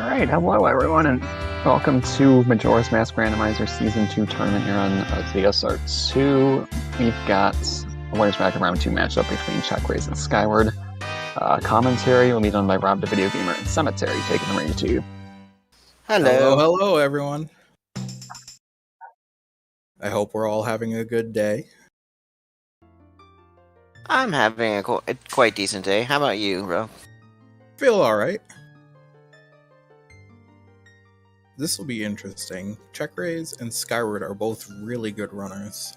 Alright, hello everyone, and welcome to Majora's Mask Randomizer Season 2 Tournament here on ZSR 2. We've got a Winners Bracket Round 2 matchup between CheckRaise and Skyward. Commentary will be done by Rob the Video Gamer and Cemetery, taking the ring to you. Hello, everyone. I hope we're all having a good day. I'm having a quite decent day. How about you, bro? Feel alright. This will be interesting. CheckRaise and Skyward are both really good runners.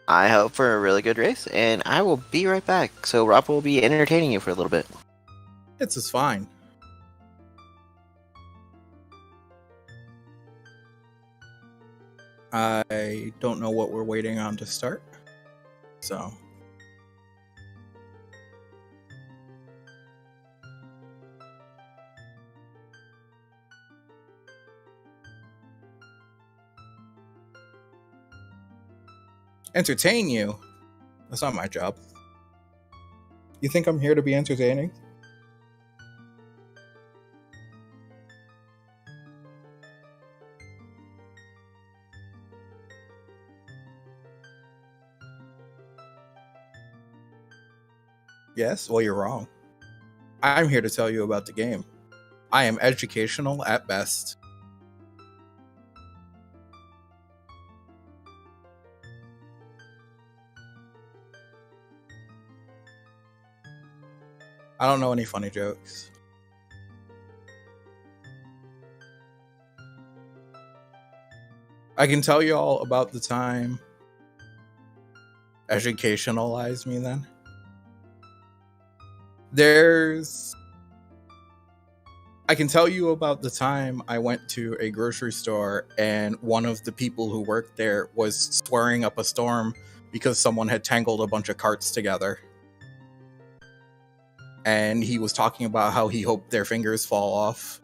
I hope for a really good race, and I will be right back. So Rob will be entertaining you for a little bit. It's just fine. I don't know what we're waiting on to start, so... Entertain you? That's not my job. You think I'm here to be entertaining? Yes? Well, you're wrong. I'm here to tell you about the game. I am educational at best. I don't know any funny jokes. I can tell you all about the time educationalize me then. I can tell you about the time I went to a grocery store and one of the people who worked there was swearing up a storm because someone had tangled a bunch of carts together. And he was talking about how he hoped their fingers fall off.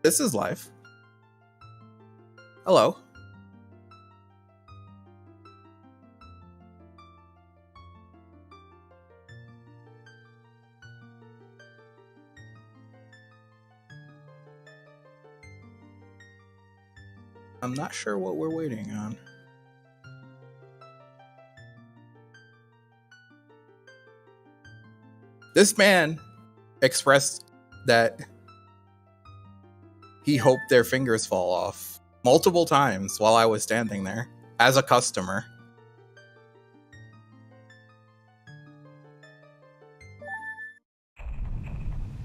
This is life. Hello. I'm not sure what we're waiting on. This man expressed that he hoped their fingers fall off multiple times while I was standing there as a customer.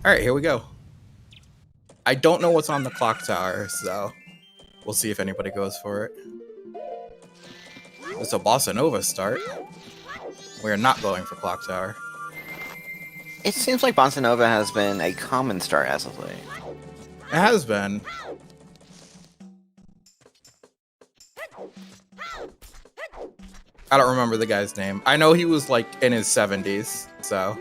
Alright, here we go. I don't know what's on the clock tower, so we'll see if anybody goes for it. It's a Bossa Nova start. We're not going for clock tower. It seems like Bossa Nova has been a common start as of late. It has been. I don't remember the guy's name. I know he was like in his 70s, so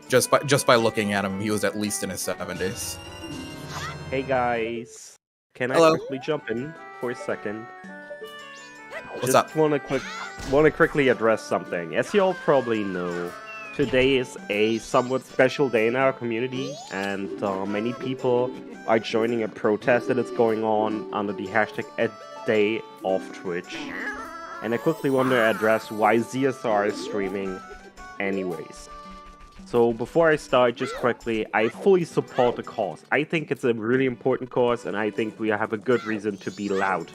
just by looking at him, he was at least in his 70s. Hey guys, can Hello. I quickly jump in for a second? What's up? Want to quickly address something. As you all probably know, today is a somewhat special day in our community, and many people are joining a protest that is going on under the hashtag #DayOffTwitch. And I quickly want to address why ZSR is streaming anyways. So before I start, just quickly, I fully support the cause. I think it's a really important cause, and I think we have a good reason to be loud.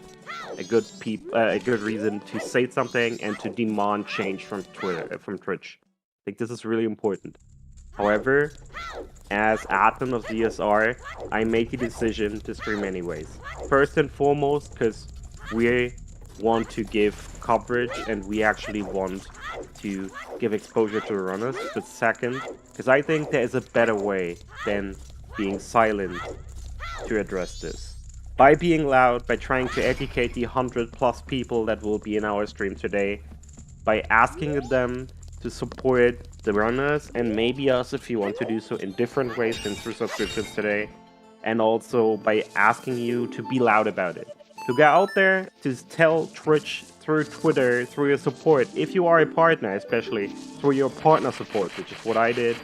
A good reason to say something and to demand change from Twitch. I think this is really important. However, as admin of ZSR, I make a decision to stream anyways. First and foremost, because we want to give coverage and we actually want to give exposure to the runners. But second, because I think there is a better way than being silent to address this. by being loud, by trying to educate the 100+ people that will be in our stream today, by asking them to support the runners and maybe us if you want to do so in different ways than through subscriptions today, and also by asking you to be loud about it. To go out there, to tell Twitch through Twitter, through your support, if you are a partner, especially through your partner support, which is what I did,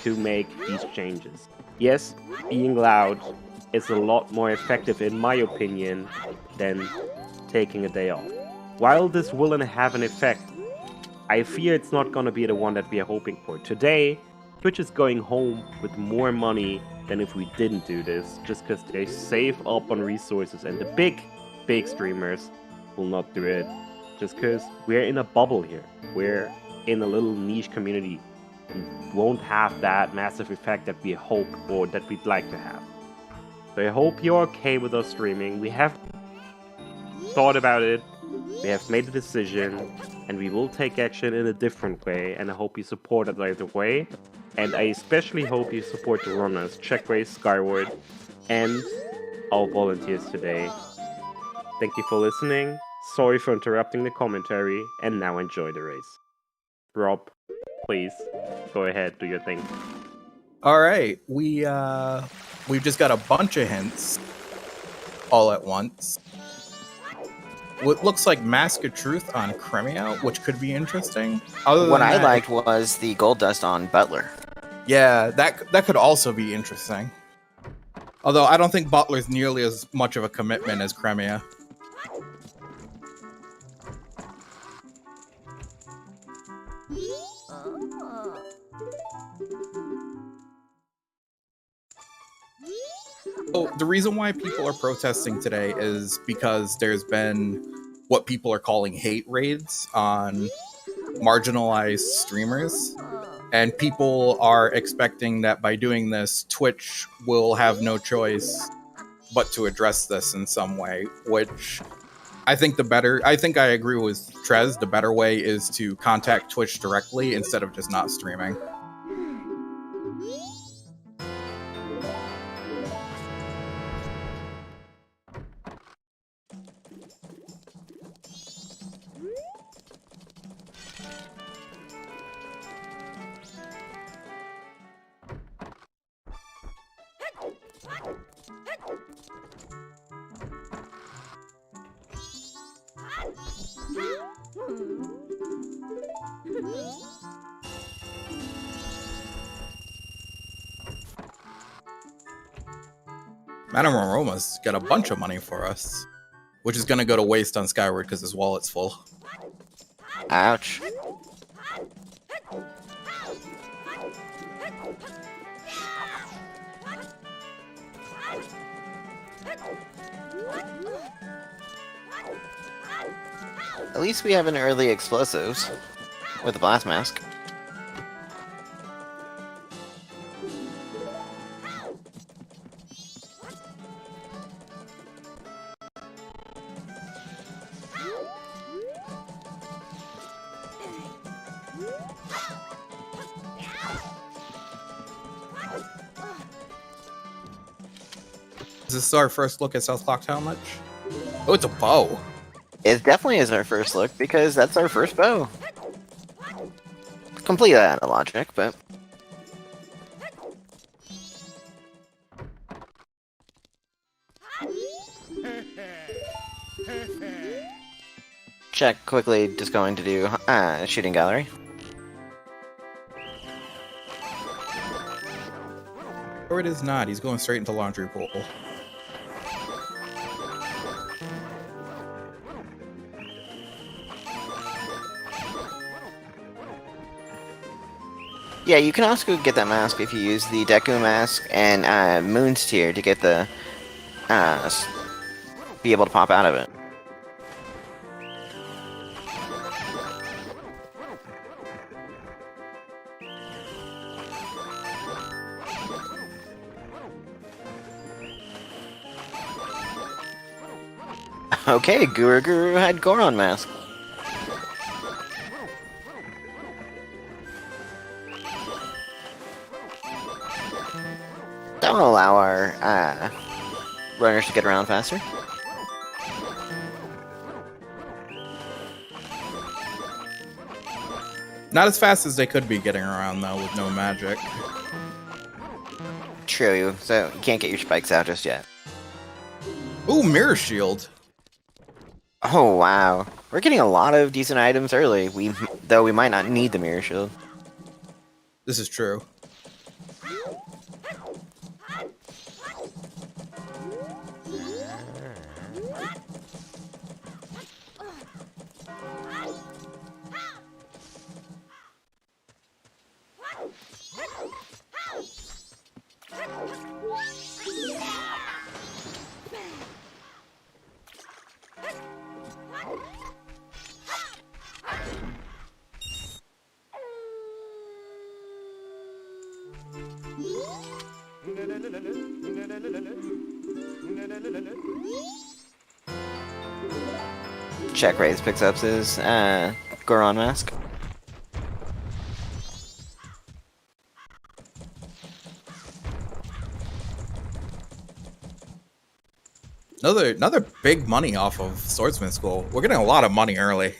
to make these changes. Yes, being loud is a lot more effective, in my opinion, than taking a day off. While this will have an effect, I fear it's not gonna be the one that we are hoping for. Today, Twitch is going home with more money than if we didn't do this, just because they save up on resources, and the big streamers will not do it, just because we're in a bubble here. We're in a little niche community. We won't have that massive effect that we hope or that we'd like to have. So I hope you're okay with us streaming. We have thought about it, we have made a decision, and we will take action in a different way, and I hope you support it either way. And I especially hope you support the runners, CheckRaise, Skyward, and our volunteers today. Thank you for listening, sorry for interrupting the commentary, and now enjoy the race. Rob, please, go ahead, do your thing. Alright, we've just got a bunch of hints all at once. What looks like Mask of Truth on Crimea, which could be interesting. What I liked was the gold dust on Butler. Yeah, that could also be interesting. Although I don't think Butler's nearly as much of a commitment as Crimea. Oh, the reason why people are protesting today is because there's been what people are calling hate raids on marginalized streamers. And people are expecting that by doing this, Twitch will have no choice but to address this in some way, which I think I agree with Trez, the better way is to contact Twitch directly instead of just not streaming. Madame Aroma's got a bunch of money for us, which is going to go to waste on Skyward because his wallet's full. Ouch. At least we have an early explosives with the blast mask. Is this our first look at South Clock Town much? Oh, it's a bow. It definitely is our first look because that's our first bow. Completely out of logic, but check quickly. Just going to do shooting gallery. Or it is not. He's going straight into laundry pool. Yeah, you can also get that mask if you use the Deku mask and Moon's Tear to get the be able to pop out of it. Okay, Guru had Goron mask. Don't allow our runners to get around faster. Not as fast as they could be getting around, though, with no magic. True, so you can't get your spikes out just yet. Ooh, Mirror Shield. Oh, wow. We're getting a lot of decent items early, though we might not need the Mirror Shield. This is true. CheckRaise picks up his Goron mask. Another big money off of Swordsman School. We're getting a lot of money early.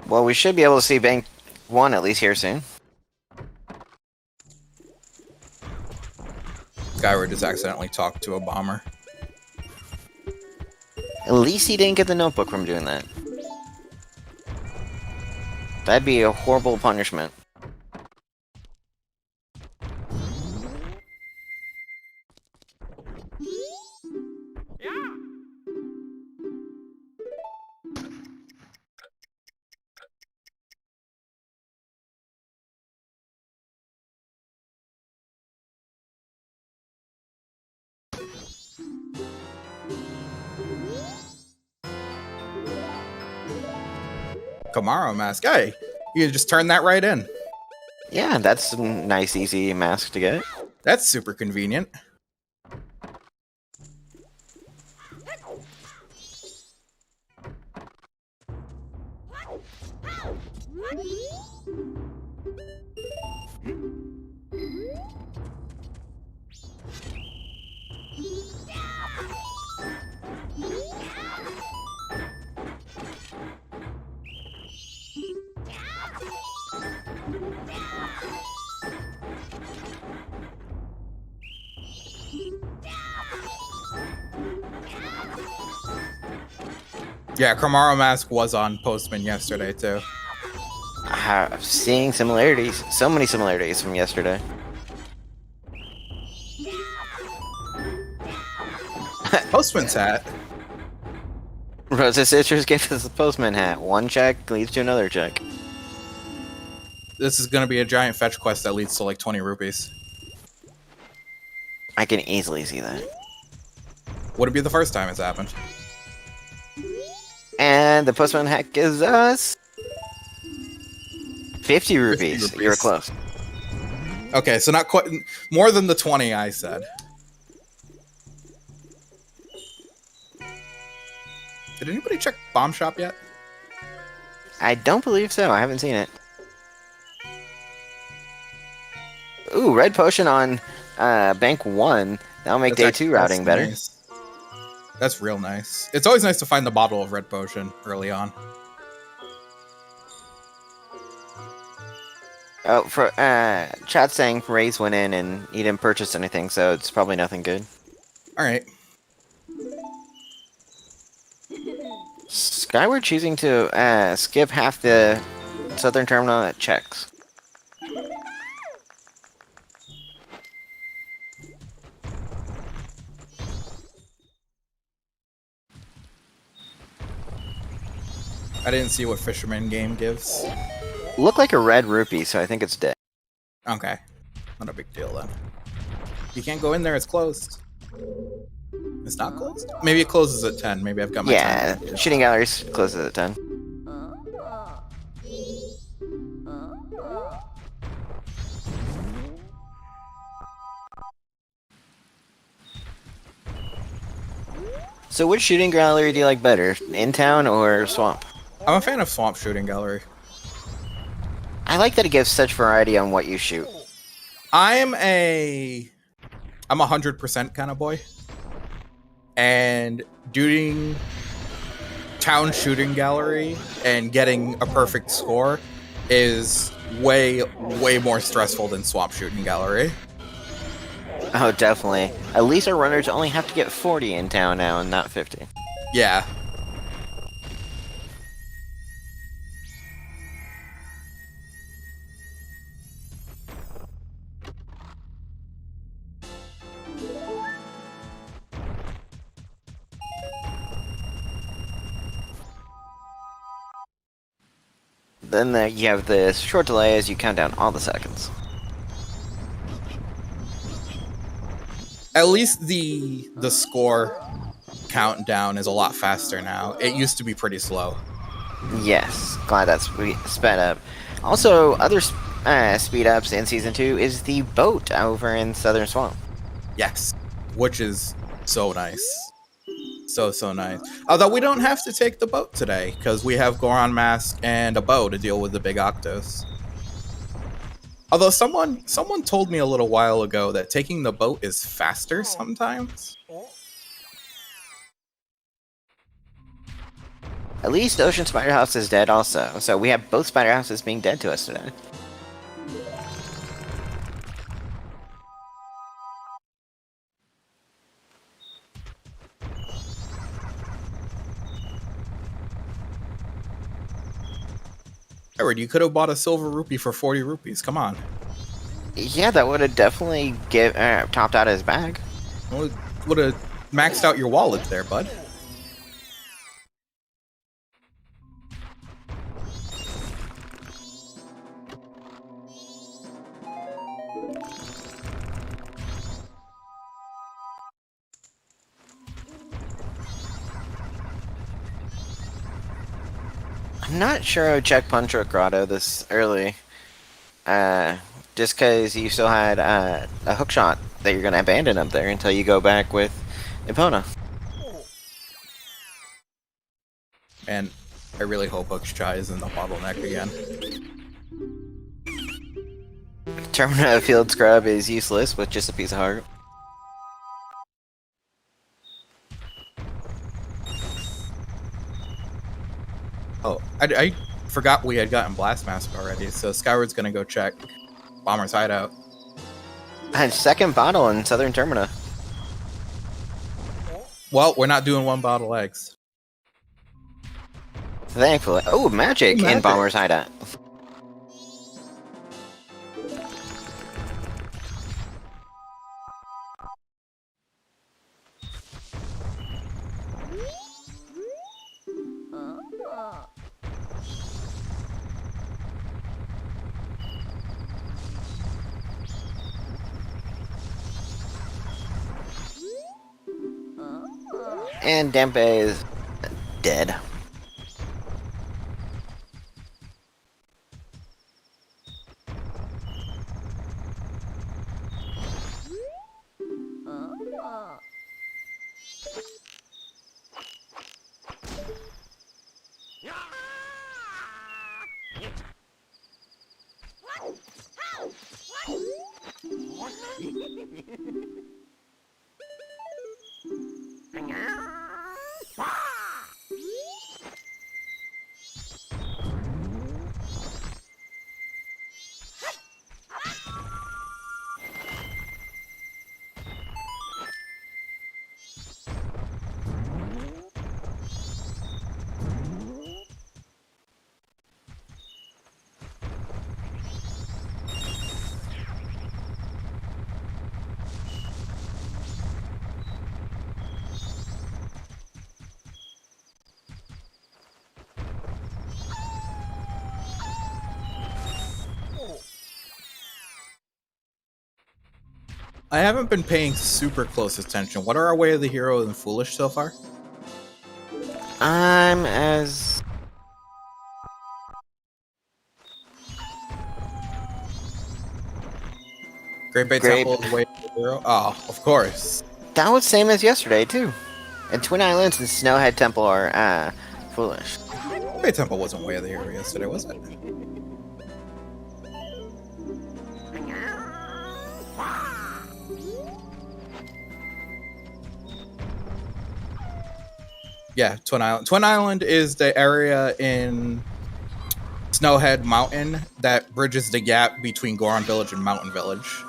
Well, we should be able to see Bank 1 at least here soon. Skyward just accidentally talked to a bomber. At least he didn't get the notebook from doing that. That'd be a horrible punishment. Kamara mask. Hey, you can just turn that right in. Yeah, that's a nice, easy mask to get. That's super convenient. Yeah, Kamara mask was on Postman yesterday too. I'm seeing similarities. So many similarities from yesterday. Postman's hat. Rosa Citrus gave us the postman hat. One check leads to another check. This is going to be a giant fetch quest that leads to like 20 rupees. I can easily see that. Would it be the first time it's happened? And the postman hat gives us 50 rupees. 50 rupees. You were close. Okay, so not quite more than the 20 I said. Did anybody check Bomb Shop yet? I don't believe so. I haven't seen it. Ooh, red potion on Bank 1. That'll make That's day 2 routing better. Nice. That's real nice. It's always nice to find the bottle of red potion early on. Oh, for chat saying Raze went in and he didn't purchase anything, so it's probably nothing good. Alright. Skyward choosing to skip half the southern terminal that checks. I didn't see what Fisherman game gives. Look like a red rupee, so I think it's dead. Okay. Not a big deal then. You can't go in there, it's closed. It's not closed? Maybe it closes at 10. Maybe I've got my time. Yeah, shooting galleries closes at 10. So which shooting gallery do you like better? In town or swamp? I'm a fan of Swamp Shooting Gallery. I like that it gives such variety on what you shoot. I'm a 100% kind of boy. and doing town shooting gallery and getting a perfect score is way more stressful than swamp shooting gallery. Oh, definitely. At least our runners only have to get 40 in town now and not 50. Yeah. Then you have this short delay as you count down all the seconds. At least the score countdown is a lot faster now. It used to be pretty slow. Yes, glad that's sped up. Also, other speed ups in Season 2 is the boat over in Southern Swamp. Yes, which is so nice. So nice. Although we don't have to take the boat today, because we have Goron Mask and a bow to deal with the big Octos. Although someone told me a little while ago that taking the boat is faster sometimes. At least Ocean Spider House is dead also, so we have both Spider Houses being dead to us today. Edward, you could have bought a silver rupee for 40 rupees. Come on. Yeah, that would have definitely topped out his bag. Would have maxed out your wallet there, bud. I'm not sure I would check Punch Grotto this early. Just because you still had a hook shot that you're going to abandon up there until you go back with Epona. And I really hope Hookshot isn't the bottleneck again. Termina Field Scrub is useless with just a piece of heart. Oh, I forgot we had gotten Blast Mask already, so Skyward's gonna go check Bomber's hideout. And second bottle in Southern Termina. Well, we're not doing one bottle eggs. Thankfully. Oh, magic in Bomber's hideout. And Dempe is dead. I haven't been paying super close attention. What are our Way of the Hero and Foolish so far? I'm as... Great Bay Temple and Way of the Hero? Oh, of course. That was same as yesterday, too. And Twin Islands and Snowhead Temple are, foolish. Bay Temple wasn't Way of the Hero yesterday, was it? Yeah, Twin Island. Twin Island is the area in Snowhead Mountain that bridges the gap between Goron Village and Mountain Village.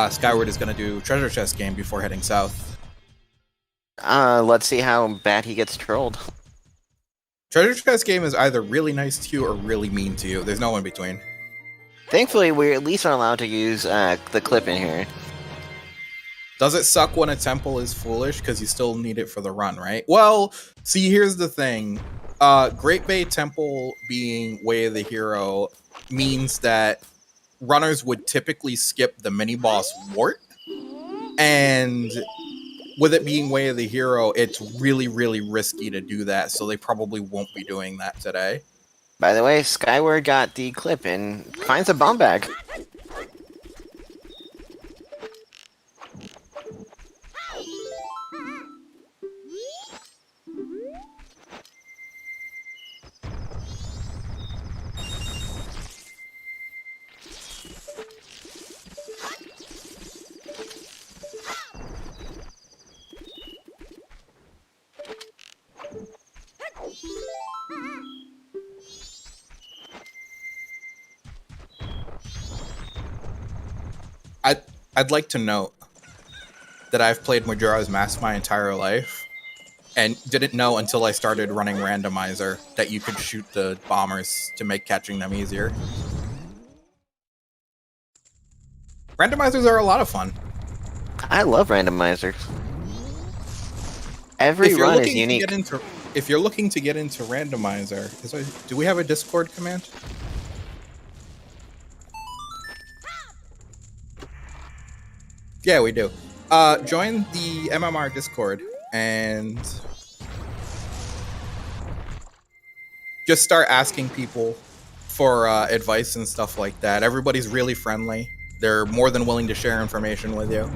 Skyward is going to do treasure chest game before heading south. Let's see how bad he gets trolled. Treasure chest game is either really nice to you or really mean to you. There's no in between. Thankfully, we at least are allowed to use the clip in here. Does it suck when a temple is foolish because you still need it for the run, right? Well, see, here's the thing. Great Bay Temple being Way of the Hero means that runners would typically skip the mini-boss Wart. And with it being Way of the Hero, it's really, really risky to do that, so they probably won't be doing that today. By the way, Skyward got the clip and finds a bomb bag. I'd like to note that I've played Majora's Mask my entire life and didn't know until I started running Randomizer that you could shoot the bombers to make catching them easier. Randomizers are a lot of fun. I love randomizers. Every run is unique. If you're looking to get into Randomizer, do we have a Discord command? Yeah, we do. Join the MMR Discord and just start asking people for advice and stuff like that. Everybody's really friendly. They're more than willing to share information with you.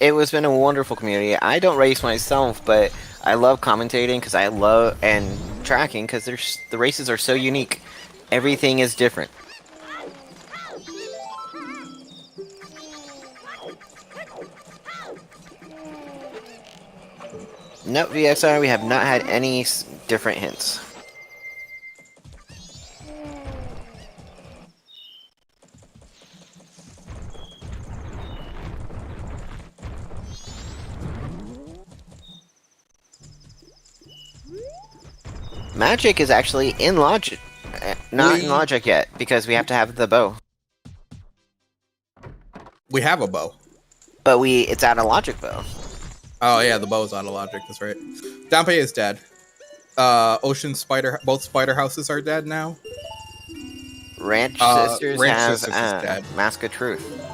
It has been a wonderful community. I don't race myself, but I love commentating because I love and tracking because the races are so unique. Everything is different. Nope, VXR, we have not had any different hints. Magic is actually in Logic. Not in Logic yet, because we have to have the bow. We have a bow. But it's out of Logic bow. Oh yeah, the bow's out of Logic, that's right. Dampe is dead. Ocean Spider, both Spider Houses are dead now. Ranch Sisters has dead. Mask of Truth.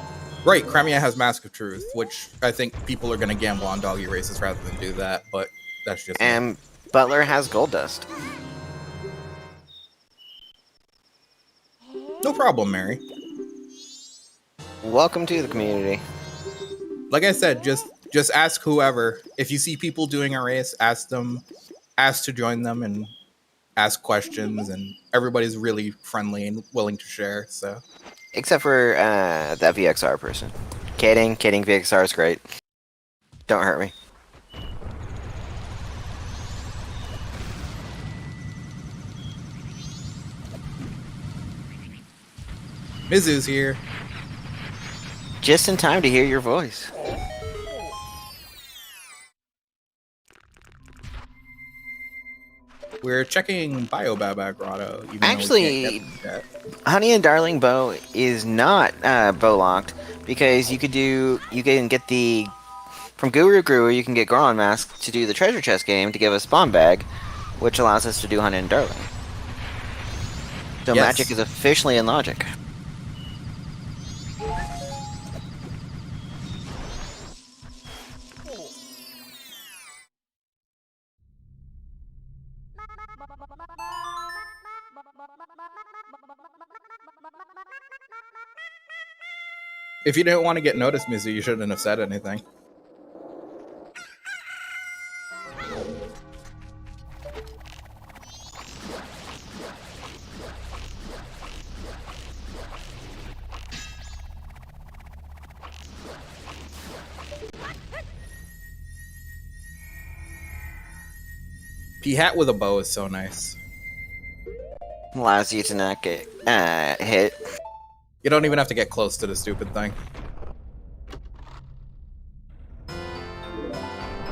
Right, Crimea has Mask of Truth, which I think people are going to gamble on doggy races rather than do that, but that's just... And Butler has Gold Dust. No problem, Mary. Welcome to the community. Like I said, just ask whoever. If you see people doing a race, ask to join them and ask questions, and everybody's really friendly and willing to share, so... Except for that VXR person. Kidding, VXR is great. Don't hurt me. Mizu's here. Just in time to hear your voice. We're checking Biobaba Grotto. Even Actually, though we can't get that. Honey and Darling Bow is not bow locked because you can get the from Guru Guru you can get Goron Mask to do the treasure chest game to give us Bomb Bag, which allows us to do Honey and Darling. So Yes. magic is officially in logic. If you didn't want to get noticed, Mizu, you shouldn't have said anything. P-Hat with a bow is so nice. Allows you to not get hit. You don't even have to get close to the stupid thing.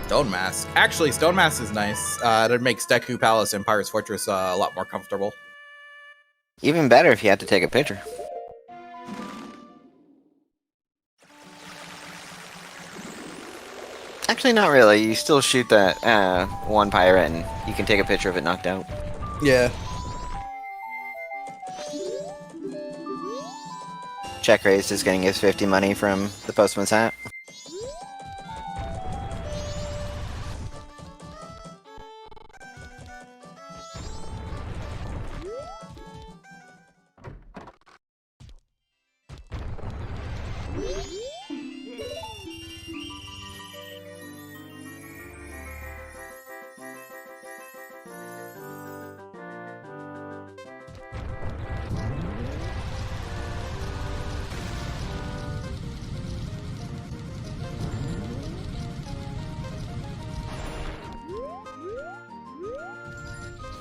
Stone Mask. Actually, Stone Mask is nice. That makes Deku Palace and Pirate's Fortress a lot more comfortable. Even better if you had to take a picture. Actually, not really. You still shoot that one pirate and you can take a picture of it knocked out. Yeah. CheckRaise is getting his 50 money from the postman's hat.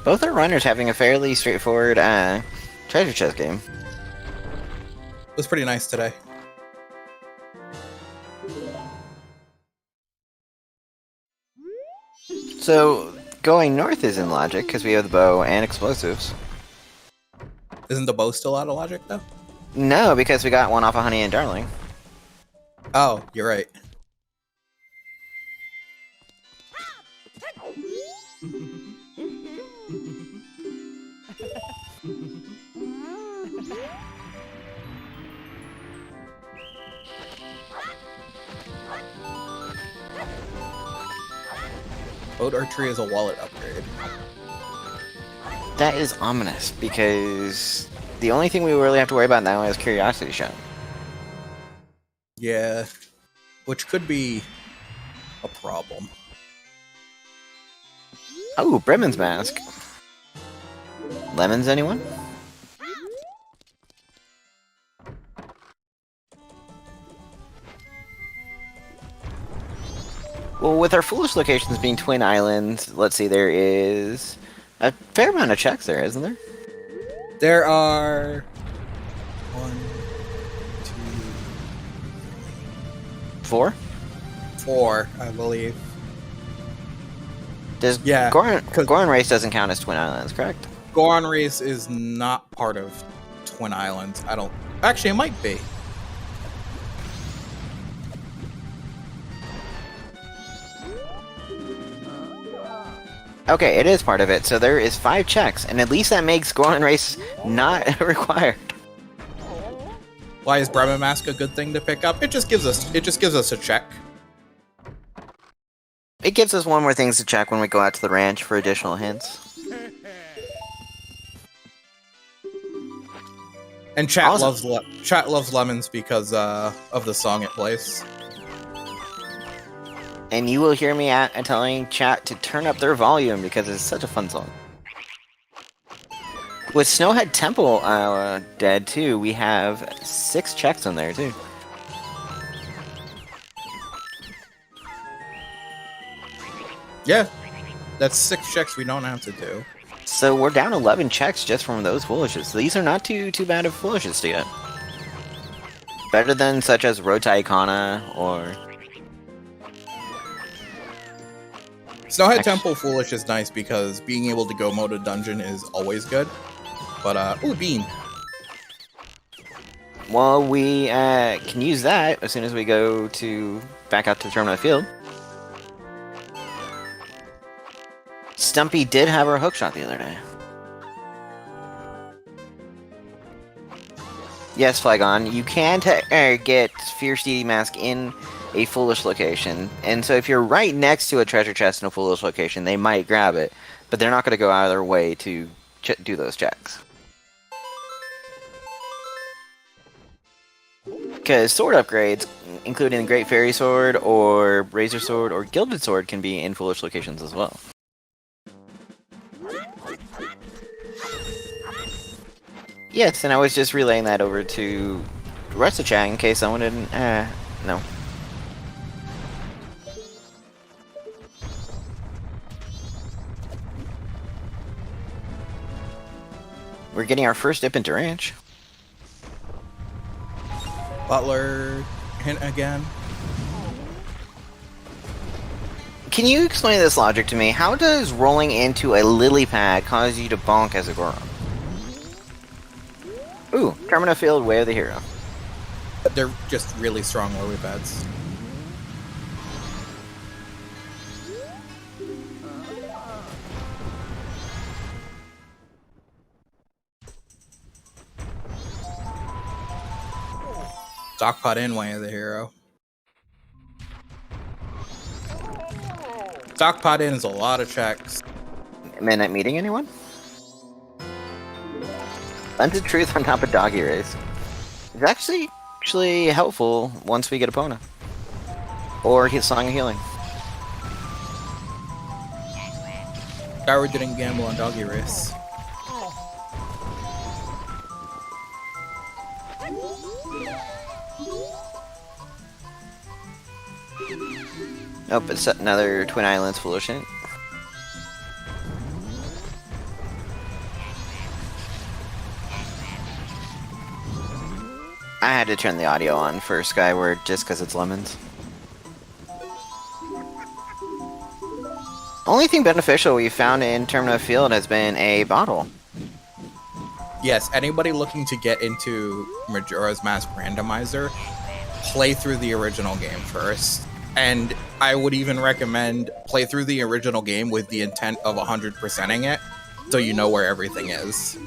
Both are runners having a fairly straightforward treasure chest game. It was pretty nice today. So, going north is in logic, because we have the bow and explosives. Isn't the bow still out of logic, though? No, because we got one off of Honey and Darling. Oh, you're right. Boat archery is a wallet upgrade. That is ominous, because the only thing we really have to worry about now is Curiosity Shot. Yeah. Which could be a problem. Oh, Bremen's Mask. Lemons, anyone? Well, with our foolish locations being Twin Islands, let's see, there is a fair amount of checks there, isn't there? There are 1, 2, 4? 4, I believe. Does Yeah, Goron Race doesn't count as Twin Islands, correct? Goron Race is not part of Twin Islands. I don't... Actually, it might be. Okay, it is part of it, so there is 5 checks, and at least that makes Goron Race not required. Why is Bremen Mask a good thing to pick up? It just gives us a check. It gives us one more things to check when we go out to the ranch for additional hints. And chat Awesome. loves lemons because of the song it plays. And you will hear me telling chat to turn up their volume because it's such a fun song. With Snowhead Temple dead too, we have 6 checks on there too. Yeah, that's 6 checks we don't have to do. So we're down 11 checks just from those foolishes. These are not too bad of foolishes to get. Better than such as Road to Icona or... Snowhead Temple Foolish is nice because being able to go mode a dungeon is always good. But, ooh, Beam. Well, we can use that as soon as we go back out to the terminal field. Stumpy did have her hookshot the other day. Yes, Flygon, you can get Fierce Deity Mask in a Foolish location, and so if you're right next to a treasure chest in a Foolish location, they might grab it, but they're not going to go out of their way to do those checks. Because sword upgrades, including the Great Fairy Sword, or Razor Sword, or Gilded Sword, can be in Foolish locations as well. Yes, and I was just relaying that over to the rest of the chat in case someone didn't... no. We're getting our first dip into ranch. Butler hint again. Can you explain this logic to me? How does rolling into a lily pad cause you to bonk as a Goron? Ooh, Termina Field, Way of the Hero. They're just really strong lily pads. Stockpot in, Way of the Hero. Stockpot in is a lot of checks. Midnight Meeting, anyone? Lens of Truth on top of Doggy Race. It's actually helpful once we get Epona. Or his Song of Healing. Skyward didn't gamble on Doggy Race. Nope, it's another Twin Islands Foolish hint. I had to turn the audio on for Skyward just because it's lemons. Only thing beneficial we found in Termina Field has been a bottle. Yes, anybody looking to get into Majora's Mask Randomizer, play through the original game first. And I would even recommend play through the original game with the intent of 100%ing it, so you know where everything is.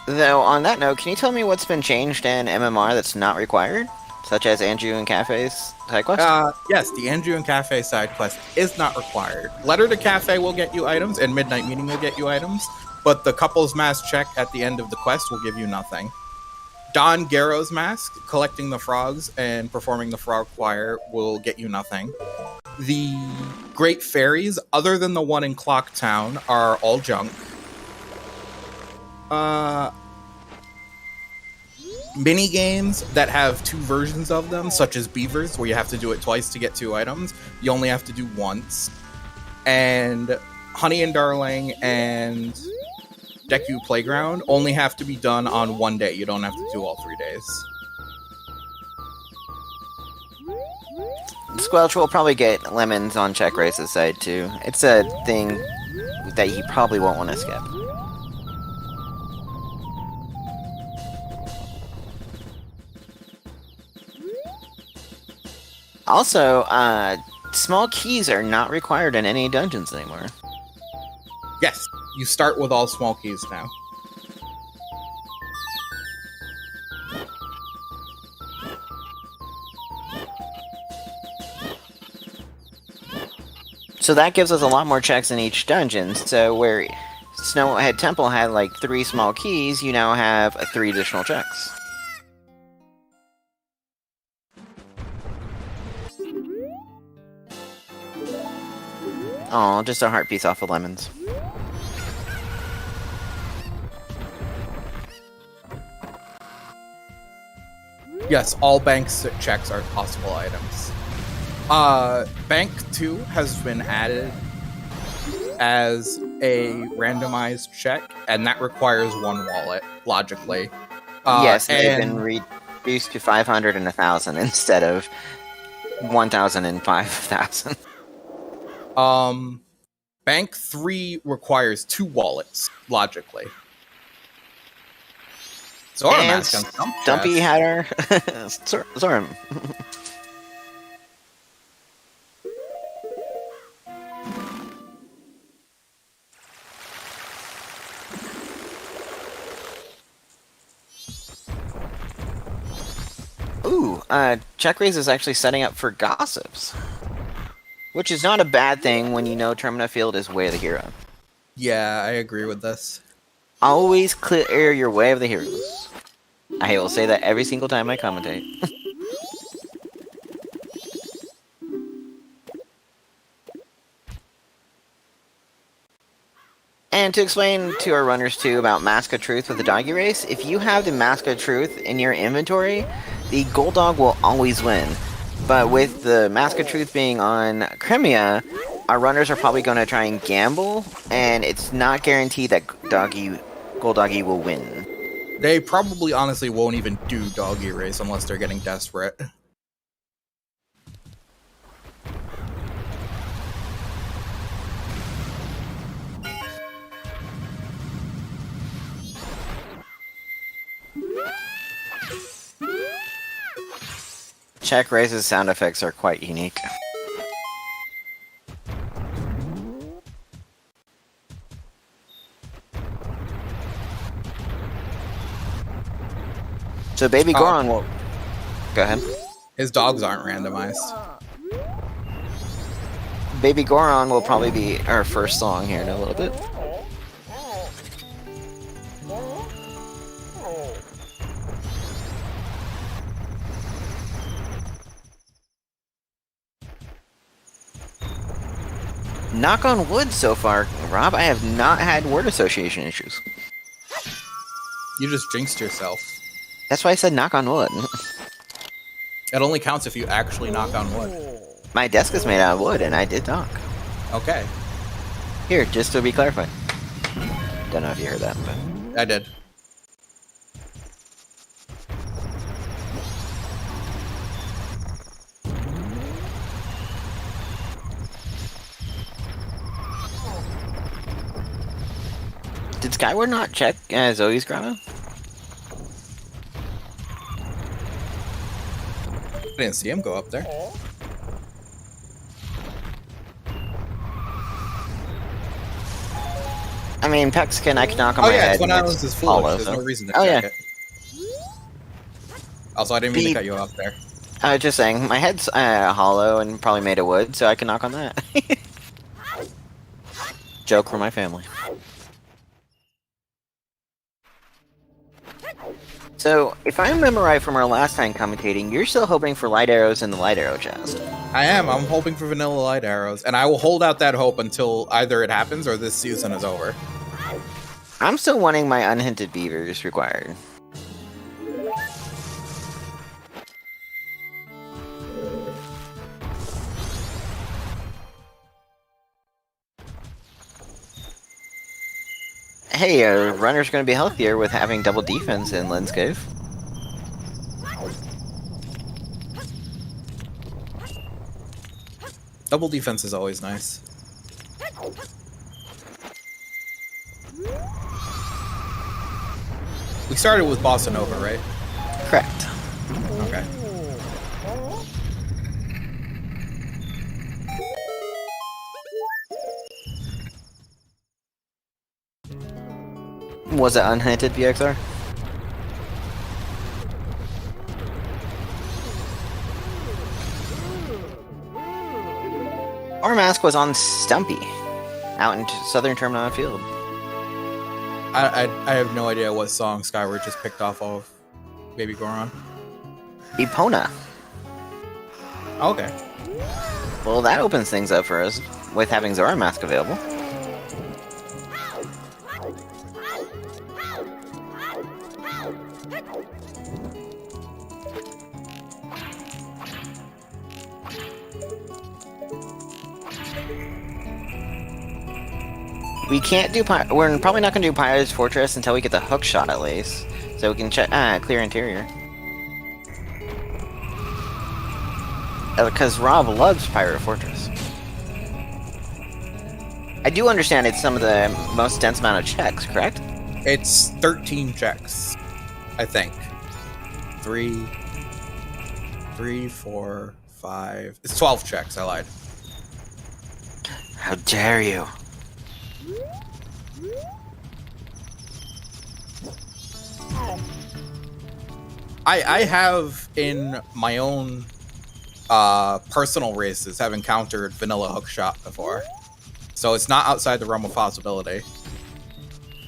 Though, on that note, can you tell me what's been changed in MMR that's not required? Such as Anju and Cafe's side quest? Yes, the Anju and Cafe side quest is not required. Letter to Cafe will get you items, and Midnight Meeting will get you items, but the couple's mask check at the end of the quest will give you nothing. Don Garrow's mask, collecting the frogs and performing the frog choir, will get you nothing. The Great Fairies, other than the one in Clock Town, are all junk. Mini games that have two versions of them, such as Beavers, where you have to do it twice to get 2 items, you only have to do once. And Honey and Darling and Deku Playground only have to be done on one day. You don't have to do all 3 days. Squelch will probably get lemons on CheckRaise's side too. It's a thing that he probably won't want to skip. Also, small keys are not required in any dungeons anymore. Yes, you start with all small keys now. So that gives us a lot more checks in each dungeon. So where Snowhead Temple had like 3 small keys, you now have 3 additional checks. Oh, just a heart piece off of lemons. Yes, all bank checks are possible items. Bank 2 has been added as a randomized check, and that requires one wallet, logically. Yes, they've and been reduced to 500 and 1,000 instead of 1,000 and 5,000. Bank 3 requires 2 wallets, logically. Zora And Mask on Stump Stumpy Chest. had our Zora. Ooh, CheckRaise is actually setting up for gossips, which is not a bad thing when you know Termina Field is Way of the Hero. Yeah, I agree with this. Always clear your way of the heroes. I will say that every single time I commentate. And to explain to our runners too about Mask of Truth with the doggy race, if you have the Mask of Truth in your inventory, the gold dog will always win. But with the Mask of Truth being on Crimea, our runners are probably going to try and gamble, and it's not guaranteed that gold doggy will win. They probably honestly won't even do doggy race unless they're getting desperate. CheckRaise's sound effects are quite unique. So Baby Goron will... Go ahead. His dogs aren't randomized. Baby Goron will probably be our first song here in a little bit. Knock on wood so far, Rob. I have not had word association issues. You just jinxed yourself. That's why I said knock on wood. It only counts if you actually knock on wood. My desk is made out of wood, and I did knock. Okay. Here, just to be clarified. Don't know if you heard that, but... I did. Did Skyward not check Zoe's grotto? I didn't see him go up there. I mean, Pex can I can knock on my head. Twin Islands is foolish. hollow, There's so- no reason to Oh, check yeah. it. Also, I didn't mean to Beep. cut you off there. I was just saying, my head's hollow and probably made of wood, so I can knock on that. Joke for my family. So, if I remember right from our last time commentating, you're still hoping for light arrows in the light arrow chest. I am. I'm hoping for vanilla light arrows, and I will hold out that hope until either it happens or this season is over. I'm still wanting my unhinted beavers required. Hey, a runner's going to be healthier with having double defense in Lens Cave. Double defense is always nice. We started with Bossa Nova, right? Correct. Okay. Was it unhinted VXR? Our mask was on Stumpy, out in southern Terminal Field. I have no idea what song Skyward just picked off of Baby Goron. Epona. Okay. Well, that opens things up for us with having Zora mask available. We can't do. We're probably not going to do Pirate's Fortress until we get the hook shot at least, so we can check clear interior. Because Rob loves Pirate Fortress. I do understand it's some of the most dense amount of checks, correct? It's 13 checks, I think. 3, 4, 5. It's 12 checks. I lied. How dare you? I have in my own personal races have encountered vanilla hookshot before, so it's not outside the realm of possibility.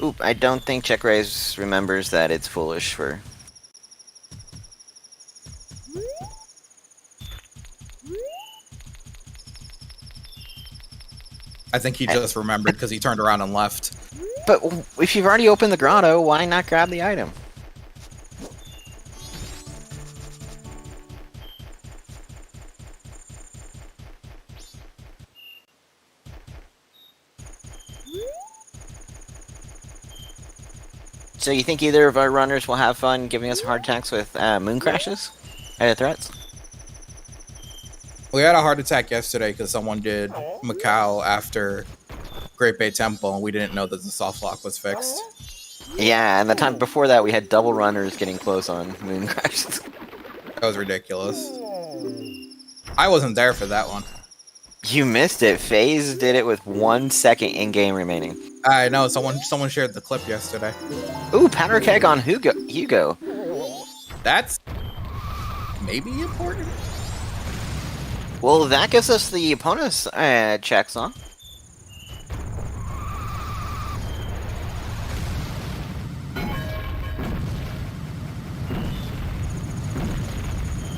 Oop, I don't think CheckRaise remembers that it's foolish for... I think he just remembered because he turned around and left. But if you've already opened the grotto, why not grab the item? So you think either of our runners will have fun giving us heart attacks with moon crashes? Threats? We had a heart attack yesterday because someone did Macau after Great Bay Temple, and we didn't know that the soft lock was fixed. Yeah, and the time before that we had double runners getting close on moon crashes. That was ridiculous. I wasn't there for that one. You missed it. FaZe did it with 1 second in-game remaining. I know, someone shared the clip yesterday. Ooh, powder keg on Hugo. That's maybe important. Well, that gives us the opponent's checks on.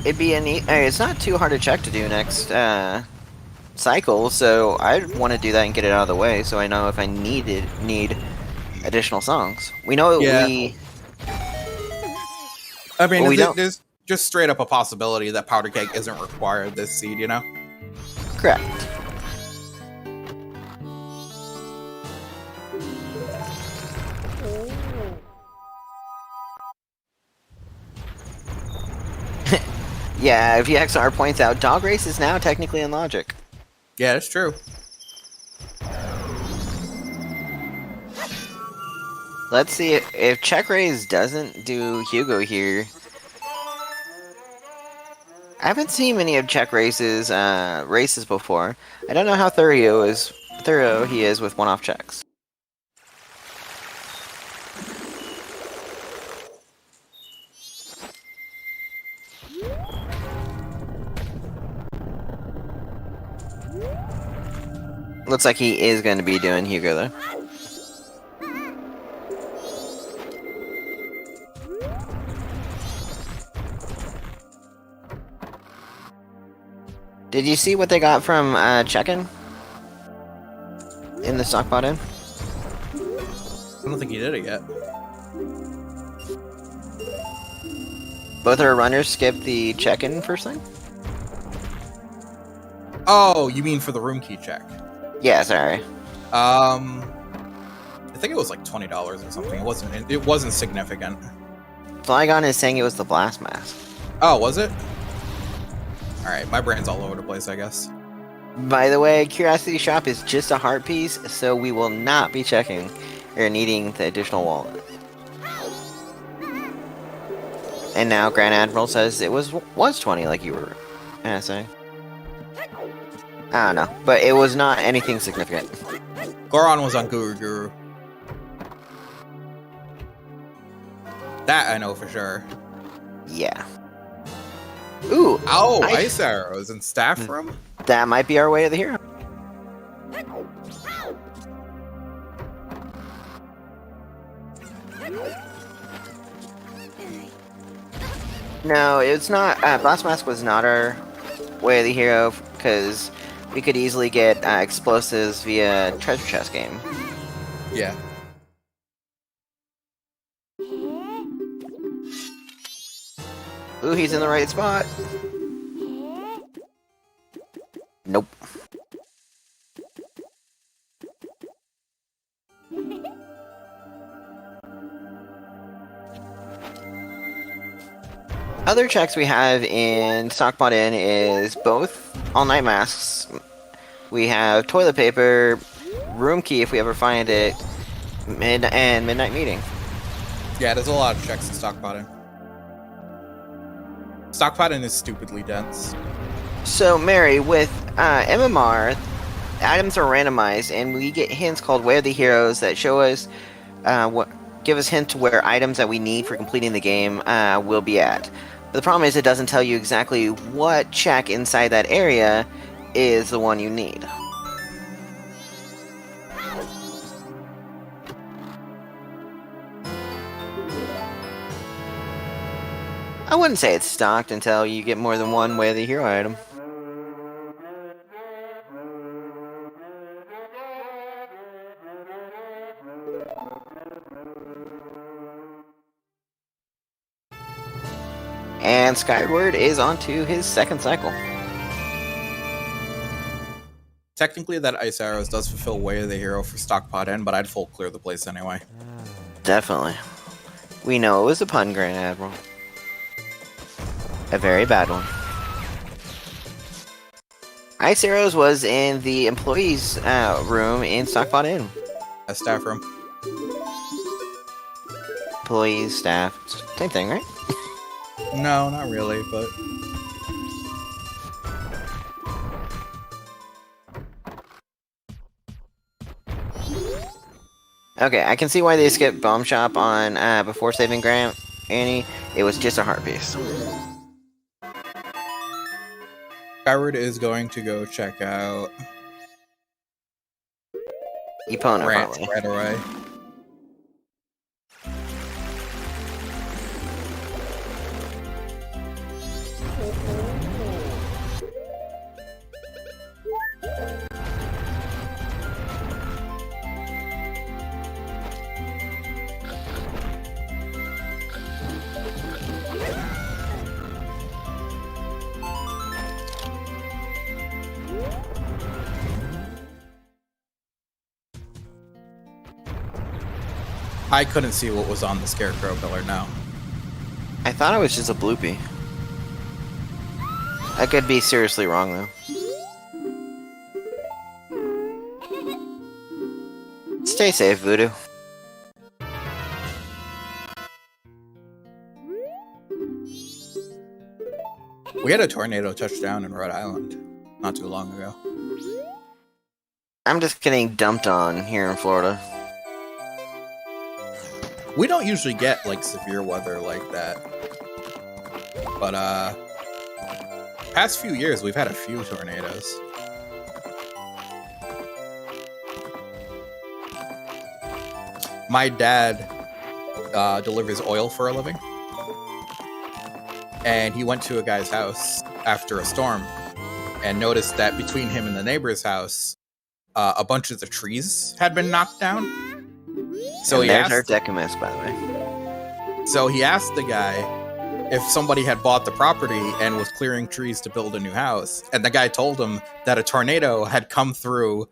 It'd be it's not too hard to check to do next cycle, so I want to do that and get it out of the way, so I know if I need additional songs. We know we. I mean, well, there's just straight up a possibility that powder keg isn't required this seed, you know? Correct. Yeah, if VXR points out, Dog Race is now technically in Logic. Yeah, that's true. Let's see if CheckRaise doesn't do Hugo here. I haven't seen many of CheckRaise's races before. I don't know how thorough he is with one-off checks. Looks like he is going to be doing Hugo though. Did you see what they got from check-in? In the stockpot in? I don't think he did it yet. Both our runners skipped the check-in first thing? Oh, you mean for the room key check? Yeah, sorry. I think it was like $20 or something. It wasn't significant. Flygon is saying it was the blast mask. Oh, was it? Alright, my brain's all over the place, I guess. By the way, Curiosity Shop is just a heart piece, so we will not be checking or needing the additional wallet. And now Grand Admiral says it was 20, like you were saying. I don't know, but it was not anything significant. Goron was on Guru. That I know for sure. Yeah. Ooh! Oh, ice arrows and staff room? That might be our way to the hero. No, it's not. Blast Mask was not our way of the hero, because we could easily get explosives via treasure chest game. Yeah. Ooh, he's in the right spot. Nope. Other checks we have in Stockpot Inn is both all-night masks. We have toilet paper, room key if we ever find it, and midnight meeting. Yeah, there's a lot of checks in Stockpot Inn. Stockpot Inn is stupidly dense. So, Mary, with MMR, items are randomized, and we get hints called Where the Heroes that show us, give us hints to where items that we need for completing the game will be at. But the problem is it doesn't tell you exactly what check inside that area is the one you need. I wouldn't say it's stocked until you get more than one Way of the Hero item. And Skyward is on to his second cycle. Technically, that Ice Arrows does fulfill Way of the Hero for Stockpot Inn, but I'd full clear the place anyway. Definitely. We know it was a pun, Grand Admiral. A very bad one. Ice Arrows was in the employees' room in Stockpot Inn. A staff room. Employees, staff, same thing, right? No, not really, but... Okay, I can see why they skipped Bomb Shop on before saving Grant, Annie. It was just a heart piece. Skyward is going to go check out Epona, Grant probably. right away. I couldn't see what was on the Scarecrow pillar now. I thought it was just a bloopy. I could be seriously wrong, though. Stay safe, Voodoo. We had a tornado touchdown in Rhode Island not too long ago. I'm just getting dumped on here in Florida. We don't usually get, like, severe weather like that. But, past few years, we've had a few tornadoes. My dad delivers oil for a living. And he went to a guy's house after a storm and noticed that between him and the neighbor's house, a bunch of the trees had been knocked down. So and there's our Decumus, by the way. So he asked the guy if somebody had bought the property and was clearing trees to build a new house. And the guy told him that a tornado had come through,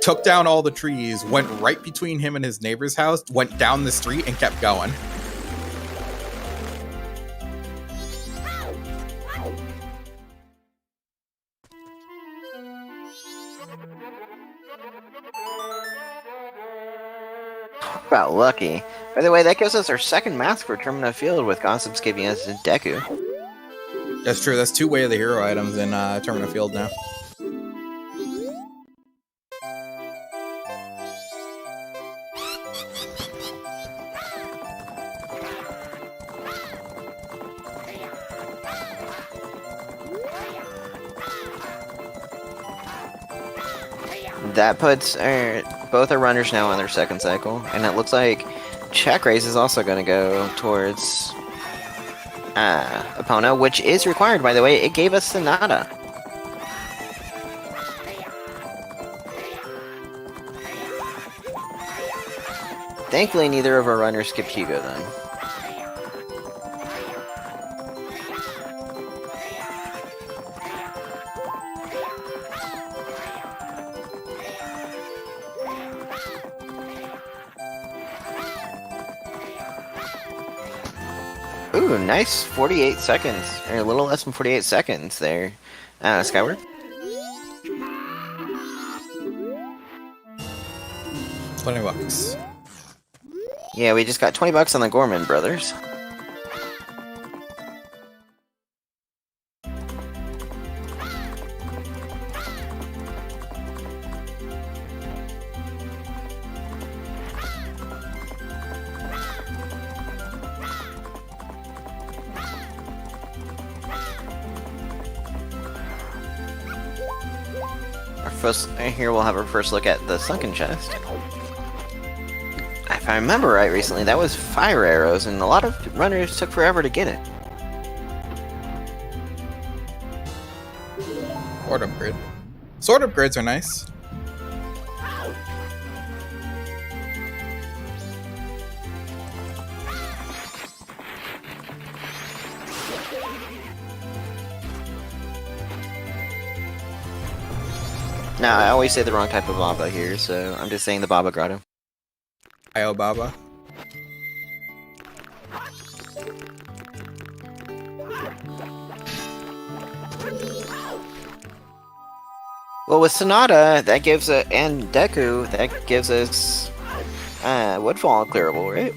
took down all the trees, went right between him and his neighbor's house, went down the street, and kept going. About lucky. By the way, that gives us our second mask for Termina Field, with Gossip's giving us a Deku. That's true. That's 2 Way of the Hero items in Termina Field now. That puts both our runners now on their second cycle, and it looks like CheckRaise is also going to go towards Epona, which is required, by the way. It gave us Sonata. Thankfully, neither of our runners skipped Hugo then. Ooh, nice 48 seconds, or a little less than 48 seconds there. Skyward? $20. Yeah, we just got $20 on the Gorman Brothers. Here we'll have our first look at the sunken chest. If I remember right recently, that was fire arrows, and a lot of runners took forever to get it. Sword upgrade. Sword upgrades are nice. Now, I always say the wrong type of Baba here, so I'm just saying the Baba Grotto. Io Baba. Well, with Sonata, that gives and Deku, that gives us Woodfall clearable, right?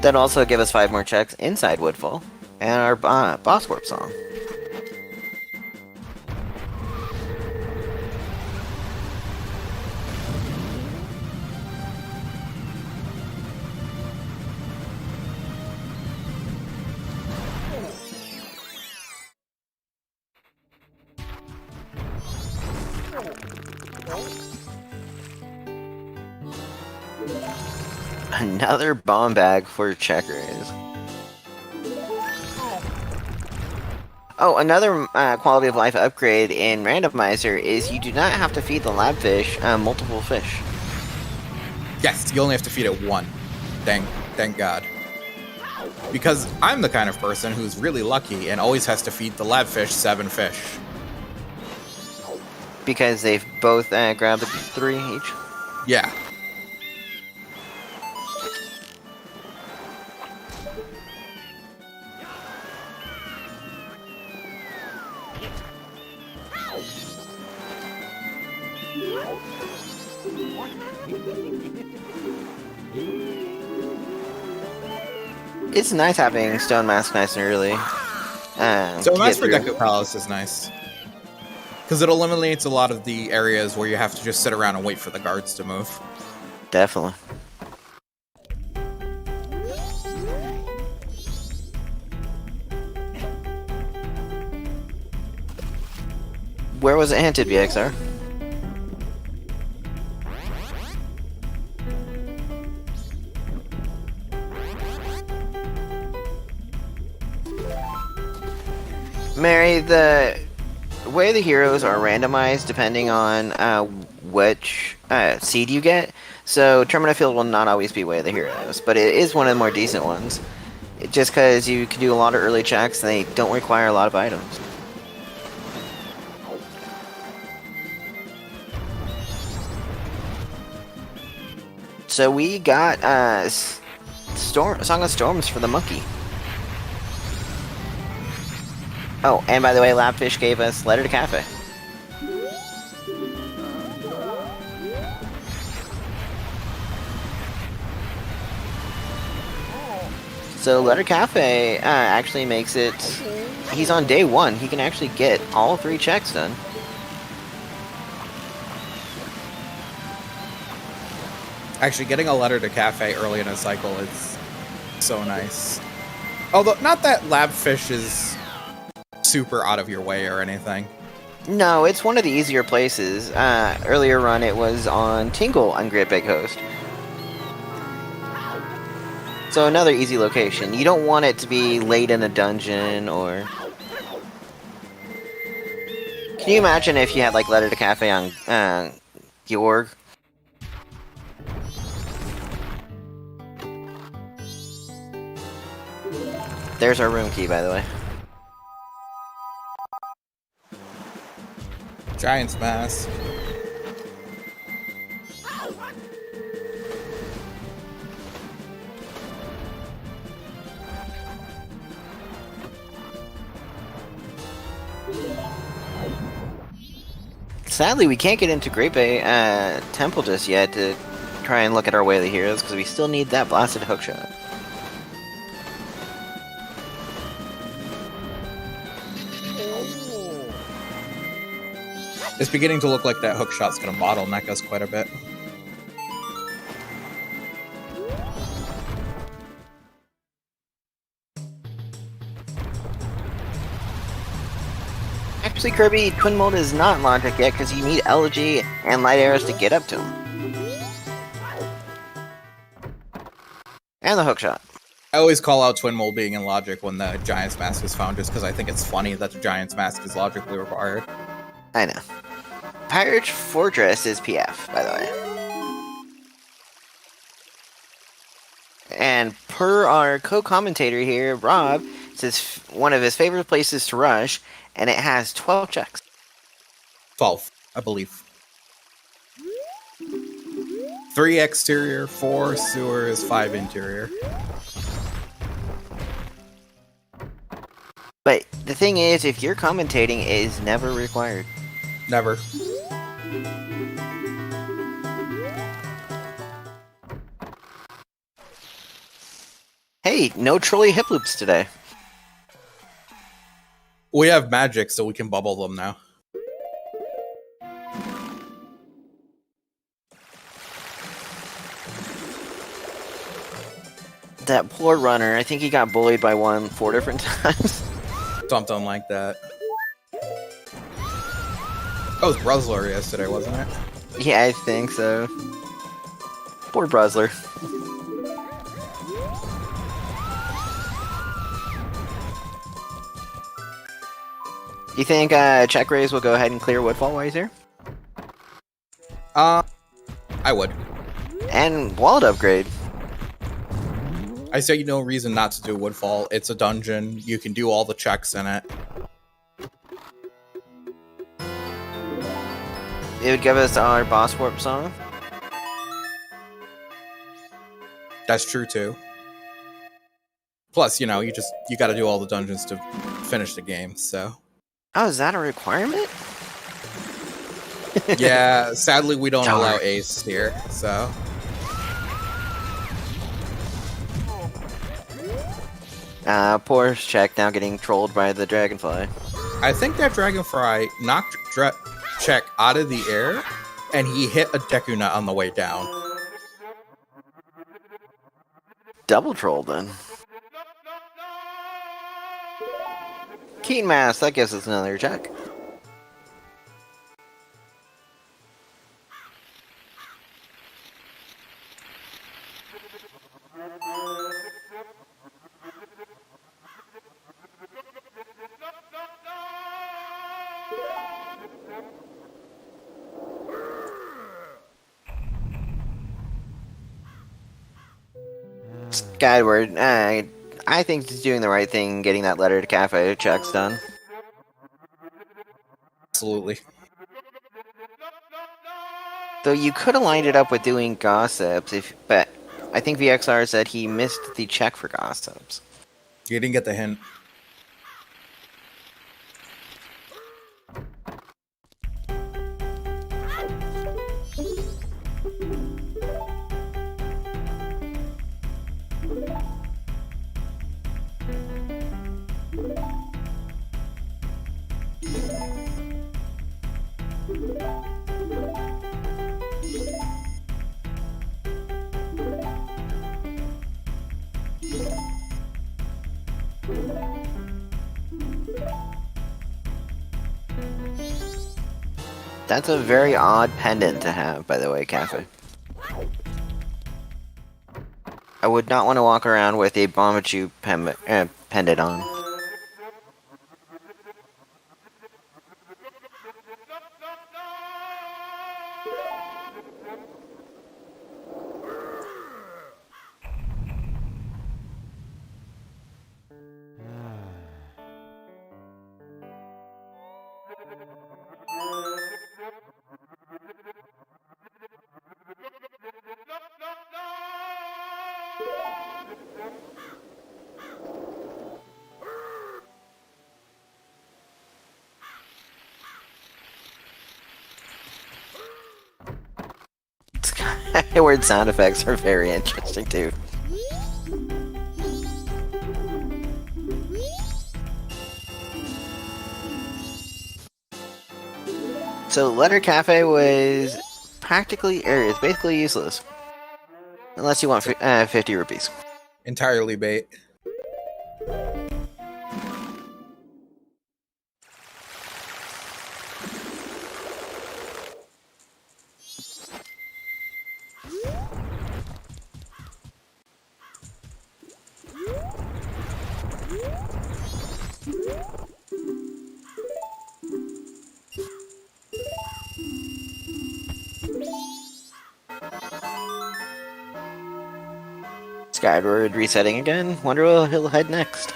That'll also give us 5 more checks inside Woodfall, and our boss warp song. Another bomb bag for CheckRaise. Oh, another quality of life upgrade in Randomizer is you do not have to feed the lab fish multiple fish. Yes, you only have to feed it one. Thank God. Because I'm the kind of person who's really lucky and always has to feed the lab fish 7 fish. Because they've both grabbed 3 each? Yeah. It's nice having Stone Mask nice and early. So Mask for Deku Palace is nice. Because it eliminates a lot of the areas where you have to just sit around and wait for the guards to move. Definitely. Where was it hinted, BXR? Mary, the way the heroes are randomized depending on which seed you get. So Termina Field will not always be way of the heroes, but it is one of the more decent ones. Just because you can do a lot of early checks and they don't require a lot of items. So we got Song of Storms for the monkey. Oh, and by the way, Labfish gave us Letter to Cafe. So Letter Cafe actually makes it... He's on day 1. He can actually get all 3 checks done. Actually, getting a letter to Cafe early in a cycle is so nice. Although, not that lab fish is super out of your way or anything. No, it's one of the easier places. Earlier run, it was on Tingle on Great Big Host. So another easy location. You don't want it to be late in a dungeon or... Can you imagine if you had like Letter to Cafe on Georg? There's our room key, by the way. Giant's Mask. Sadly, we can't get into Great Bay Temple just yet to try and look at our Way of the Heroes, because we still need that blasted hookshot. It's beginning to look like that hook shot's going to bottleneck us quite a bit. Actually, Kirby, Twin Mold is not logic yet, because you need Elegy and Light Arrows to get up to him. And the hookshot. I always call out Twin Mold being in logic when the Giant's Mask is found, just because I think it's funny that the Giant's Mask is logically required. I know. Pirate Fortress is PF, by the way. And per our co-commentator here, Rob, says one of his favorite places to rush, and it has 12 checks. 12, I believe. 3 exterior, 4 sewers, 5 interior. But the thing is, if you're commentating, it is never required. Never. Hey, no trolley hip loops today. We have magic, so we can bubble them now. That poor runner, I think he got bullied by one 4 different times. Something like that. That was Brusler yesterday, wasn't it? Yeah, I think so. Poor Brusler. You think CheckRaise will go ahead and clear Woodfall while he's here? I would. And Wallet upgrade. I say no reason not to do Woodfall. It's a dungeon. You can do all the checks in it. It would give us our boss warp song. That's true too. Plus, you know, you got to do all the dungeons to finish the game. So. Oh, is that a requirement? Yeah, sadly we don't allow Ace here. So. Poor Check now getting trolled by the Dragonfly. I think that Dragonfly knocked Check out of the air, and he hit a Deku Nut on the way down. Double troll then. Keen Mass, that gives us another check. Skyward, I think he's doing the right thing getting that letter to Cafe checks done. Absolutely. Though you could have lined it up with doing gossips, but I think VXR said he missed the check for gossips. You didn't get the hint. That's a very odd pendant to have, by the way, Cafe. I would not want to walk around with a Bombachu pendant on. Skyward sound effects are very interesting too. So Letter Cafe was practically, or is basically useless. Unless you want 50 rupees. Entirely bait. Skyward resetting again. Wonder where he'll head next.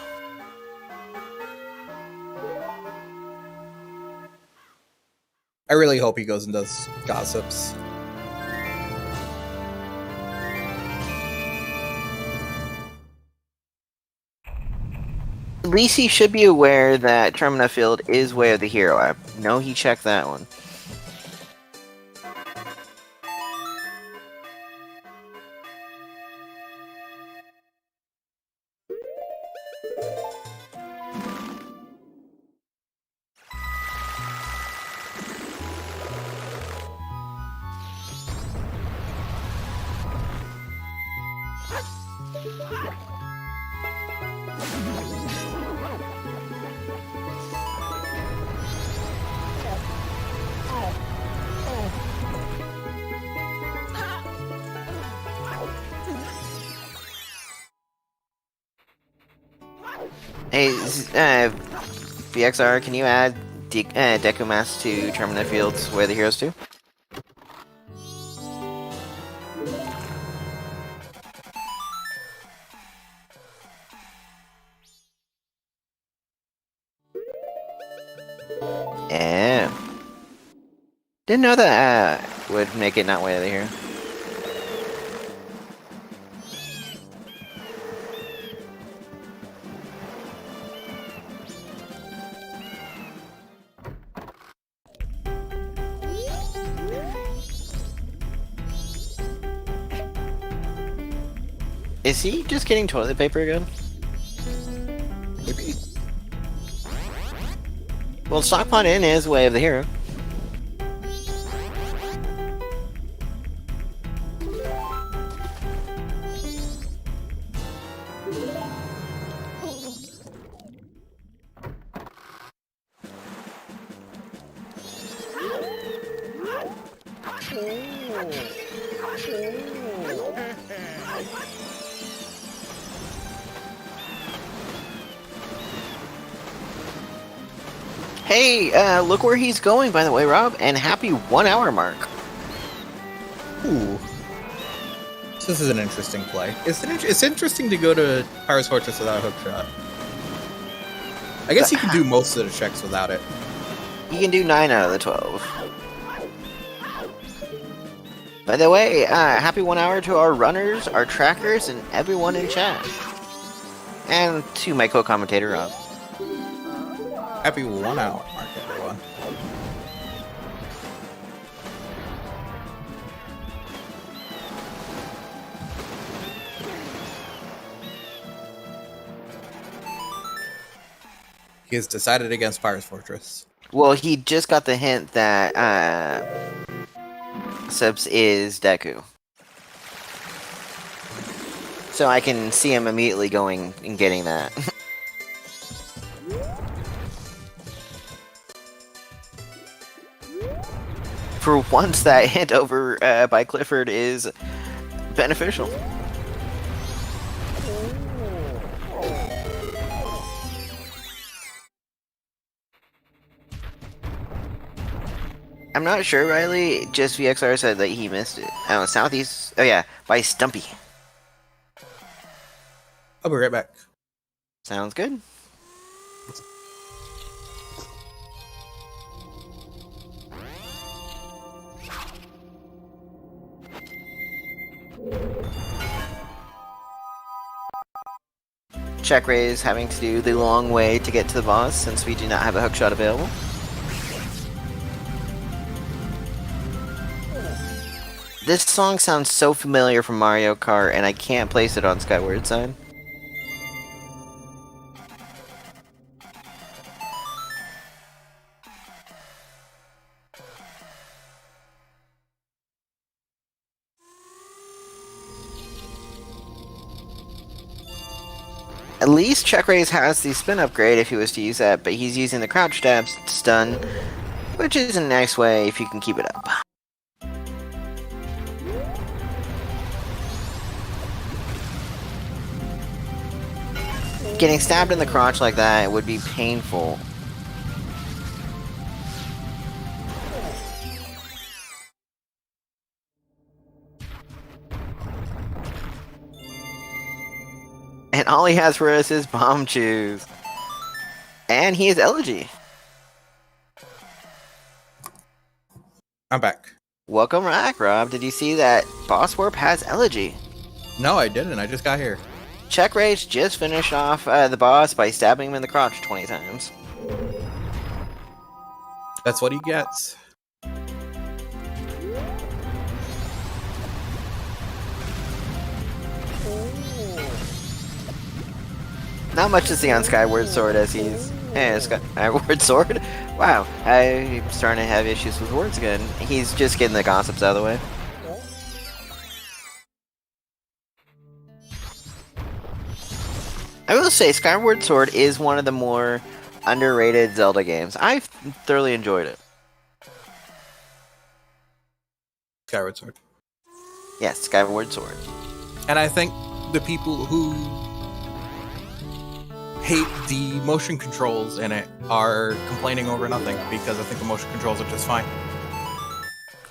I really hope he goes and does gossips. At least he should be aware that Termina Field is Way of the Hero. I know he checked that one. Hey, VXR, can you add Deku Mask to Termina Field's Where the Heroes 2? Yeah. Didn't know that would make it not Way of the Hero. Is he just getting toilet paper again? Maybe. Well, Stockpot Inn is Way of the Hero. Hey, look where he's going, by the way, Rob, and happy 1 hour mark. Ooh. This is an interesting play. It's interesting to go to Pirate's Fortress without a hookshot. I guess you can do most of the checks without it. You can do 9 out of the 12. By the way, happy 1 hour to our runners, our trackers, and everyone in chat. And to my co-commentator, Rob. Happy 1 hour mark, everyone. He has decided against Pirate's Fortress. Well, he just got the hint that Subs is Deku. So I can see him immediately going and getting that. For once, that hint over by Clifford is beneficial. I'm not sure, Riley. Just VXR said that he missed it. Oh, Southeast. Oh, yeah, by Stumpy. I'll be right back. Sounds good. CheckRaise having to do the long way to get to the boss since we do not have a hookshot available. This song sounds so familiar from Mario Kart, and I can't place it on Skyward side. At least CheckRaise has the spin upgrade if he was to use that, but he's using the crouch stab stun, which is a nice way if you can keep it up. Getting stabbed in the crotch like that would be painful. And all he has for us is bomb chews. And he is Elegy. I'm back. Welcome back, Rob. Did you see that Boss Warp has Elegy? No, I didn't. I just got here. CheckRaise just finished off the boss by stabbing him in the crotch 20 times. That's what he gets. Not much to see on Skyward Sword as he's... Skyward Sword? Wow, I'm starting to have issues with words again. He's just getting the gossips out of the way. I will say Skyward Sword is one of the more underrated Zelda games. I've thoroughly enjoyed it. Skyward Sword. Yes, Skyward Sword. And I think the people who hate the motion controls in it are complaining over nothing, because I think the motion controls are just fine.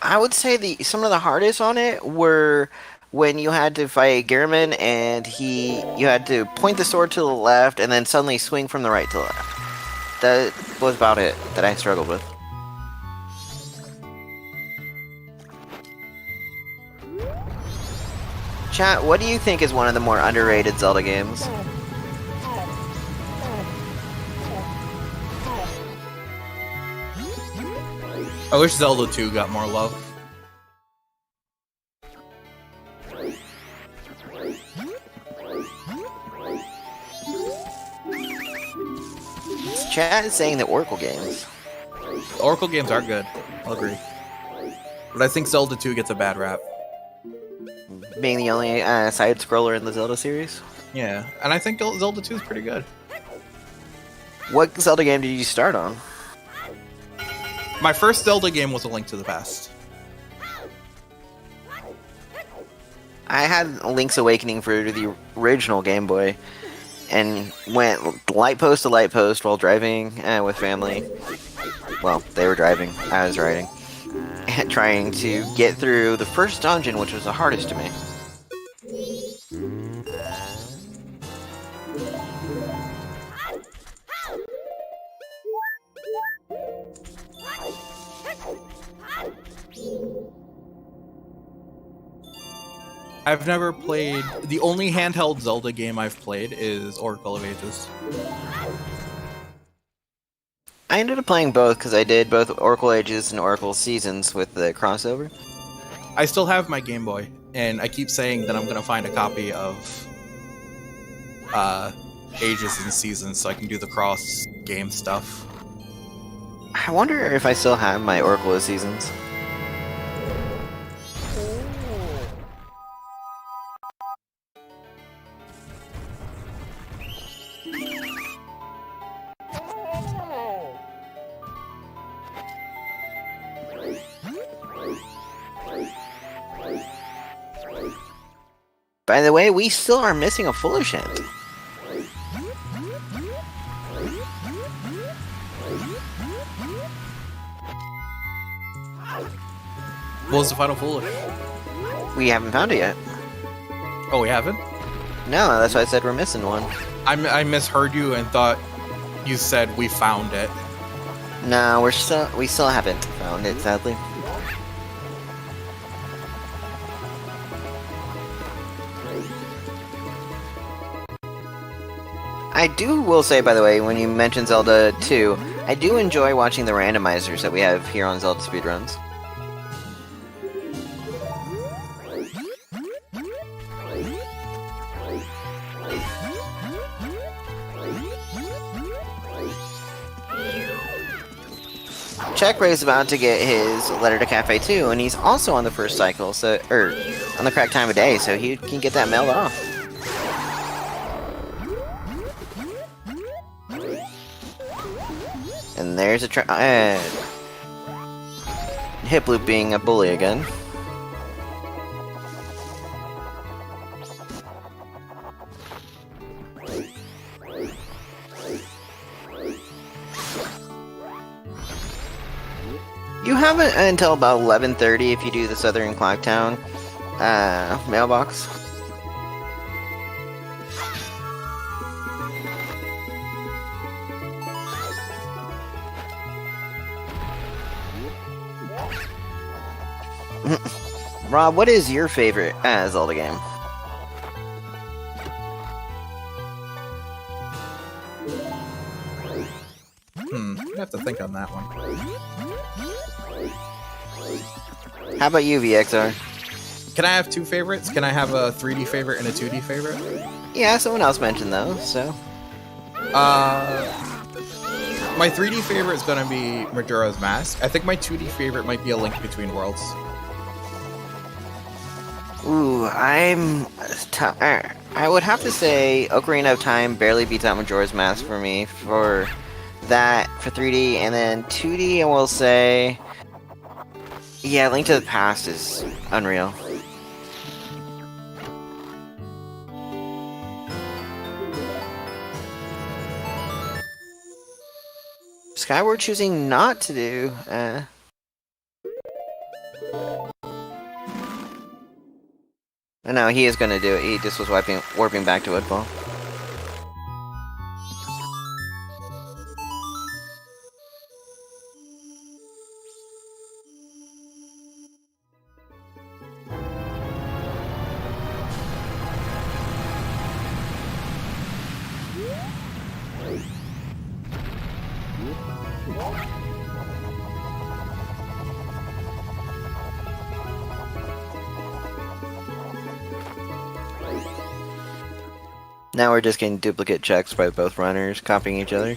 I would say some of the hardest on it were when you had to fight Gehrman and you had to point the sword to the left and then suddenly swing from the right to the left. That was about it that I struggled with. Chat, what do you think is one of the more underrated Zelda games? I wish Zelda 2 got more love. Chat is saying the Oracle games. The Oracle games are good. I'll agree. But I think Zelda 2 gets a bad rap. Being the only side-scroller in the Zelda series? Yeah, and I think Zelda 2 is pretty good. What Zelda game did you start on? My first Zelda game was A Link to the Past. I had Link's Awakening for the original Game Boy, and went light post to light post while driving with family. Well, they were driving, I was riding. Trying to get through the first dungeon, which was the hardest to me. I've never played... The only handheld Zelda game I've played is Oracle of Ages. I ended up playing both because I did both Oracle Ages and Oracle Seasons with the crossover. I still have my Game Boy, and I keep saying that I'm going to find a copy of Ages and Seasons so I can do the cross-game stuff. I wonder if I still have my Oracle of Seasons. By the way, we still are missing a Foolish End. What was the final Foolish? We haven't found it yet. Oh, we haven't? No, that's why I said we're missing one. I misheard you and thought you said we found it. No, we still haven't found it, sadly. I will say, by the way, when you mentioned Zelda 2, I do enjoy watching the randomizers that we have here on ZeldaSpeedRuns. CheckRaise is about to get his letter to Cafe too, and he's also on the first cycle, so on the correct time of day, so he can get that mailed off. And there's a hip loop being a bully again. You have it until about 11:30 if you do the Southern Clocktown mailbox. Rob, what is your favorite Zelda game? I have to think on that one. How about you, VXR? Can I have two favorites? Can I have a 3D favorite and a 2D favorite? Yeah, someone else mentioned those, so... My 3D favorite is gonna be Majora's Mask. I think my 2D favorite might be A Link Between Worlds. Ooh, I would have to say Ocarina of Time barely beats out Majora's Mask for me for that, for 3D, and then 2D I will say... Yeah, Link to the Past is unreal. Skyward choosing not to do, No, he is gonna do it. He just was warping back to Woodfall. Now we're just getting duplicate checks by both runners, copying each other.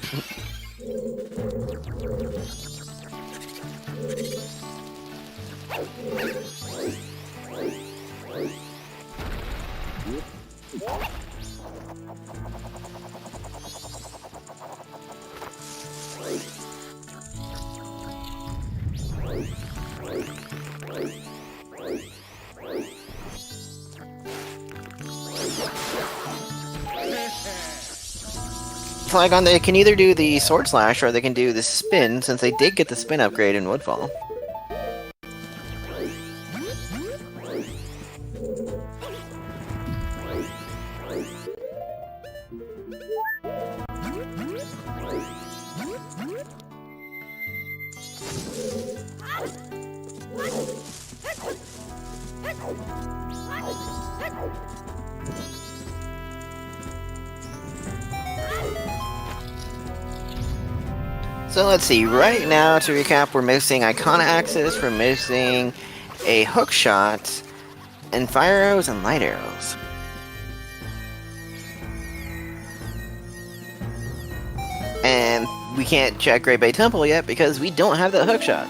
Flygon, they can either do the Sword Slash or they can do the spin, since they did get the spin upgrade in Woodfall. So let's see, right now to recap, we're missing Icona Axis, we're missing a hook shot, and fire arrows and light arrows. And we can't check Great Bay Temple yet because we don't have that hook shot.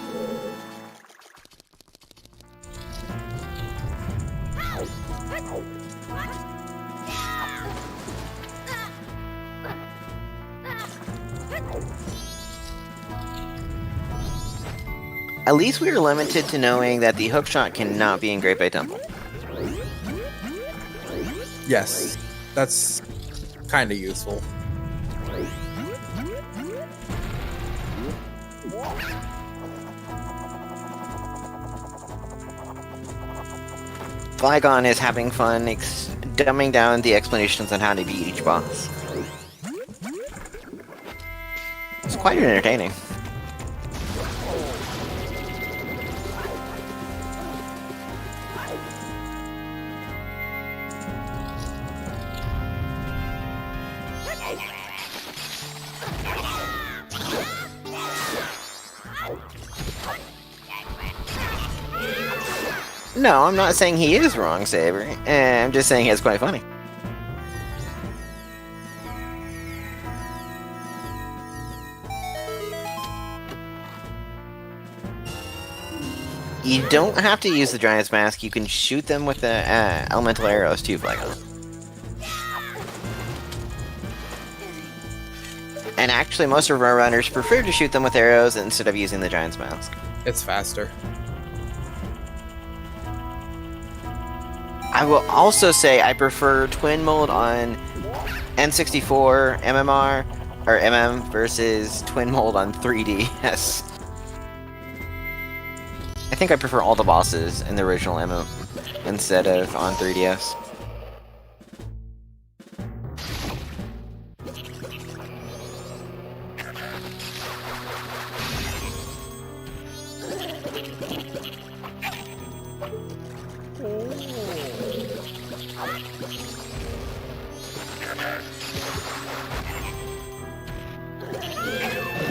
At least we are limited to knowing that the hookshot cannot be in Great Bay Temple. Yes, that's kind of useful. Flygon is having fun dumbing down the explanations on how to beat each boss. It's quite entertaining. No, I'm not saying he is wrong, Saber. I'm just saying it's quite funny. You don't have to use the Giant's Mask. You can shoot them with the elemental arrows too, Flagon. And actually, most of our runners prefer to shoot them with arrows instead of using the Giant's Mask. It's faster. I will also say I prefer Twin Mold on N64 MMR or MM versus Twin Mold on 3DS. I think I prefer all the bosses in the original MM instead of on 3DS.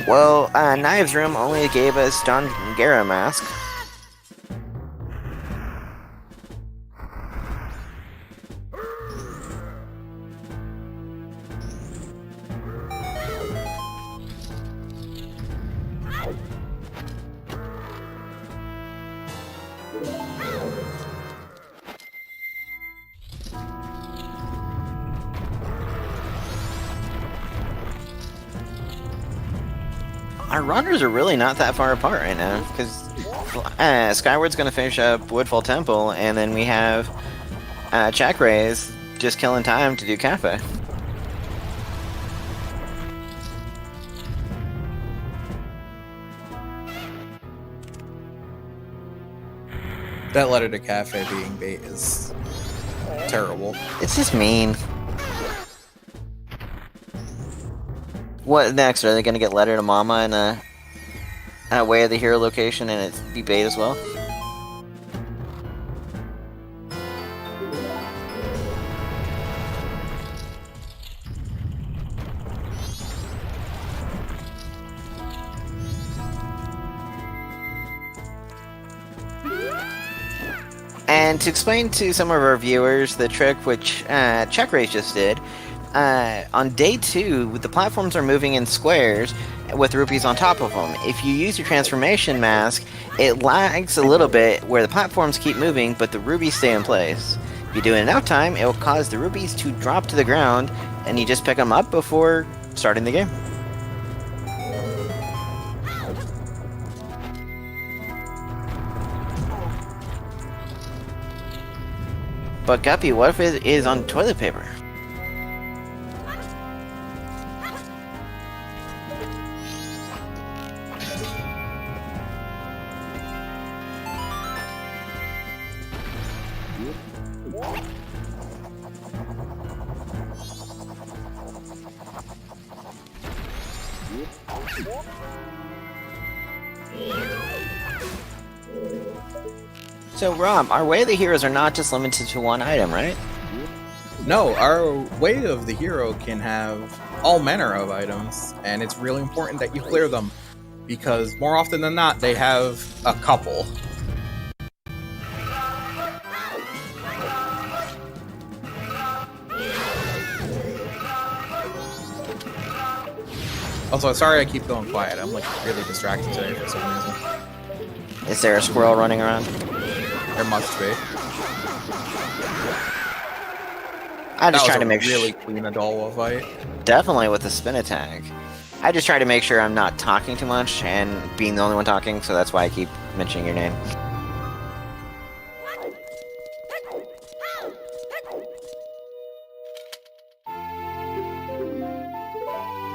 Well, Knives Room only gave us Don Guerra Mask. Our runners are really not that far apart right now, because Skyward's going to finish up Woodfall Temple, and then we have CheckRaise just killing time to do Cafe. That letter to Cafe being bait is terrible. It's just mean. What next? Are they going to get letter to Mama in a Way of the Hero location and it be bait as well? And to explain to some of our viewers the trick which CheckRaise just did, on day 2, the platforms are moving in squares with rupees on top of them. If you use your transformation mask, it lags a little bit where the platforms keep moving, but the rubies stay in place. If you do it enough time, it will cause the rubies to drop to the ground, and you just pick them up before starting the game. But Guppy, what if it is on toilet paper? So Rob, our Way of the Heroes are not just limited to one item, right? No, our Way of the Hero can have all manner of items, and it's really important that you clear them, because more often than not, they have a couple. Also, sorry I keep going quiet. I'm like really distracted today for some reason. Is there a squirrel running around? There must be. I'm just trying to make really clean Adolwa fight. Definitely with the spin attack. I just try to make sure I'm not talking too much and being the only one talking, so that's why I keep mentioning your name.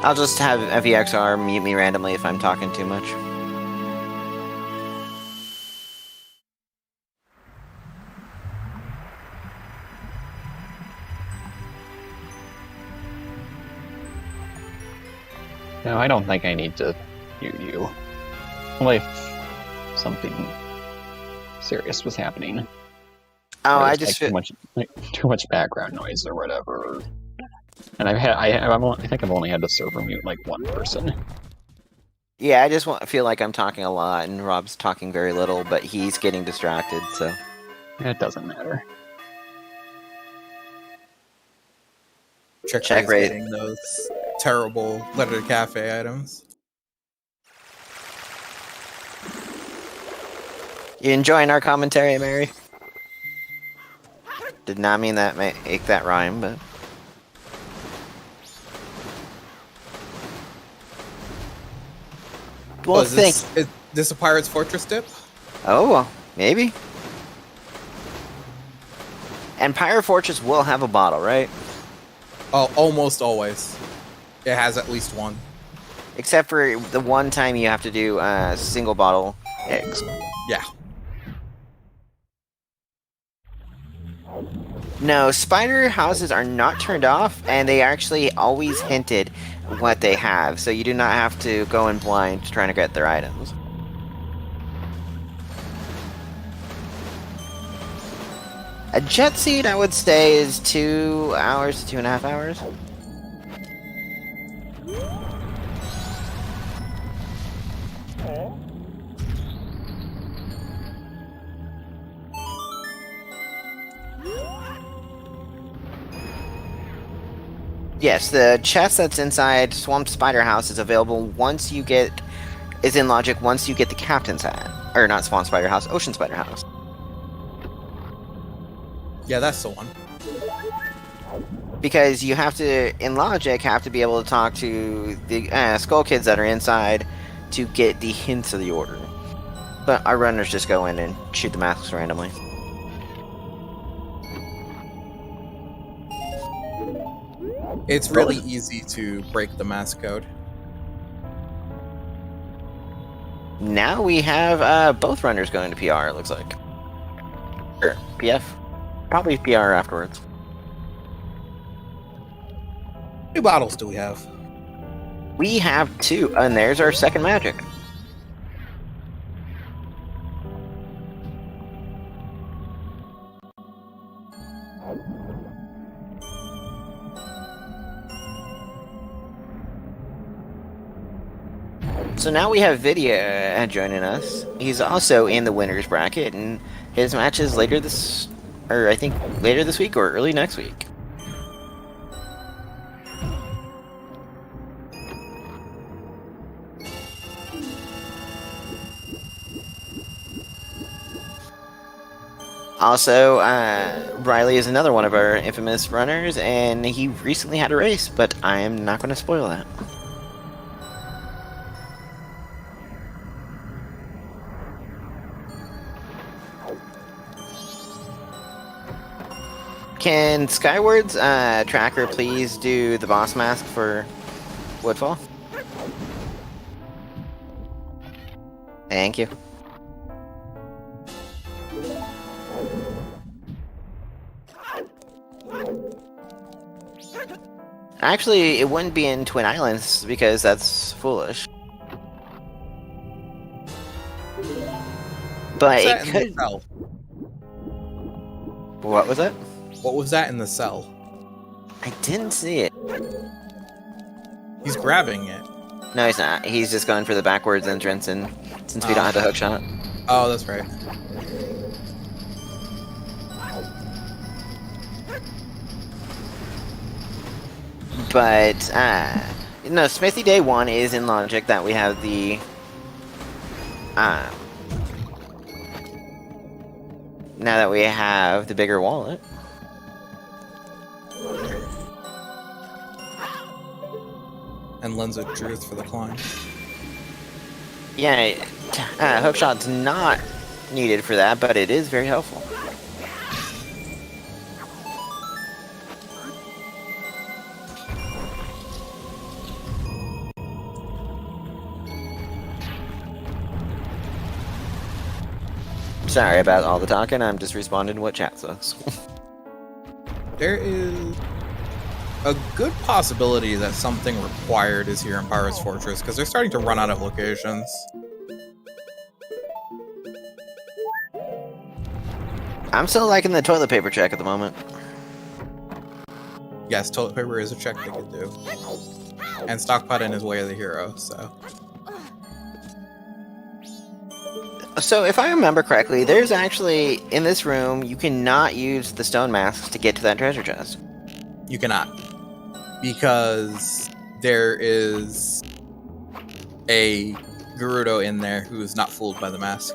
I'll just have VXR mute me randomly if I'm talking too much. No, I don't think I need to mute you. Only if something serious was happening. Oh, Or I there's, just too much background noise or whatever. And I think I've only had to server mute like one person. Yeah, I just feel like I'm talking a lot and Rob's talking very little, but he's getting distracted, so... It doesn't matter. CheckRaise getting those terrible letter to cafe items. You enjoying our commentary, Mary? Did not mean that make that rhyme, but... Well, is this a Pirate's Fortress dip? Oh, well, maybe. And Pirate Fortress will have a bottle, right? Oh, almost always. It has at least one. Except for the one time you have to do single bottle eggs. Yeah. No, spider houses are not turned off, and they actually always hinted what they have, so you do not have to go in blind trying to get their items. A jet seat, I would say, is 2 hours to 2.5 hours. Yes, the chest that's inside Swamp Spider House is available once you get... is in logic once you get the Captain's Hat. Or not Swamp Spider House, Ocean Spider House. Yeah, that's the one. Because you have to, in logic, have to be able to talk to the Skull Kids that are inside to get the hints of the order. But our runners just go in and shoot the masks randomly. It's really easy to break the mask code. Now we have both runners going to PR, it looks like. Or PF. Probably PR afterwards. How many bottles do we have? We have 2, and there's our second magic. So now we have Vidya joining us. He's also in the winner's bracket, and his match is later this... or I think later this week or early next week. Also, Riley is another one of our infamous runners, and he recently had a race, but I am not going to spoil that. Can Skyward's tracker please do the boss mask for Woodfall? Thank you. Actually, it wouldn't be in Twin Islands because that's foolish. But it could. What was it? What was that in the cell? I didn't see it. He's grabbing it. No, he's not. He's just going for the backwards entrance, and since we don't have the hook shot. Oh, that's right. But, no, Smithy Day 1 is in logic that we have the, now that we have the bigger wallet. And Lens of Truth for the climb. Yeah, hookshot's not needed for that, but it is very helpful. Sorry about all the talking, I'm just responding to what chat says. There is a good possibility that something required is here in Pirate's Fortress, because they're starting to run out of locations. I'm still liking the toilet paper check at the moment. Yes, toilet paper is a check they could do. And Stockpot in his way of the hero, so... So, if I remember correctly, there's actually, in this room, you cannot use the stone masks to get to that treasure chest. You cannot. Because there is a Gerudo in there who is not fooled by the mask.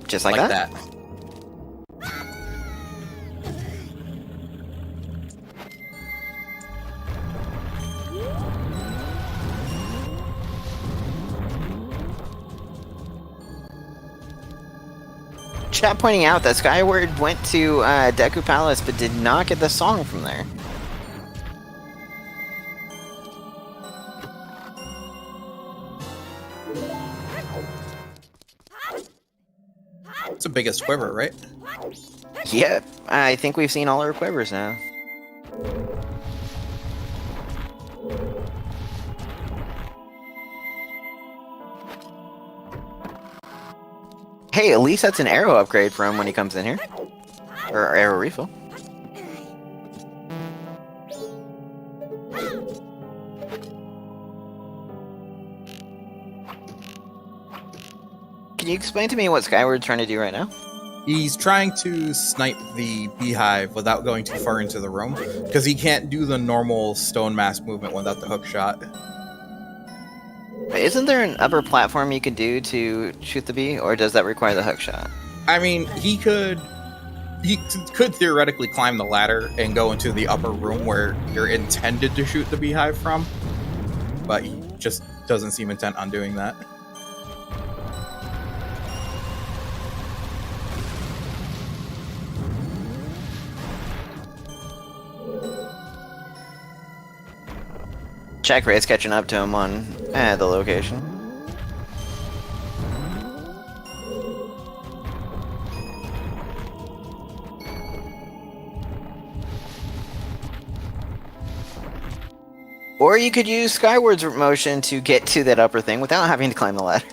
Just like that? Chat pointing out that Skyward went to Deku Palace but did not get the song from there. It's the biggest quiver, right? Yep, I think we've seen all our quivers now. Hey, at least that's an arrow upgrade for him when he comes in here. Or arrow refill. Can you explain to me what Skyward's trying to do right now? He's trying to snipe the beehive without going too far into the room, because he can't do the normal stone mask movement without the hook shot. Isn't there an upper platform you could do to shoot the bee, or does that require the hook shot? I mean, he could theoretically climb the ladder and go into the upper room where you're intended to shoot the beehive from, but he just doesn't seem intent on doing that. CheckRaise catching up to him on the location. Or you could use Skyward's motion to get to that upper thing without having to climb the ladder.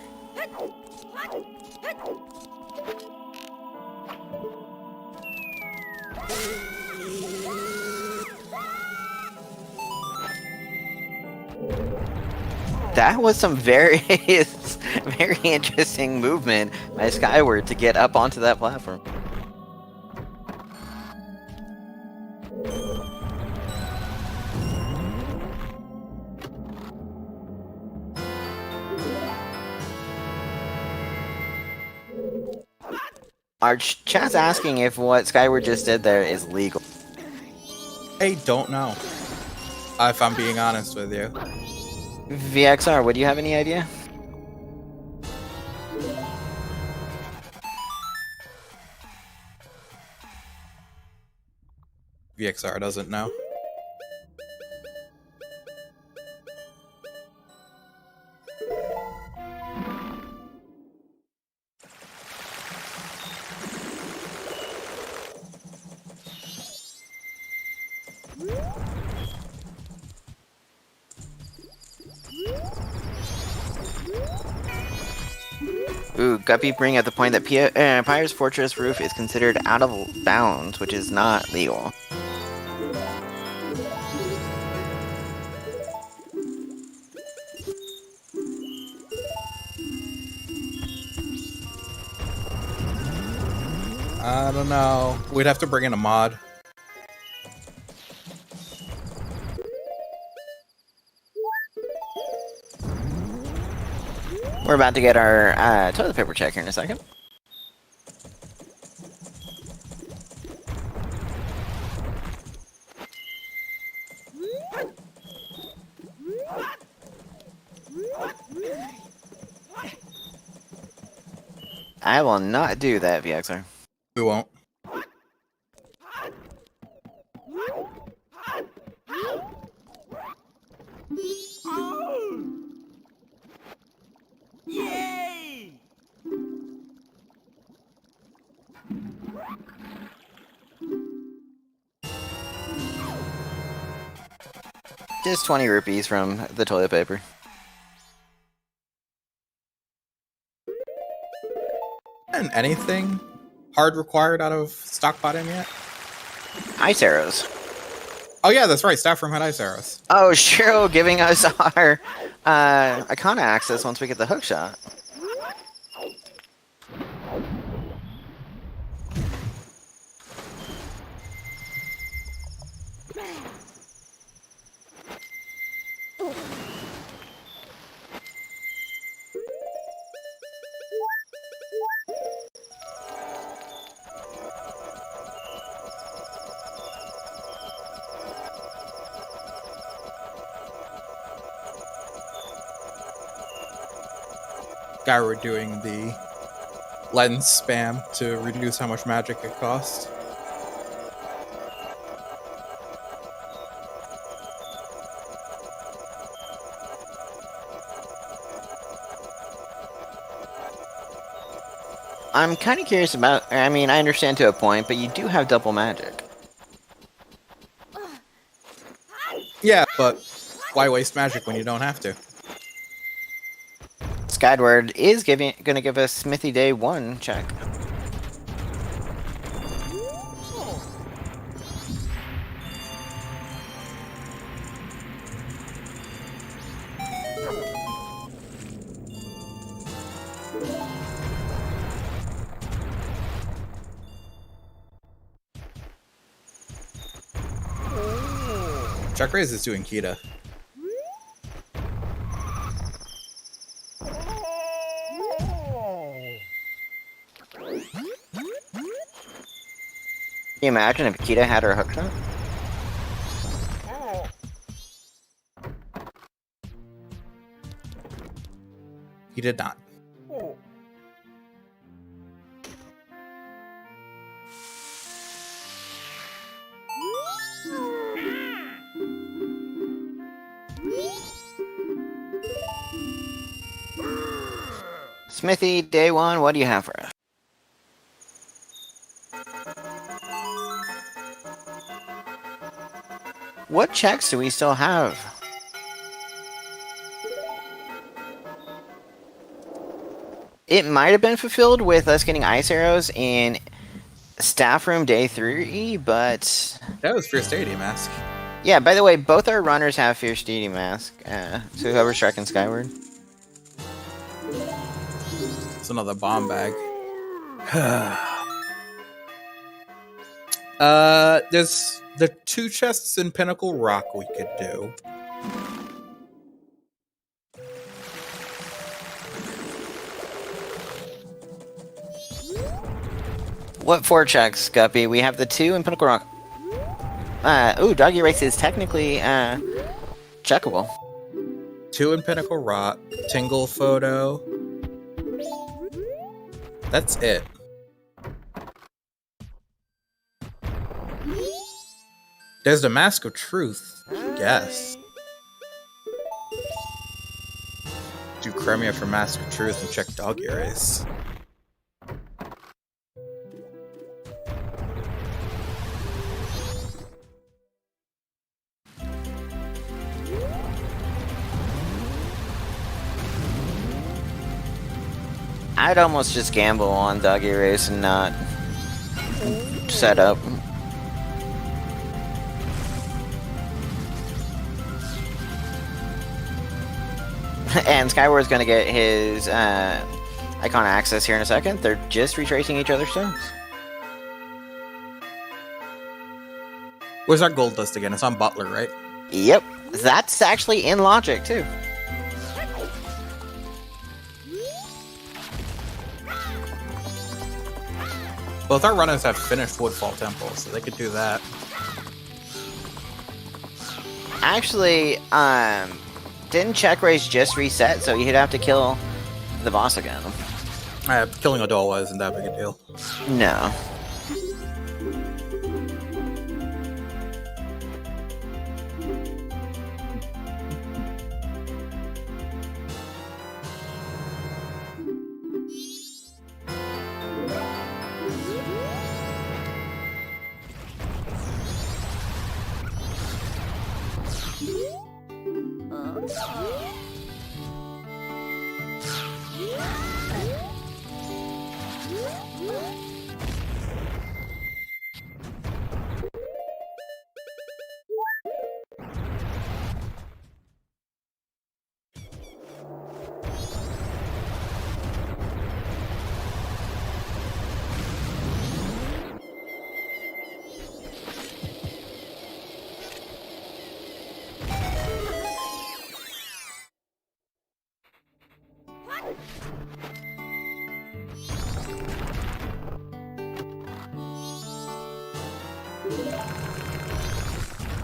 That was some very, very interesting movement by Skyward to get up onto that platform. Our chat's asking if what Skyward just did there is legal. I don't know, if I'm being honest with you. VXR, would you have any idea? VXR doesn't know. Ooh, Guppy bring up the point that Pyre's Fortress roof is considered out of bounds, which is not legal. I don't know. We'd have to bring in a mod. We're about to get our toilet paper check here in a second. I will not do that, VXR. We won't. Just 20 rupees from the toilet paper. And anything hard required out of stockpot in yet? Ice arrows. Oh yeah, that's right. Staff room had ice arrows. Oh, Shiro giving us our Icona access once we get the hook shot. Skyward doing the lens spam to reduce how much magic it costs. I'm kind of curious about... I mean, I understand to a point, but you do have double magic. Yeah, but why waste magic when you don't have to? Skyward is going to give us Smithy Day 1 check. CheckRaise is doing Kita. Can you imagine if Kita had her hookshot? He did not. Smithy Day 1, what do you have for us? What checks do we still have? It might have been fulfilled with us getting ice arrows in staff room day 3, but... That was Fierce Deity Mask. Yeah, by the way, both our runners have Fierce Deity Mask, so whoever's tracking Skyward. It's another bomb bag. There's the 2 chests in Pinnacle Rock we could do. What 4 checks, Guppy? We have the 2 in Pinnacle Rock. Ooh, Doggy Race is technically, checkable. 2 in Pinnacle Rock, Tingle Photo. That's it. There's the Mask of Truth, I guess. Do Crimea for Mask of Truth and check Doggy Race. I'd almost just gamble on Doggy Race and not set up. And Skyward's gonna get his icon access here in a second. They're just retracing each other's turns. Where's our gold list again? It's on Butler, right? Yep, that's actually in Logic too. Both our runners have finished Woodfall Temple, so they could do that. Actually, didn't CheckRaise just reset, so you'd have to kill the boss again? Killing a doll isn't that big a deal. No.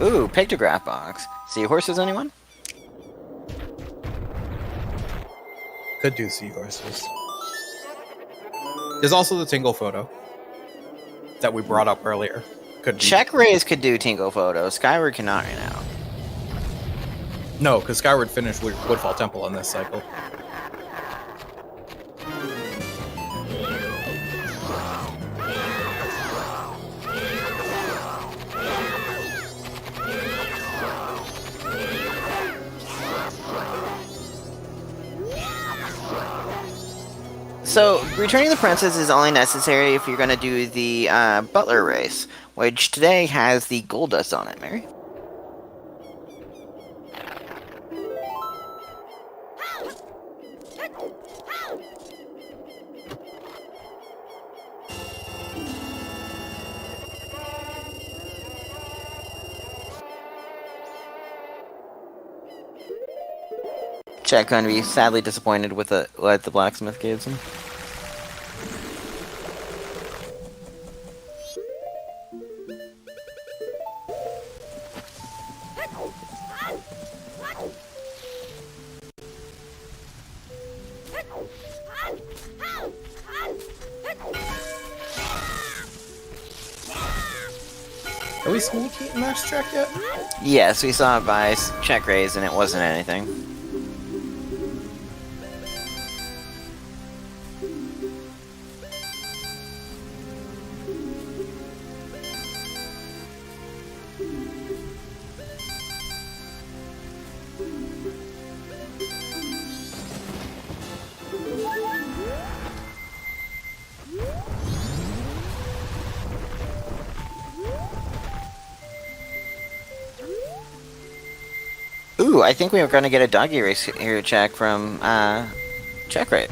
Ooh, pictograph box. Seahorses, anyone? Could do seahorses. There's also the Tingle photo that we brought up earlier. Could be. CheckRaise could do Tingle Photo. Skyward cannot right now. No, because Skyward finished Woodfall Temple on this cycle. So, returning the princess is only necessary if you're going to do the butler race, which today has the gold dust on it, Mary. Jack going to be sadly disappointed with what the blacksmith gives him. Are we sneaky in Max Track yet? Yes, we saw it by CheckRaise and it wasn't anything. Ooh, I think we were going to get a doggy race here check from CheckRaise.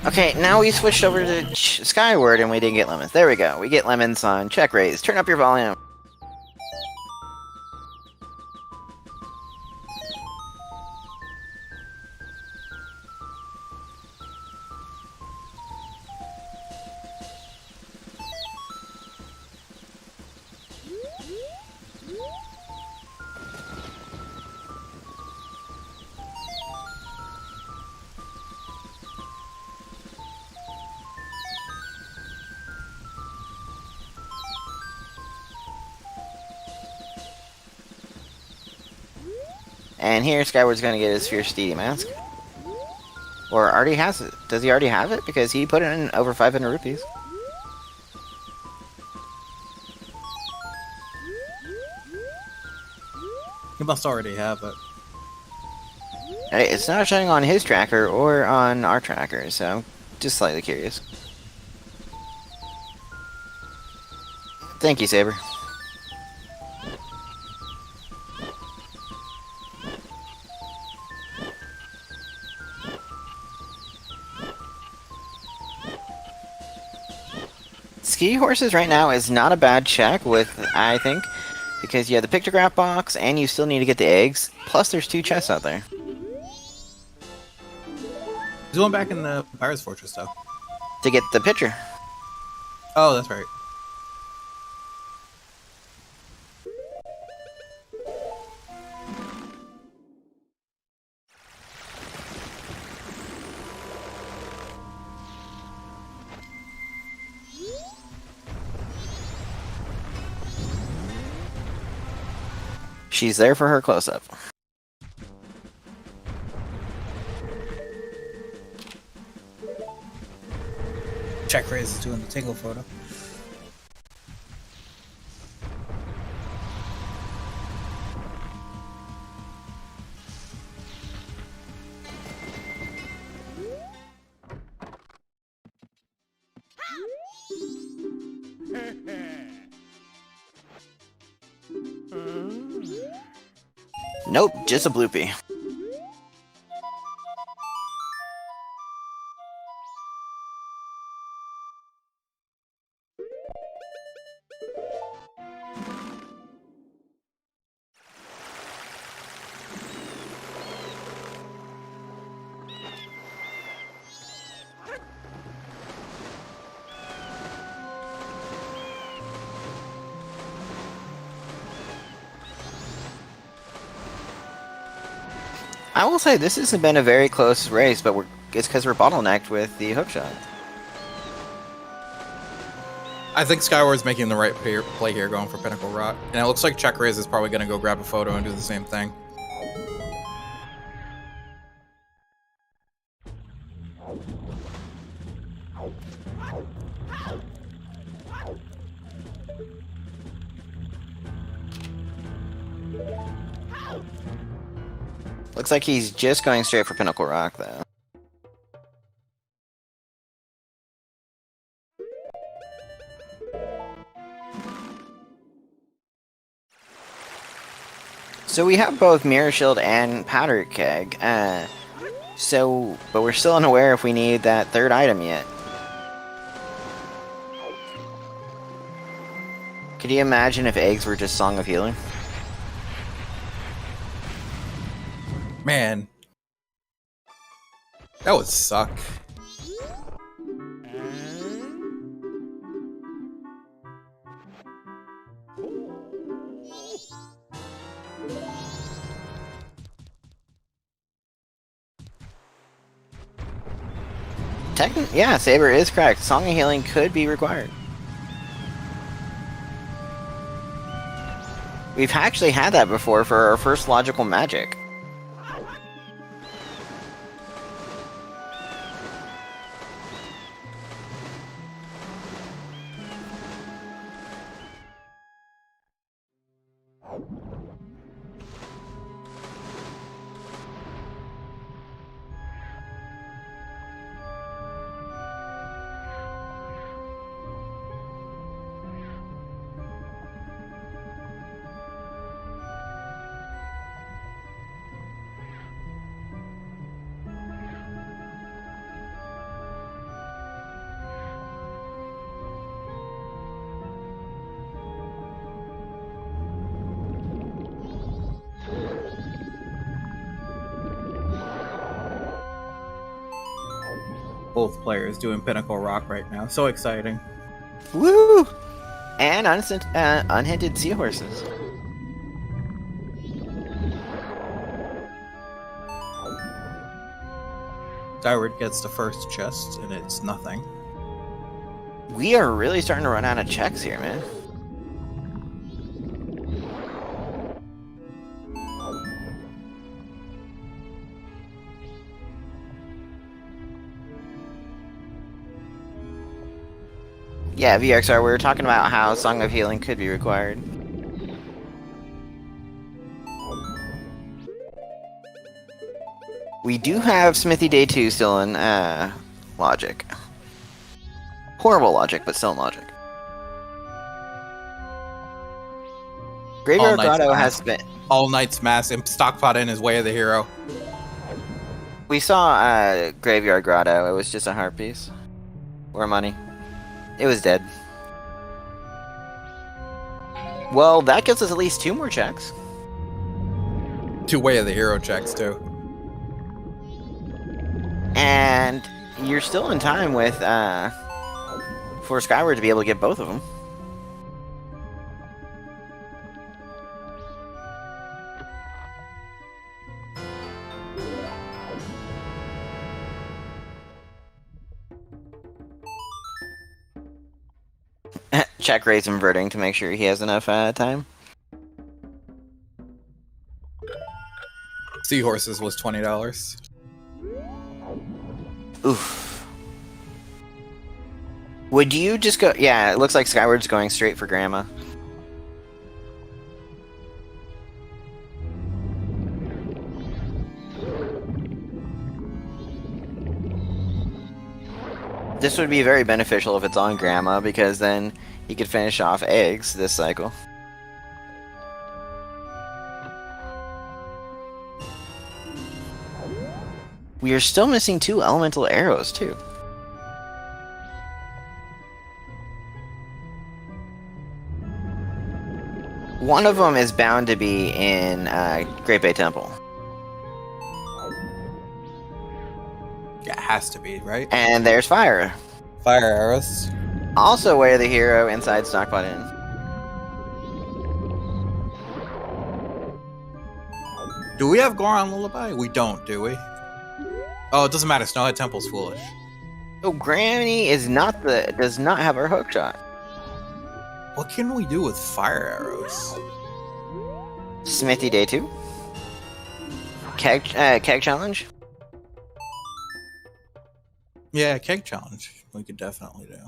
Okay, now we switched over to Skyward and we didn't get lemons. There we go. We get lemons on CheckRaise. Turn up your volume. And here, Skyward's gonna get his Fierce Steedy mask. Or already has it. Does he already have it? Because he put in over 500 rupees. He must already have it. Hey, it's not showing on his tracker or on our tracker, so just slightly curious. Thank you, Saber. Ski horses right now is not a bad check with, I think, because you have the pictograph box and you still need to get the eggs, plus there's 2 chests out there. He's going back in the Pirate's Fortress, though. To get the picture. Oh, that's right. She's there for her close-up. CheckRaise is doing the tingle photo. Nope, just a bloopy. I will say this has been a very close race, but it's because we're bottlenecked with the hookshot. I think Skyward's making the right play here, going for Pinnacle Rock. And it looks like CheckRaise is probably going to go grab a photo and do the same thing. Looks like he's just going straight for Pinnacle Rock, though. So we have both Mirror Shield and Powder Keg, but we're still unaware if we need that third item yet. Could you imagine if eggs were just Song of Healing? Man. That would suck. Yeah, Saber is correct. Song of Healing could be required. We've actually had that before for our first logical magic. Both players doing Pinnacle Rock right now. So exciting. Woo! And unhinted seahorses. Skyward gets the first chest, and it's nothing. We are really starting to run out of checks here, man. Yeah, VXR, we were talking about how Song of Healing could be required. We do have Smithy Day 2 still in logic. Horrible logic, but still in logic. Graveyard Grotto has been... All Knight's Mass and Stockpot in his Way of the Hero. We saw Graveyard Grotto. It was just a heart piece. Or money. It was dead. Well, that gives us at least 2 more checks. 2 Way of the Hero checks, too. And you're still in time with for Skyward to be able to get both of them. CheckRaise inverting to make sure he has enough time. Seahorses was $20. Oof. Would you just go... Yeah, it looks like Skyward's going straight for Grandma. This would be very beneficial if it's on Grandma, because then he could finish off eggs this cycle. We are still missing 2 elemental arrows, too. One of them is bound to be in Great Bay Temple. Yeah, it has to be, right? And there's fire. Fire arrows. Also where the hero inside Stockpot Inn. Do we have Goron Lullaby? We don't, do we? Oh, it doesn't matter. Snowhead Temple's foolish. Oh, Granny is does not have her hook shot. What can we do with fire arrows? Smithy Day 2. Keg challenge. Yeah, keg challenge. We could definitely do.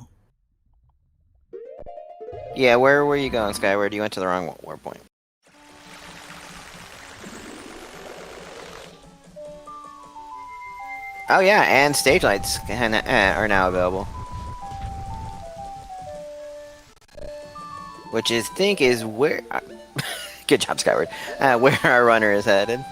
Yeah, where were you going, Skyward? You went to the wrong war point. Oh yeah, and stage lights are now available. Which is where... Good job, Skyward. Where our runner is headed.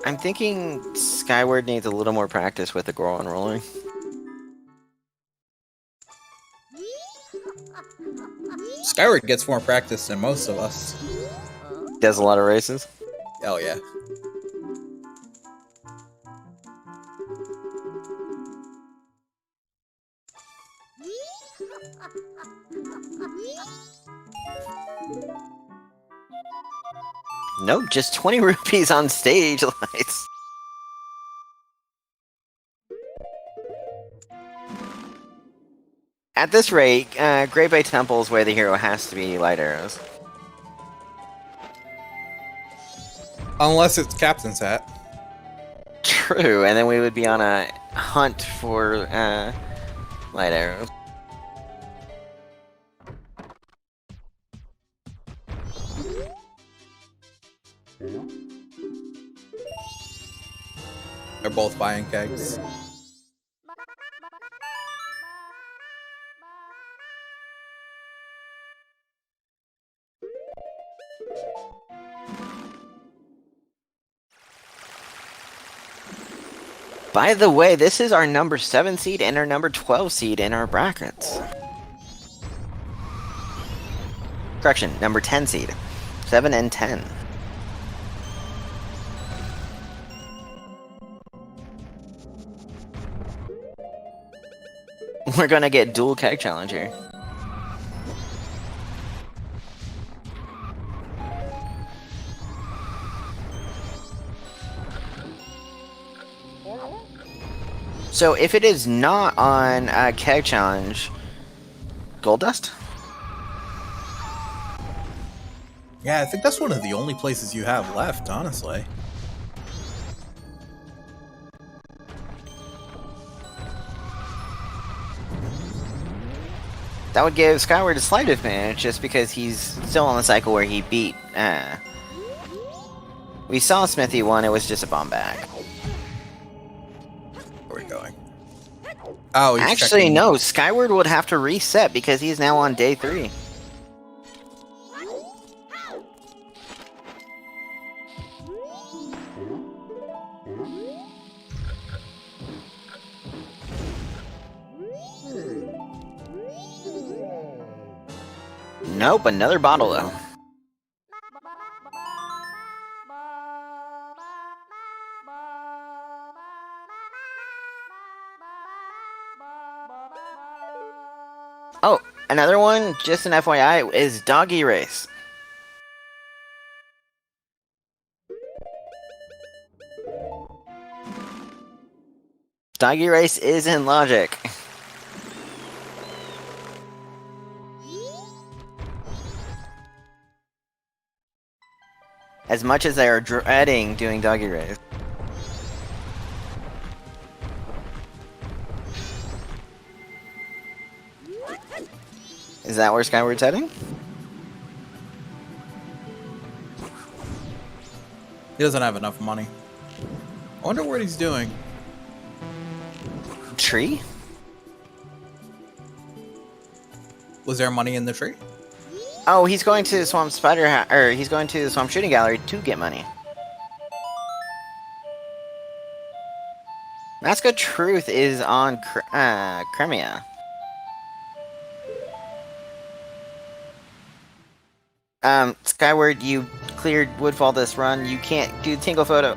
I'm thinking Skyward needs a little more practice with the Goron rolling. Skyward gets more practice than most of us. Does a lot of races. Oh yeah. Nope, just 20 rupees on stage lights. At this rate, Great Bay Temple is where the hero has to be light arrows. Unless it's Captain's Hat. True, and then we would be on a hunt for light arrows. They're both buying kegs. By the way, this is our number 7 seed and our number 12 seed in our brackets. Correction, number 10 seed. 7 and 10. We're gonna get dual keg challenge here. So if it is not on keg challenge, gold dust? Yeah, I think that's one of the only places you have left, honestly. That would give Skyward a slight advantage just because he's still on the cycle where he beat. We saw Smithy 1, it was just a bomb bag. Where are we going? Oh, he's Actually, checking. no, Skyward would have to reset because he's now on day 3. Nope, another bottle though. Oh, another one, just an FYI, is Doggy Race. Doggy Race is in Logic. As much as they are dreading doing Doggy Race. Is that where Skyward's heading? He doesn't have enough money. I wonder what he's doing. Tree? Was there money in the tree? Oh, he's going to the Swamp Spider, or he's going to the Swamp Shooting Gallery to get money. Mask of Truth is on Crimea. Skyward, you cleared Woodfall this run. You can't do the Tingle Photo.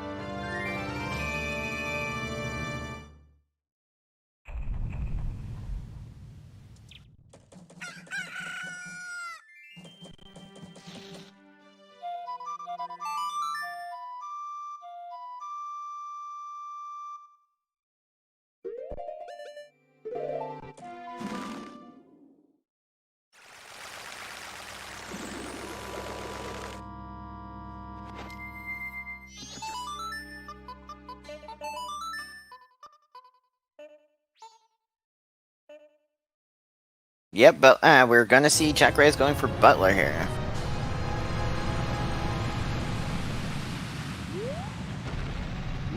Yep, but we're gonna see CheckRaise going for Butler here.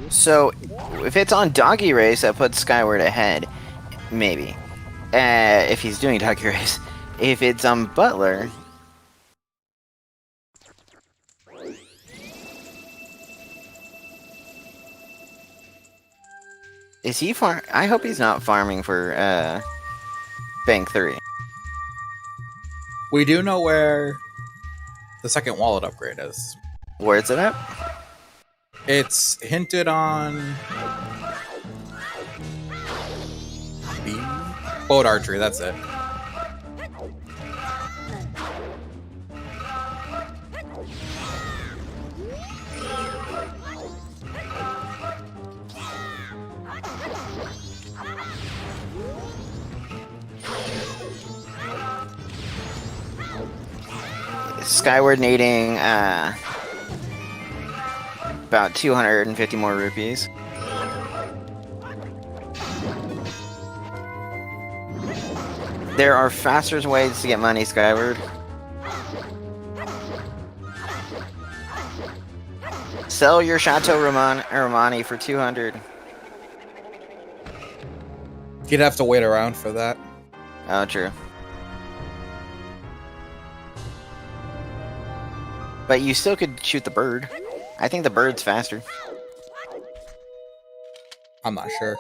So, if it's on Doggy Race, that puts Skyward ahead. Maybe. If he's doing Doggy Race. If it's on Butler... Is he I hope he's not farming for, Bank 3. We do know where the second wallet upgrade is. Where's it at? It's hinted on B? Boat archery, that's it. Skyward needing about 250 more rupees. There are faster ways to get money, Skyward. Sell your Chateau Romani for 200. You'd have to wait around for that. Oh, true. But you still could shoot the bird. I think the bird's faster. I'm not sure.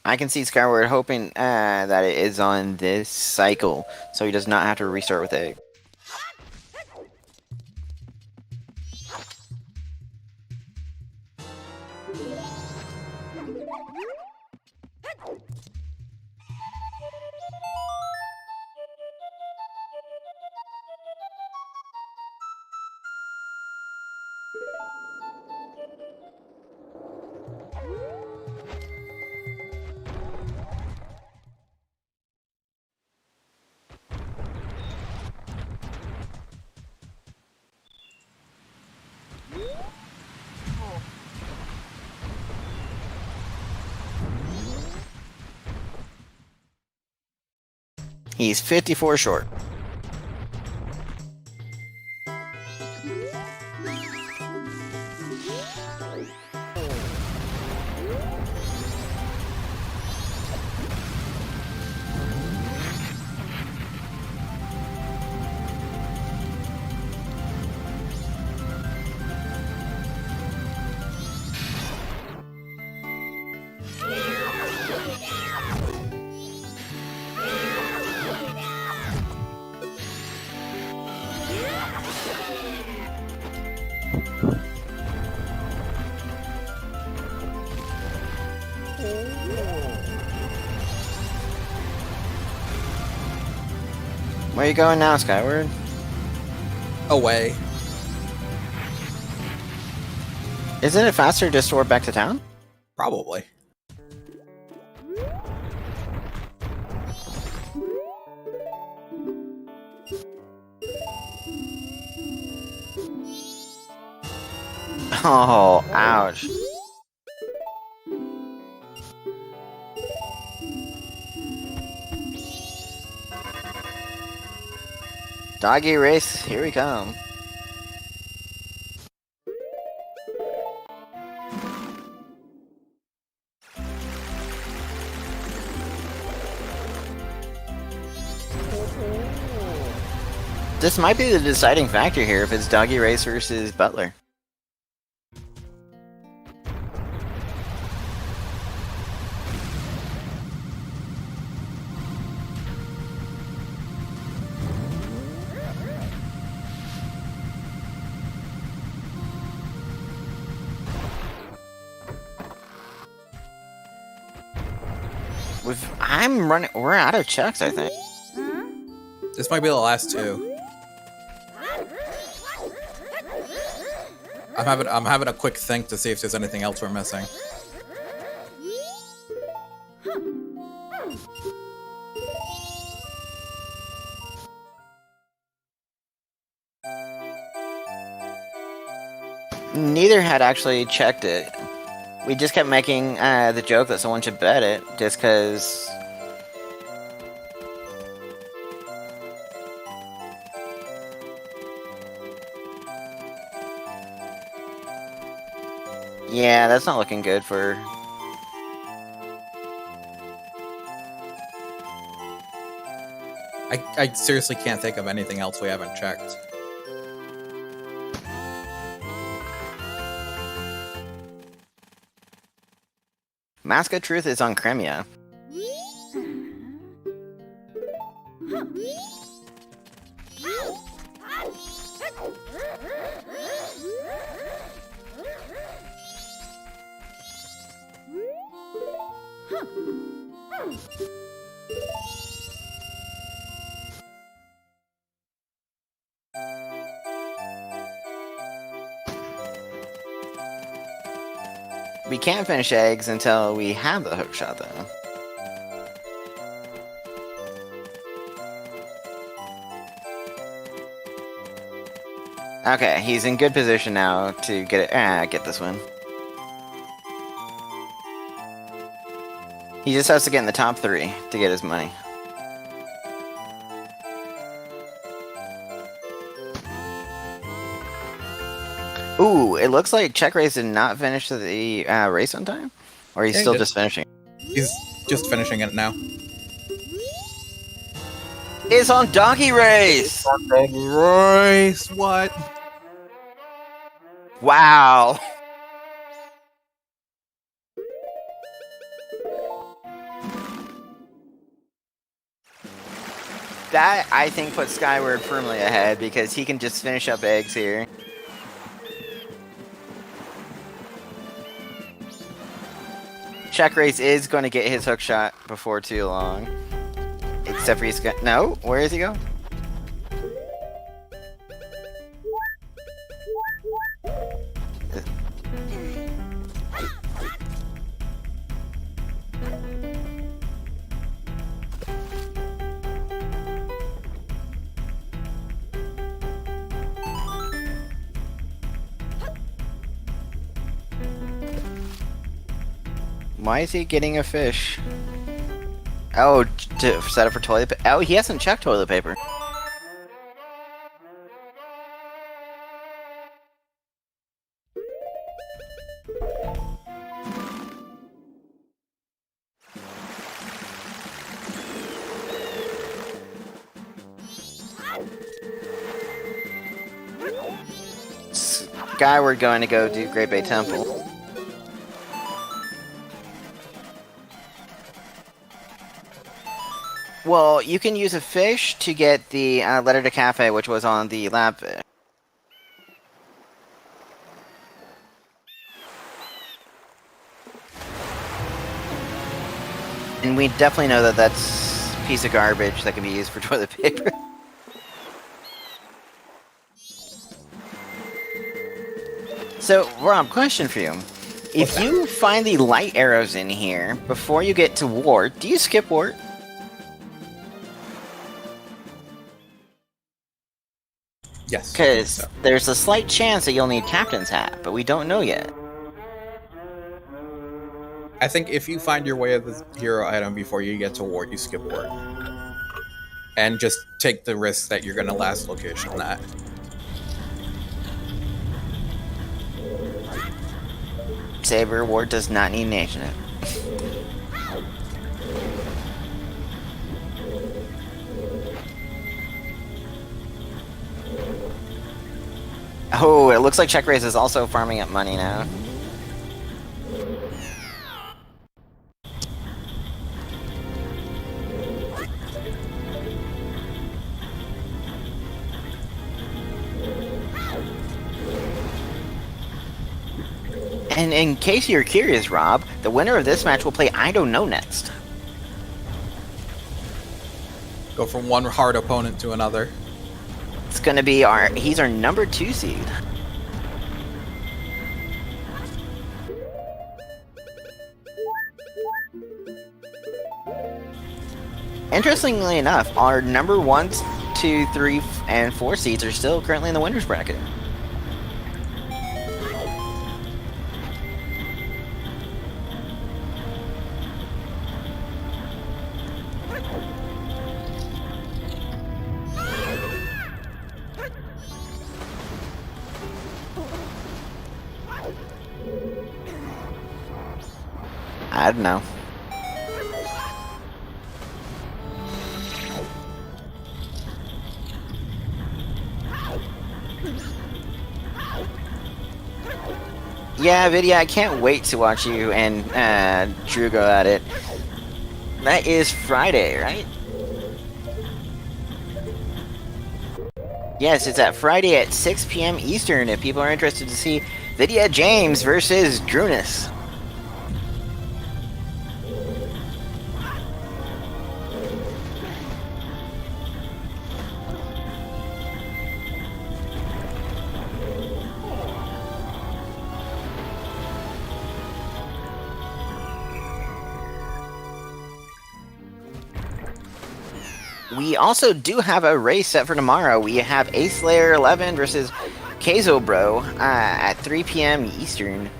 I can see Skyward hoping that it is on this cycle, so he does not have to restart with egg. He's 54 short. Where are you going now, Skyward? Away. Isn't it faster just to warp back to town? Probably. Oh, ouch. Doggy race, here we come. This might be the deciding factor here if it's Doggy Race versus Butler. We're out of checks, I think. This might be the last two. I'm having a quick think to see if there's anything else we're missing. Neither had actually checked it. We just kept making the joke that someone should bet it, just because... Yeah, that's not looking good for... I seriously can't think of anything else we haven't checked. Mask of Truth is on Crimea. We can't finish eggs until we have the hookshot, though. Okay, he's in good position now to get it. Get this one. He just has to get in the top 3 to get his money. Ooh, it looks like CheckRaise did not finish the race on time? Or he's still just finishing? He's just finishing it now. It's on Doggy Race! Doggy Race, what? Wow! That, I think, puts Skyward firmly ahead because he can just finish up eggs here. CheckRaise is going to get his hook shot before too long. Except for he's got... No? Where is he going? Why is he getting a fish? Oh, to set up for toilet paper. Oh, he hasn't checked toilet paper. Skyward going to go do Great Bay Temple. Well, you can use a fish to get the letter to cafe, which was on the lab fish. And we definitely know that that's a piece of garbage that can be used for toilet paper. So, Rob, question for you. If you find the light arrows in here before you get to Wart, do you skip Wart? Yes. Because So. there's a slight chance that you'll need Captain's Hat, but we don't know yet. I think if you find your way of the hero item before you get to Ward, you skip Ward. And just take the risk that you're going to last location that. Saber Ward does not need Nation It. Oh, it looks like CheckRaise is also farming up money now. And in case you're curious, Rob, the winner of this match will play I Don't Know next. Go from one hard opponent to another. It's gonna be he's our number 2 seed. Interestingly enough, our number 1, 2, 3, and 4 seeds are still currently in the winners bracket. I don't know. Yeah, Vidya, I can't wait to watch you and Drew go at it. That is Friday, right? Yes, it's at Friday at 6 p.m. Eastern if people are interested to see Vidya James versus Drewnis. We also do have a race set for tomorrow. We have Ace Slayer 11 versus Keizo Bro at 3 p.m. Eastern.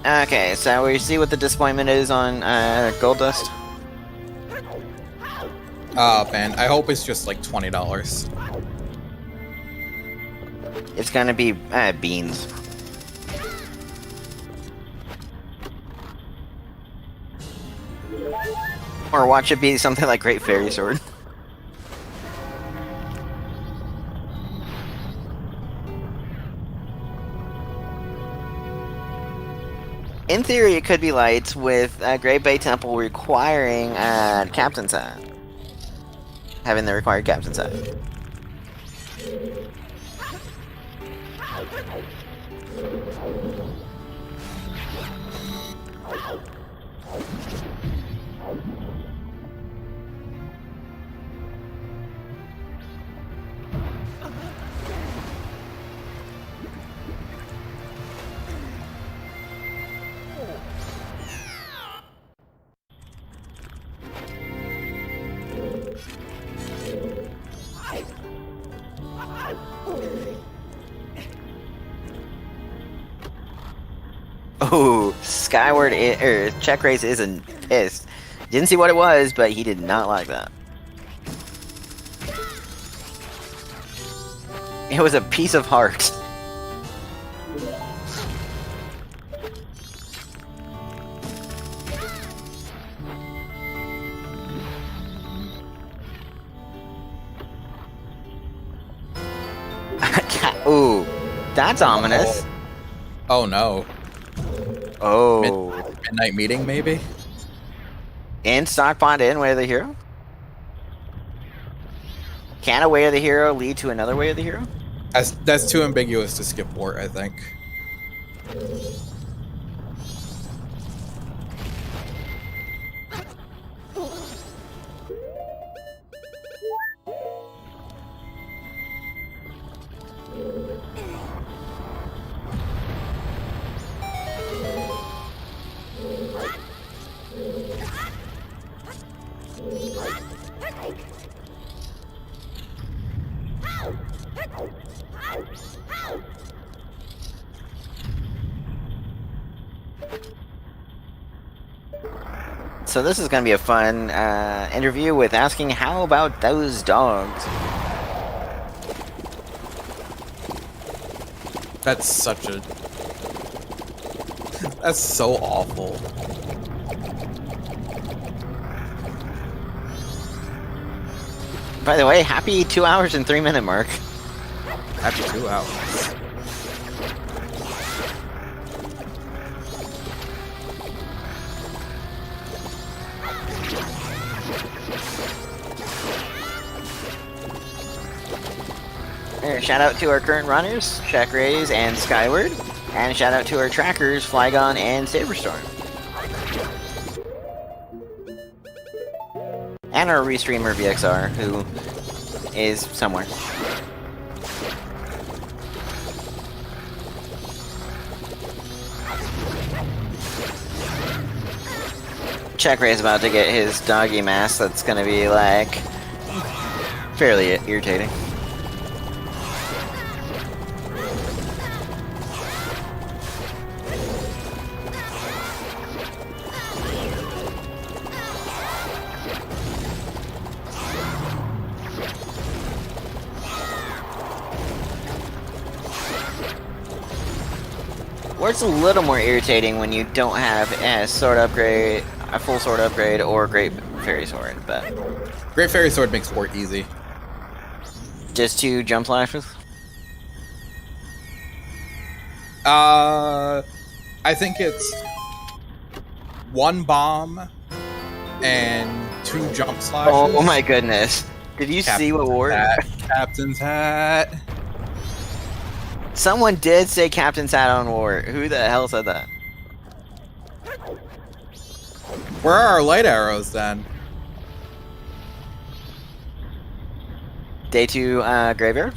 Okay, so we see what the disappointment is on Gold Dust. Oh man, I hope it's just like $20. It's gonna be beans. Or watch it be something like Great Fairy Sword. In theory, it could be lights with Great Bay Temple requiring Captain's Hat. Having the required Captain's Hat. Oh, Skyward or CheckRaise isn't pissed. Didn't see what it was, but he did not like that. It was a piece of heart. Ooh, that's ominous. Oh no. Oh. Midnight meeting, maybe? In Stockpond in Way of the Hero? Can a Way of the Hero lead to another Way of the Hero? That's too ambiguous to skip Wart, I think. So this is going to be a fun interview with asking how about those dogs? That's such a... That's so awful. By the way, happy 2 hours and 3 minute mark. After 2 hours. Shout out to our current runners, CheckRaise and Skyward, and shout out to our trackers, Flygon and Saberstorm. And our restreamer VXR, who is somewhere. CheckRaise about to get his doggy mask that's gonna be like fairly irritating. Or it's a little more irritating when you don't have a sword upgrade, a full sword upgrade, or a great fairy sword, but... Great Fairy Sword makes sport easy. Just 2 jump slashes? I think it's 1 bomb and 2 jump slashes. Oh my goodness. Did you see what word? Captain's hat. Someone did say Captain's hat on Wart. Who the hell said that? Where are our light arrows then? Day 2 graveyard?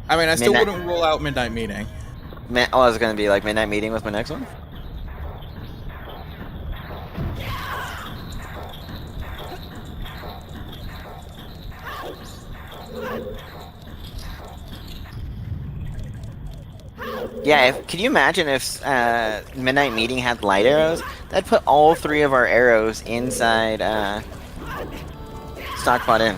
I mean, I still Midnight- wouldn't rule out Midnight Meeting. Oh, it's gonna be like Midnight Meeting with my next one? Yeah, could you imagine if Midnight Meeting had light arrows? That'd put all 3 of our arrows inside Stockpot Inn.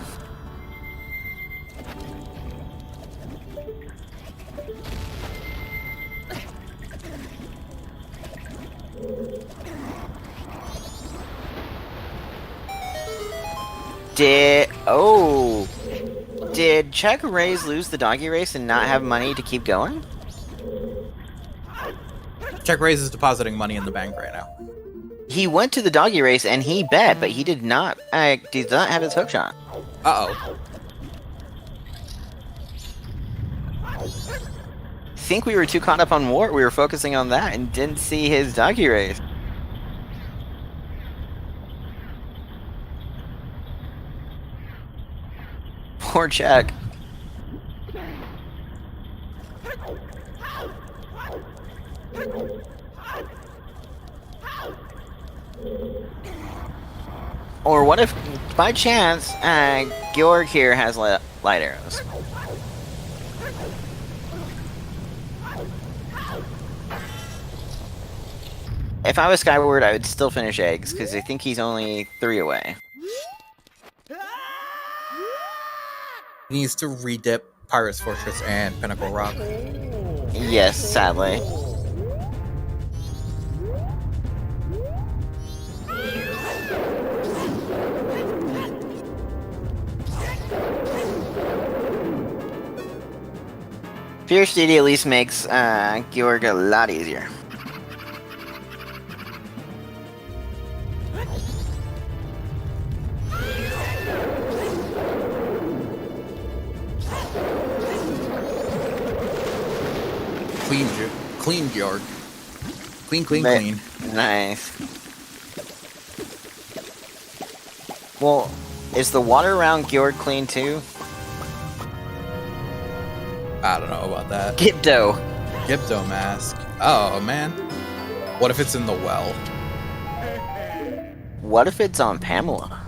Did CheckRaise lose the doggy race and not have money to keep going? CheckRaise is depositing money in the bank right now. He went to the doggy race and he bet, but he did not have his hookshot. Uh-oh. I think we were too caught up on Wart. We were focusing on that and didn't see his doggy race. Poor Check. Or what if, by chance, Georg here has light arrows? If I was Skyward, I would still finish eggs, because I think he's only 3 away. He needs to redip Pirate's Fortress and Pinnacle Rock. Yes, sadly. Fierce Duty at least makes Georg a lot easier. Clean Georg. Clean. Nice. Well, is the water around Georg clean too? I don't know about that. Gipto. Gipto mask. Oh, man. What if it's in the well? What if it's on Pamela?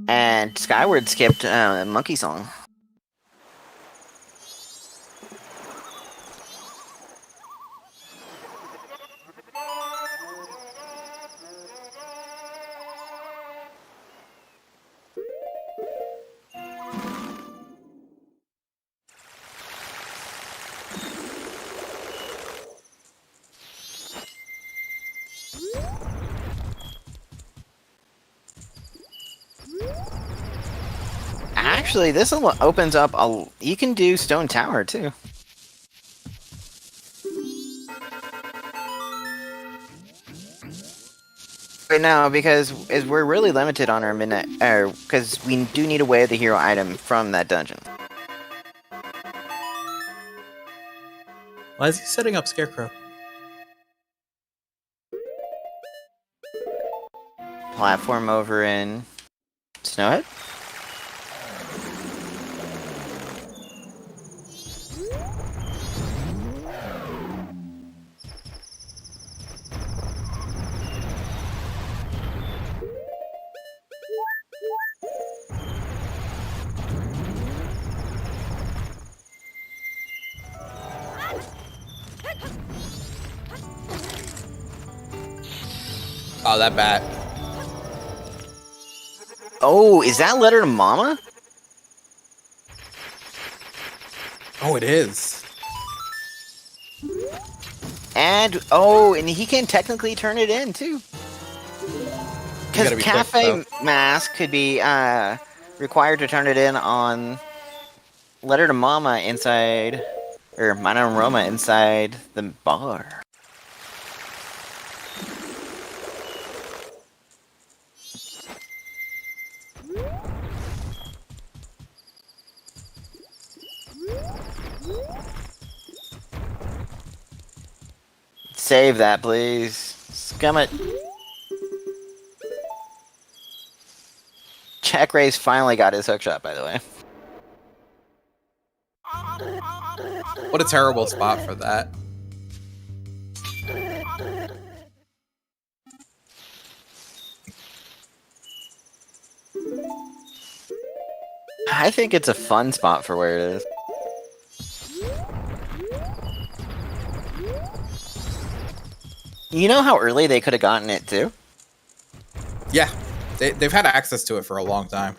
And Skyward skipped Monkey Song. Actually, this opens up a. You can do Stone Tower too. But no, because we're really limited on our midnight, because we do need a way of the hero item from that dungeon. Why is he setting up Scarecrow? Platform over in Snowhead. Oh, that bat. Oh, is that letter to Mama? Oh, it is. And he can technically turn it in too. Because gotta be Cafe quick, Mask could be required to turn it in on letter to Mama inside, or Mana and Roma inside the bar. Save that, please. Scum it. CheckRaise finally got his hookshot, by the way. What a terrible spot for that. I think it's a fun spot for where it is. You know how early they could have gotten it too? Yeah, they've had access to it for a long time.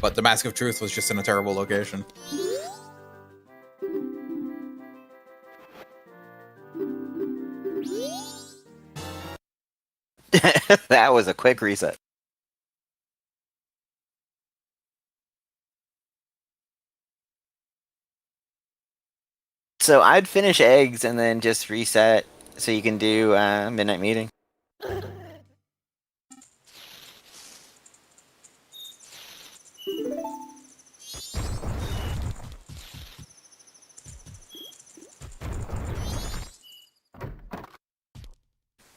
But the Mask of Truth was just in a terrible location. That was a quick reset. So I'd finish eggs and then just reset so you can do midnight meeting.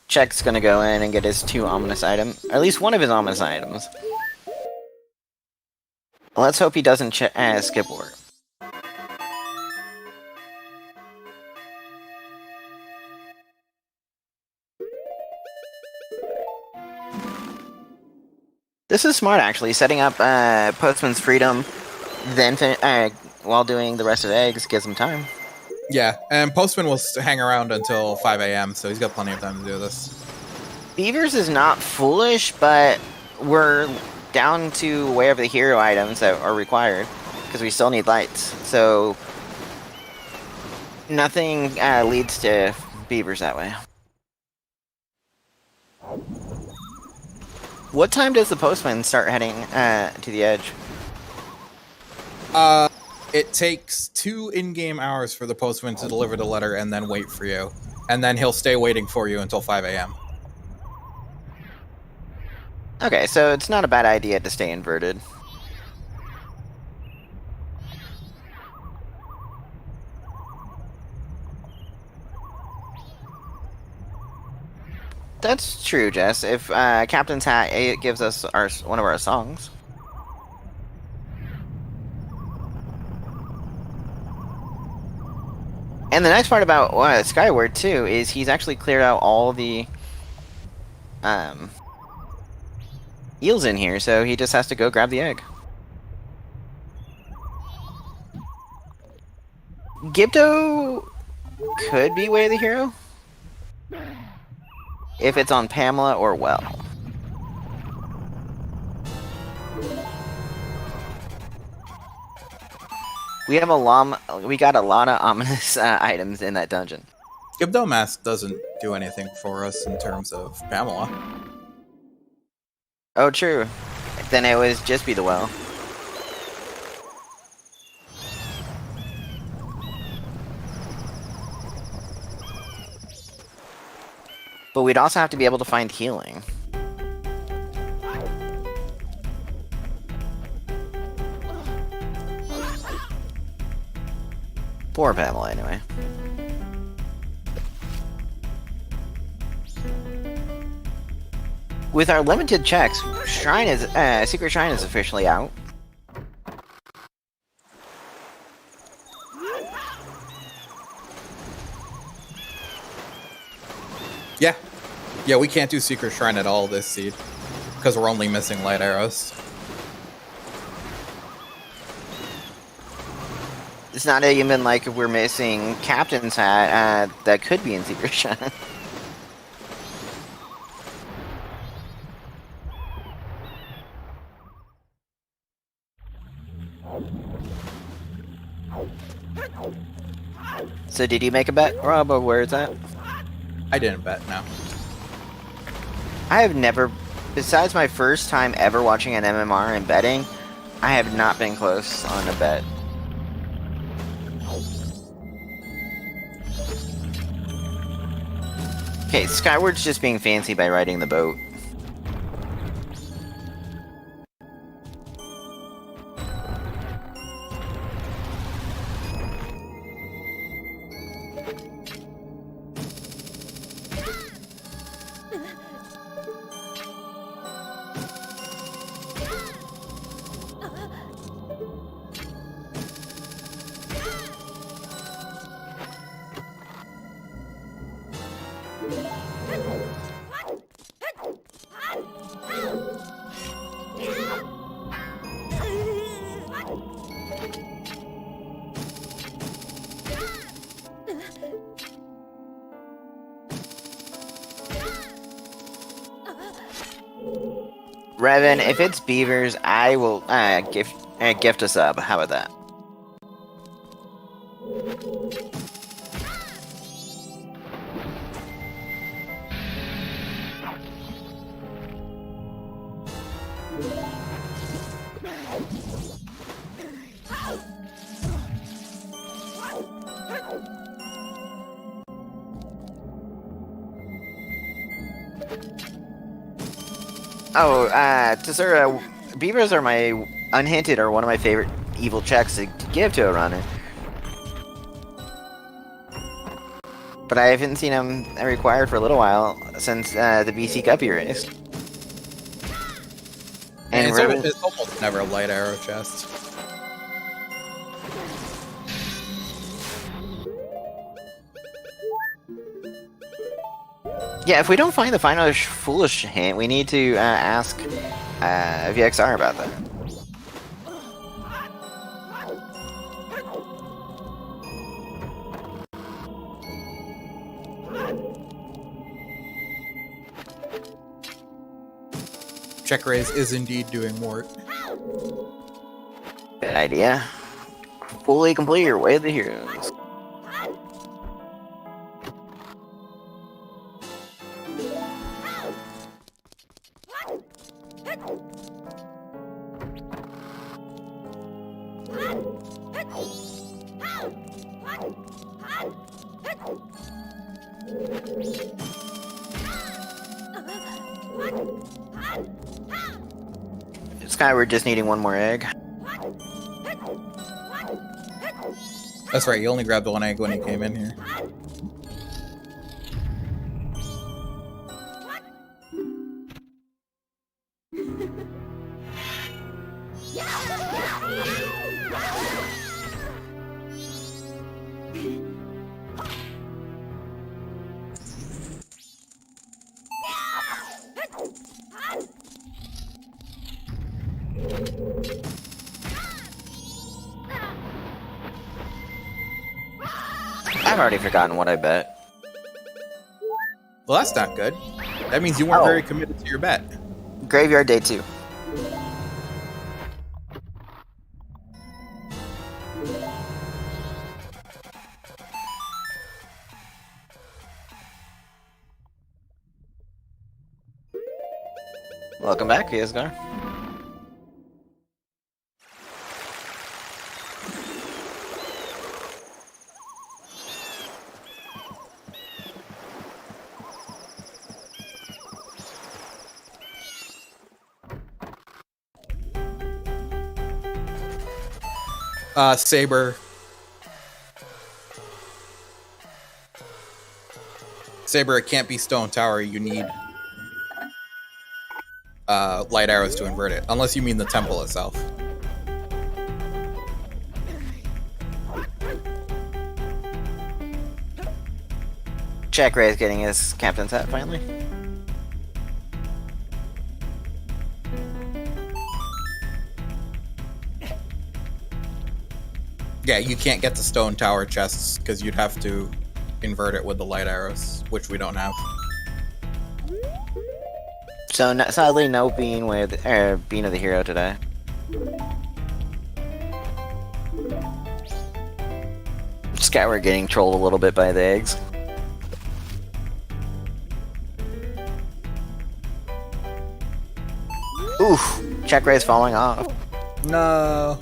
Check's gonna go in and get his 2 ominous items, or at least one of his ominous items. Let's hope he doesn't skip work. This is smart, actually. Setting up Postman's Freedom, then while doing the rest of eggs gives him time. Yeah, and Postman will hang around until 5 a.m., so he's got plenty of time to do this. Beavers is not foolish, but we're down to wherever the hero items that are required, because we still need lights. So nothing leads to beavers that way. What time does the postman start heading to the edge? It takes 2 in-game hours for the postman to deliver the letter and then wait for you. And then he'll stay waiting for you until 5 a.m. Okay, so it's not a bad idea to stay inverted. That's true, Jess. If Captain's Hat gives us one of our songs. And the next part about Skyward, too, is he's actually cleared out all the eels in here, so he just has to go grab the egg. Gibdo could be Way of the Hero, if it's on Pamela or Well. We got a lot of ominous items in that dungeon. Gibdo Mask doesn't do anything for us in terms of Pamela. Oh, true. then it would just be the well. But we'd also have to be able to find healing. Poor Pamela, anyway. With our limited checks, Secret Shrine is officially out. Yeah. Yeah, we can't do Secret Shrine at all this seed. Because we're only missing light arrows. It's not even like we're missing Captain's Hat that could be in Secret Shrine. So did you make a bet, Rob, or where it's at? I didn't bet, no. I have never, besides my first time ever watching an MMR and betting, I have not been close on a bet. Okay, Skyward's just being fancy by riding the boat. Revan, if it's beavers, I will gift a sub. How about that? Oh, Tessura, beavers are unhinted are one of my favorite evil checks to give to a runner. But I haven't seen them required for a little while since the BC Guppy race. And it's almost never a light arrow chest. Yeah, if we don't find the final foolish hint, we need to ask VXR about that. CheckRaise is indeed doing work. Good idea. Fully complete your way of the heroes. Skyward just needing one more egg. That's right, you only grabbed one egg when he came in here. I've already forgotten what I bet. Well, that's not good. That means you weren't very committed to your bet. Graveyard Day 2. Welcome back, Asgar. Saber. Saber, it can't be Stone Tower. You need light arrows to invert it, unless you mean the temple itself. CheckRaise getting his captain's hat finally. Yeah, you can't get the Stone Tower chests because you'd have to invert it with the light arrows, which we don't have. So sadly, no Bean with Bean of the Hero today. Skyward getting trolled a little bit by the eggs. Oof! CheckRaise falling off. No.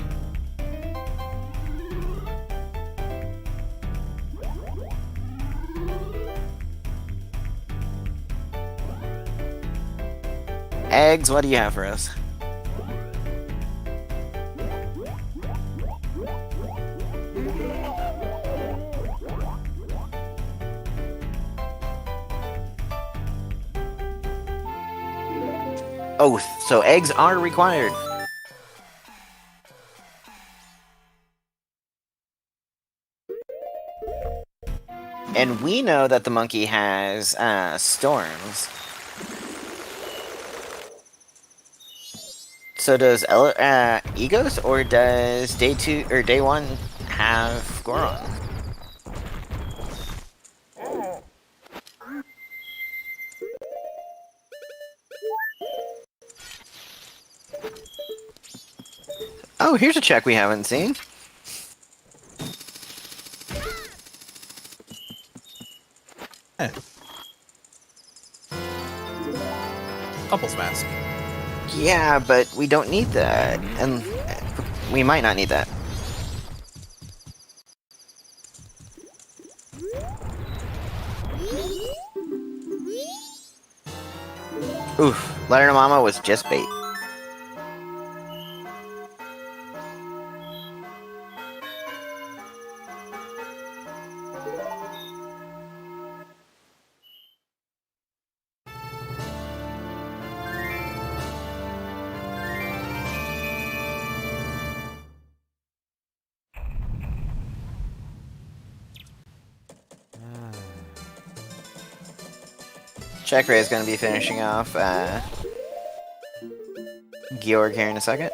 Eggs, what do you have for us? Oh, so eggs are required. And we know that the monkey has storms. So does Egos, or does day 2 or day 1 have Goron? Oh, here's a check we haven't seen. Eh. Couples mask. Yeah, but we don't need that, and we might not need that. Oof, Letter Mama was just bait. CheckRaise is going to be finishing off Georg here in a second.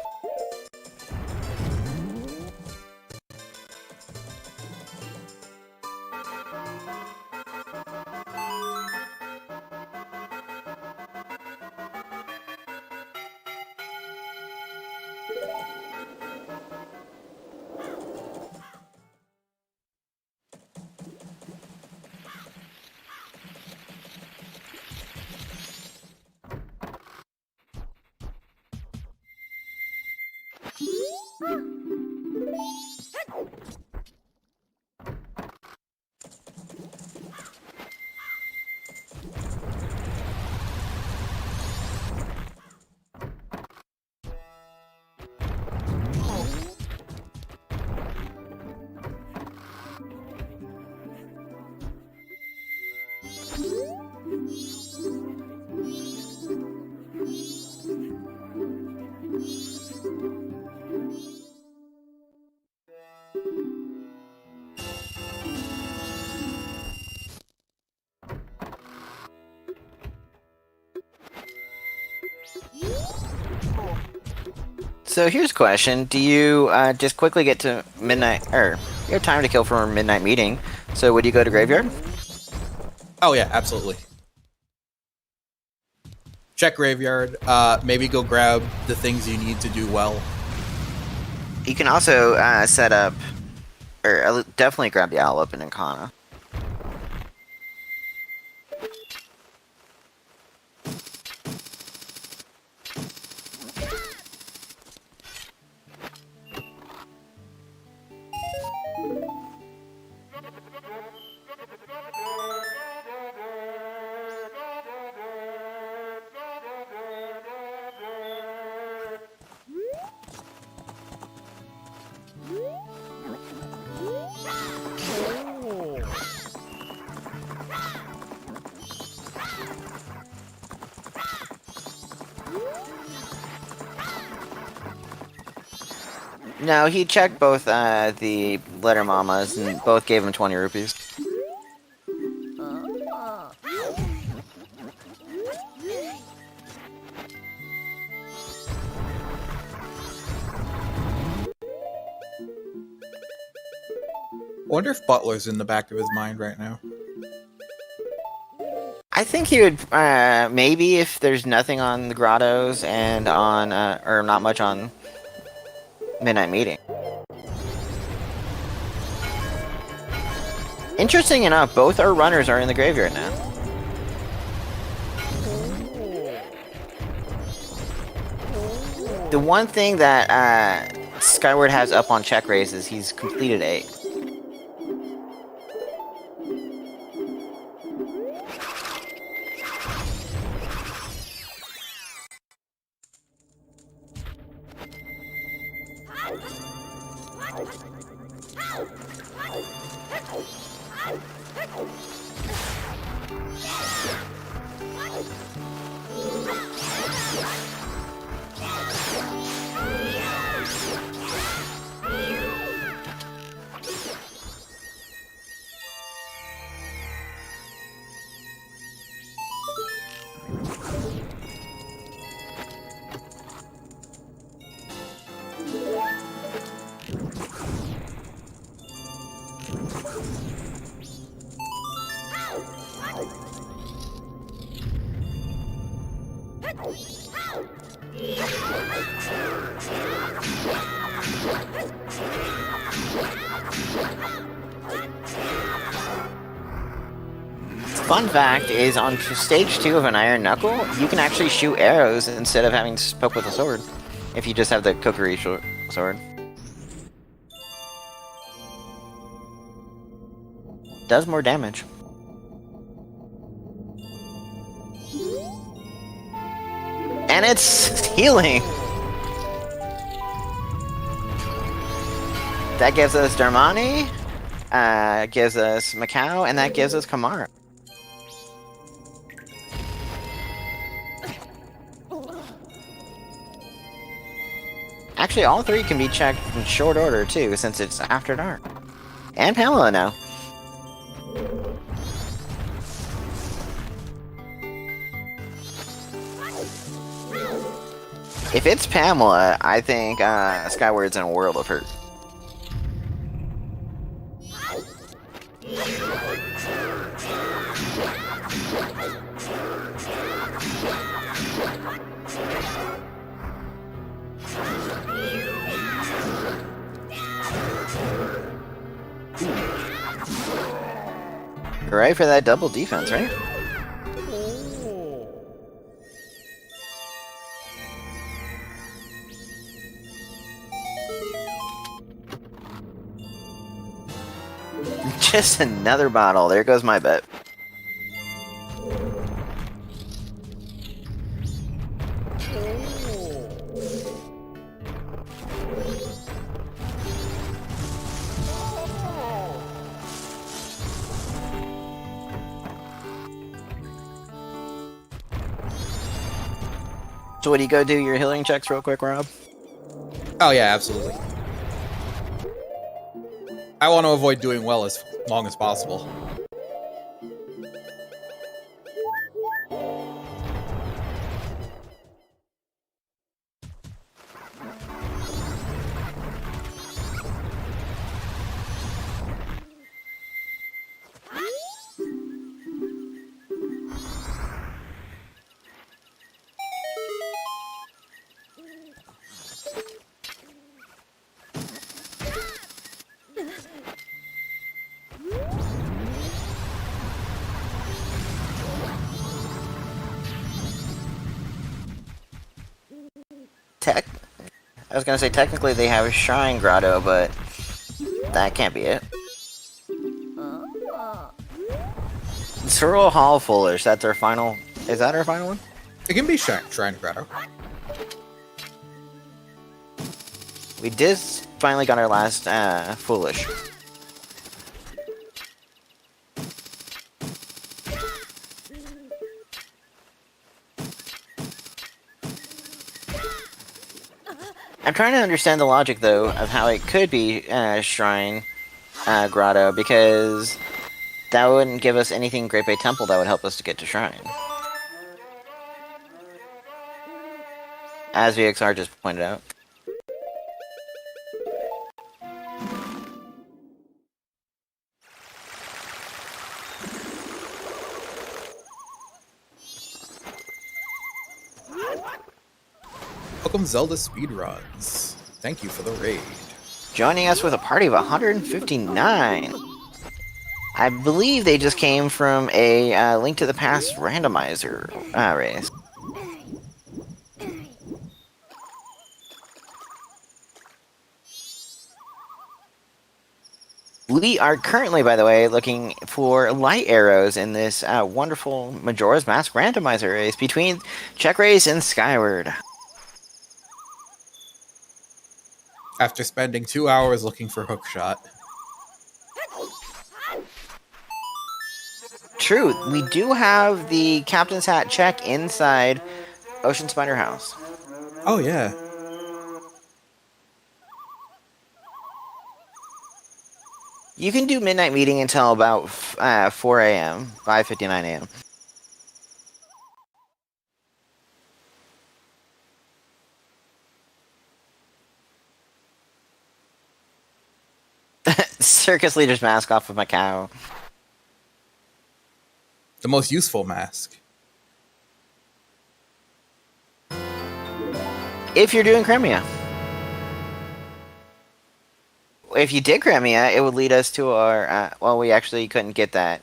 So here's a question. Do you just quickly get to midnight, or you have time to kill for a midnight meeting, so would you go to Graveyard? Oh yeah, absolutely. Check Graveyard, maybe go grab the things you need to do well. You can also set up, or definitely grab the Owl up in Encana. No, he checked both the letter mamas and both gave him 20 rupees. Wonder if Butler's in the back of his mind right now. I think he would, maybe if there's nothing on the grottos and on, or not much on Midnight Meeting. Interesting enough, both our runners are in the graveyard now. The one thing that Skyward has up on CheckRaise is he's completed 8. Fun fact is, on stage 2 of an Iron Knuckle, you can actually shoot arrows instead of having to poke with a sword, if you just have the cookery sword. Does more damage. And it's healing! That gives us Darmani, gives us Macau, and that gives us Kamara. Actually, all 3 can be checked in short order, too, since it's after dark. And Pamela now. If it's Pamela, I think Skyward's in a world of hurt. You're right for that double defense, right? Just another bottle. There goes my bet. So what do you go do your healing checks real quick, Rob? Oh yeah, absolutely. I want to avoid doing well as long as possible. I was gonna say technically they have a shrine grotto, but that can't be it. Sorrel Hall Foolish, that's our final. Is that our final one? It can be Shrine Grotto. We just finally got our last Foolish. I'm trying to understand the logic, though, of how it could be Shrine Grotto, because that wouldn't give us anything Great Bay Temple that would help us to get to Shrine. As VXR just pointed out. Welcome Zelda Speedruns. Thank you for the raid. Joining us with a party of 159. I believe they just came from a Link to the Past randomizer race. We are currently, by the way, looking for light arrows in this wonderful Majora's Mask randomizer race between CheckRaise and Skyward. After spending 2 hours looking for hookshot. True, we do have the Captain's Hat check inside Ocean Spider House. Oh yeah. You can do midnight meeting until about 4 a.m., 5:59 a.m. Circus leader's mask off of Macau. The most useful mask. If you're doing Crimea. If you did Crimea, it would lead us to our... well, we actually couldn't get that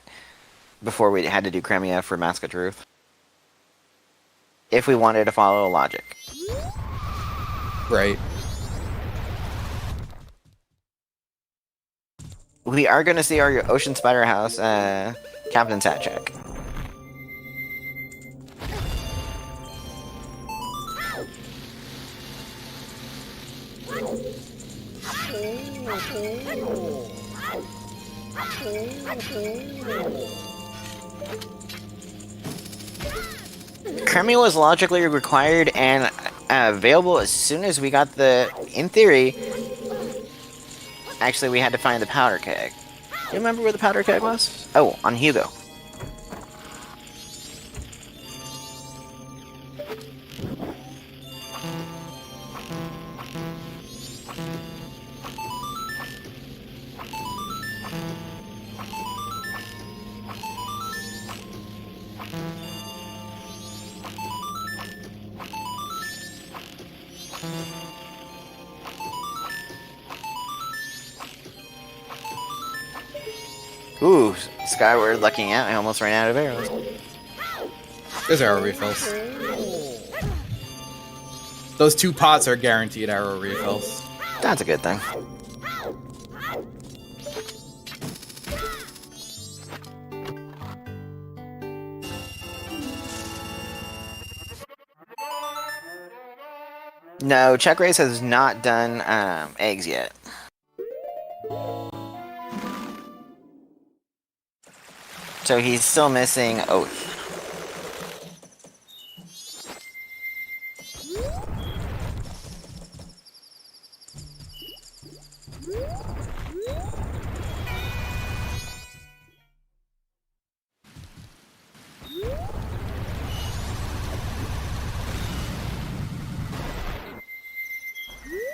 before we had to do Crimea for Mask of Truth. If we wanted to follow logic. Right. We are going to see our Ocean Spider House Captain's Hat check. Crimea was logically required and available as soon as we got the... In theory... Actually, we had to find the powder keg. Do you remember where the powder keg was? Oh, on Hugo. Ooh, Skyward lucking out. I almost ran out of arrows. There's arrow refills. Those 2 pots are guaranteed arrow refills. That's a good thing. No, CheckRaise has not done eggs yet. So he's still missing Oath.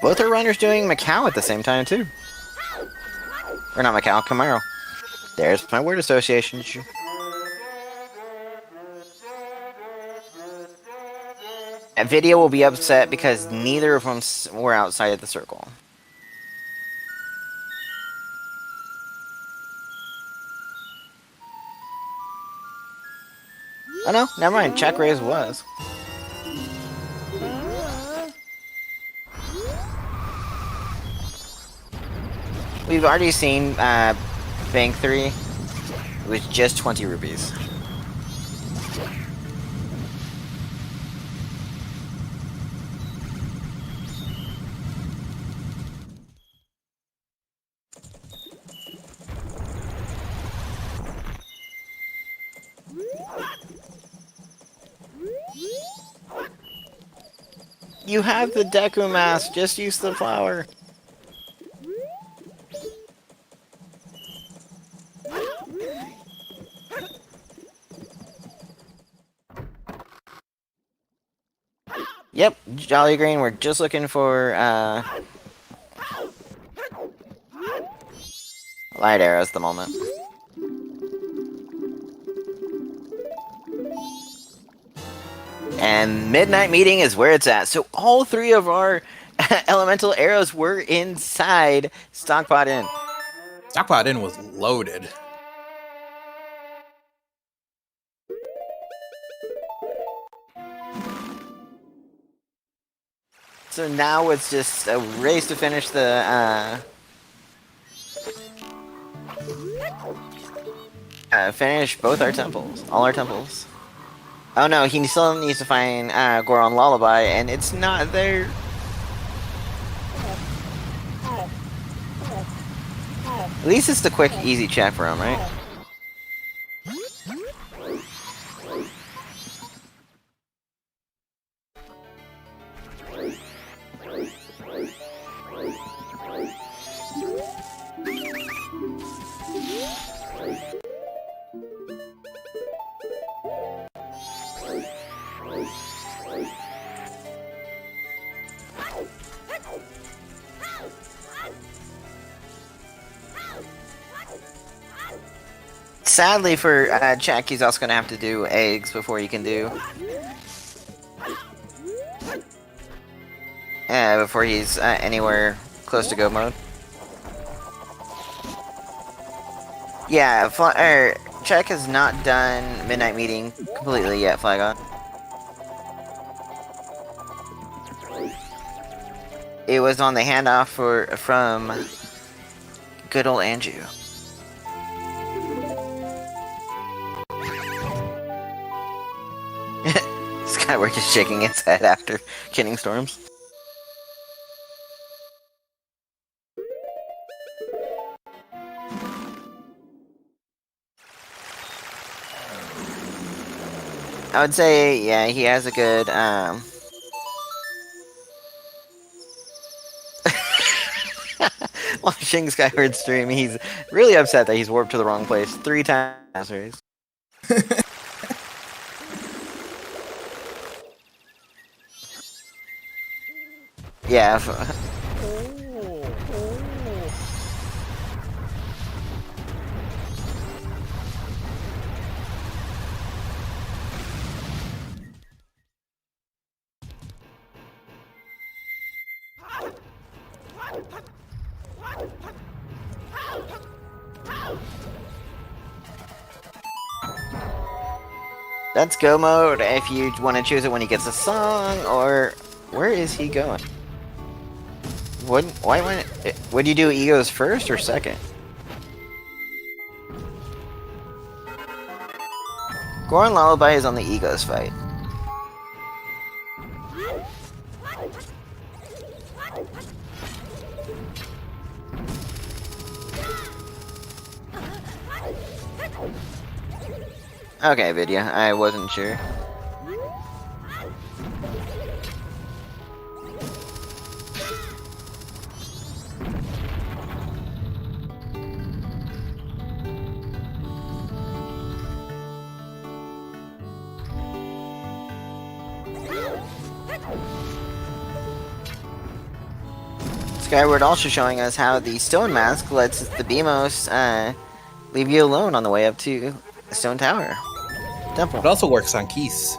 Both are runners doing Macau at the same time, too. Or not Macau, Camaro. There's my word association. And Video will be upset because neither of them were outside of the circle. Oh no, never mind. CheckRaise was. We've already seen Bank 3. It was just 20 rupees. You have the Deku mask, just use the flower. Yep, Jolly Green, we're just looking for, light arrows at the moment. And Midnight Meeting is where it's at. So all 3 of our elemental arrows were inside Stockpot Inn. Stockpot Inn was loaded. So now it's just a race to finish the, finish both our temples. All our temples. Oh no, he still needs to find, Goron Lullaby, and it's not there. At least it's the quick, easy check for him, right? Sadly for Check, he's also going to have to do eggs before he can do... before he's anywhere close to go mode. Yeah, Check has not done Midnight Meeting completely yet, Flagon. It was on the handoff from good old Andrew. Skyward just shaking its head after killing storms. I would say, yeah, he has a good, watching Skyward stream, he's really upset that he's warped to the wrong place 3 times. Yeah. That's go mode if you want to choose it when he gets a song, or where is he going? Would you do egos first or second? Goron Lullaby is on the egos fight. Okay, Vidya, I wasn't sure. Skyward also showing us how the Stone Mask lets the Beamos leave you alone on the way up to the Stone Tower Temple. It also works on Keys.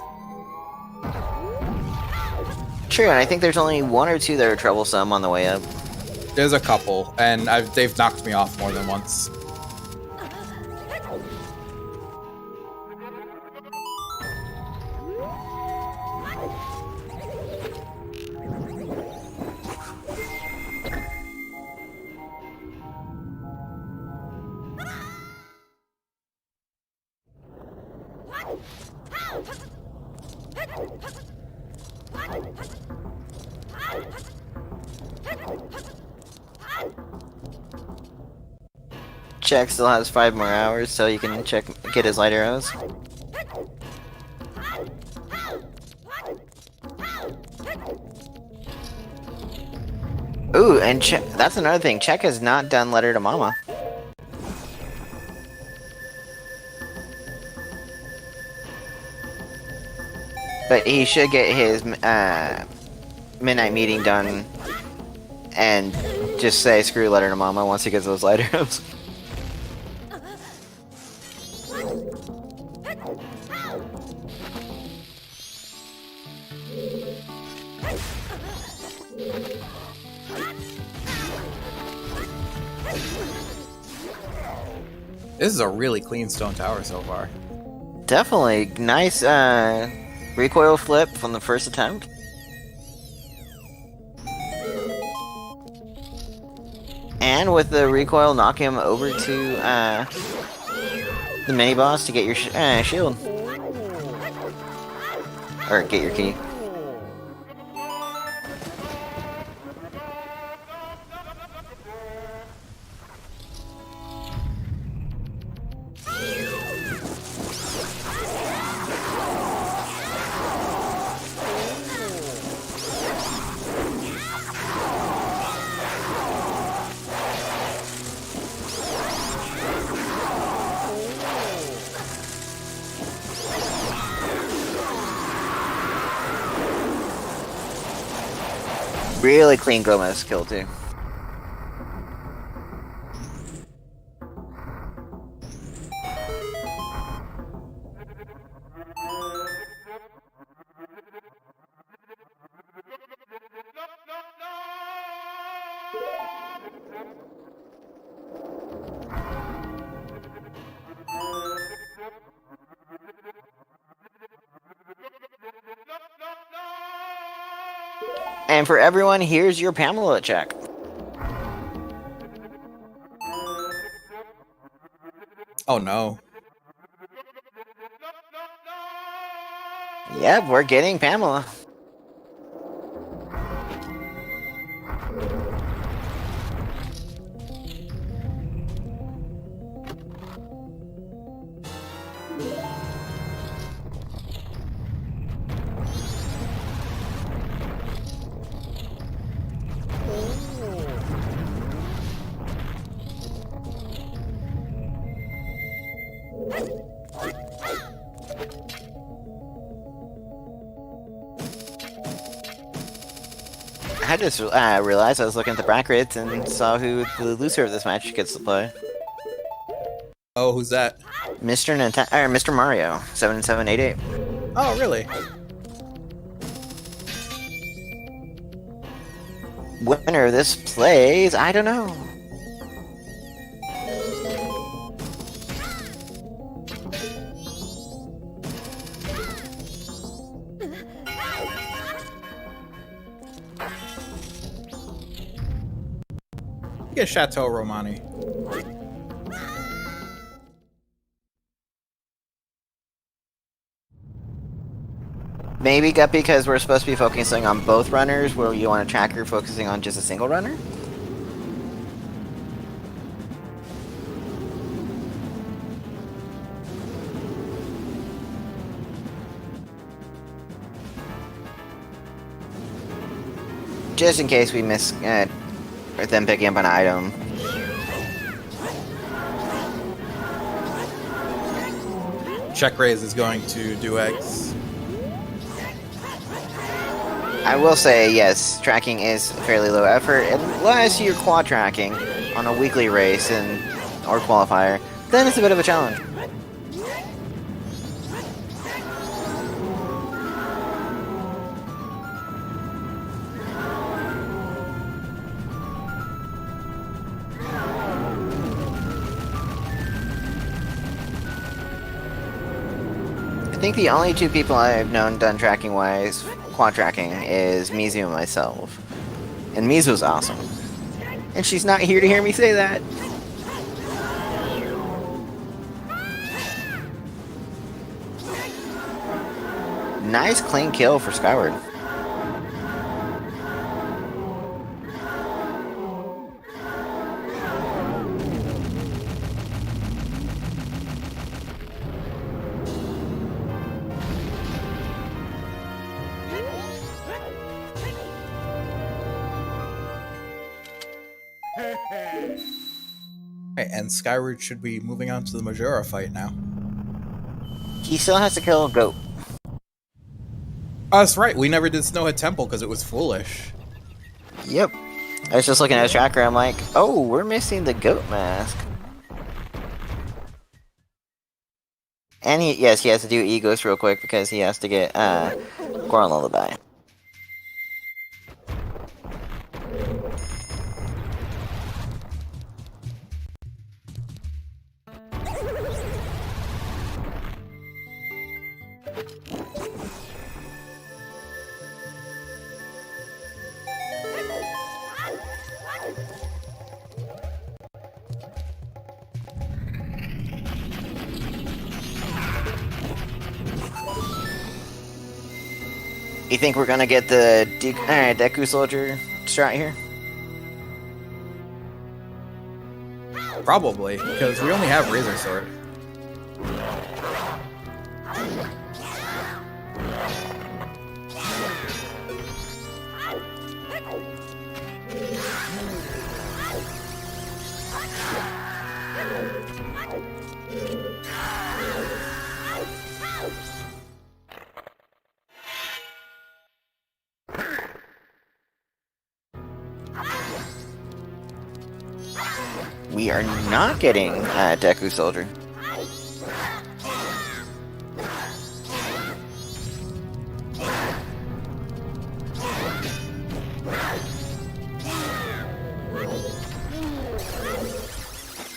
True, and I think there's only 1 or 2 that are troublesome on the way up. There's a couple, and they've knocked me off more than once. Check still has 5 more hours, so you can get his light arrows. Ooh, and that's another thing. Check has not done Letter to Mama. But he should get his midnight meeting done and just say screw Letter to Mama once he gets those items. This is a really clean stone tower so far. Definitely nice recoil flip from the first attempt. And with the recoil, knock him over to the mini boss to get your shield. Or get your key. Really clean Gomez kill too. And for everyone, here's your Pamela check. Oh no. Yep, we're getting Pamela. I just realized I was looking at the brackets and saw who the loser of this match gets to play. Oh, who's that? Mr. Mario, 7788. Oh, really? Winner of this plays, I don't know. Get Chateau Romani. Maybe Guppy, because we're supposed to be focusing on both runners, where you want a tracker focusing on just a single runner? Just in case we miss them picking up an item. CheckRaise is going to do X. I will say, yes, tracking is fairly low effort, unless you're quad tracking on a weekly race or qualifier, then it's a bit of a challenge. I think the only two people I've known done tracking-wise, quad tracking, is Mizu and myself. And Mizu's awesome. And she's not here to hear me say that. Nice clean kill for Skyward. Right, and Skyward should be moving on to the Majora fight now. He still has to kill a goat. Oh, that's right. We never did Snowhead Temple because it was foolish. Yep. I was just looking at his tracker, I'm like, oh, we're missing the goat mask. And he has to do Egos real quick because he has to get Goron Lullaby. You think we're gonna get the Deku Soldier strat here? Probably, because we only have Razor Sword. We are not getting Deku Soldier.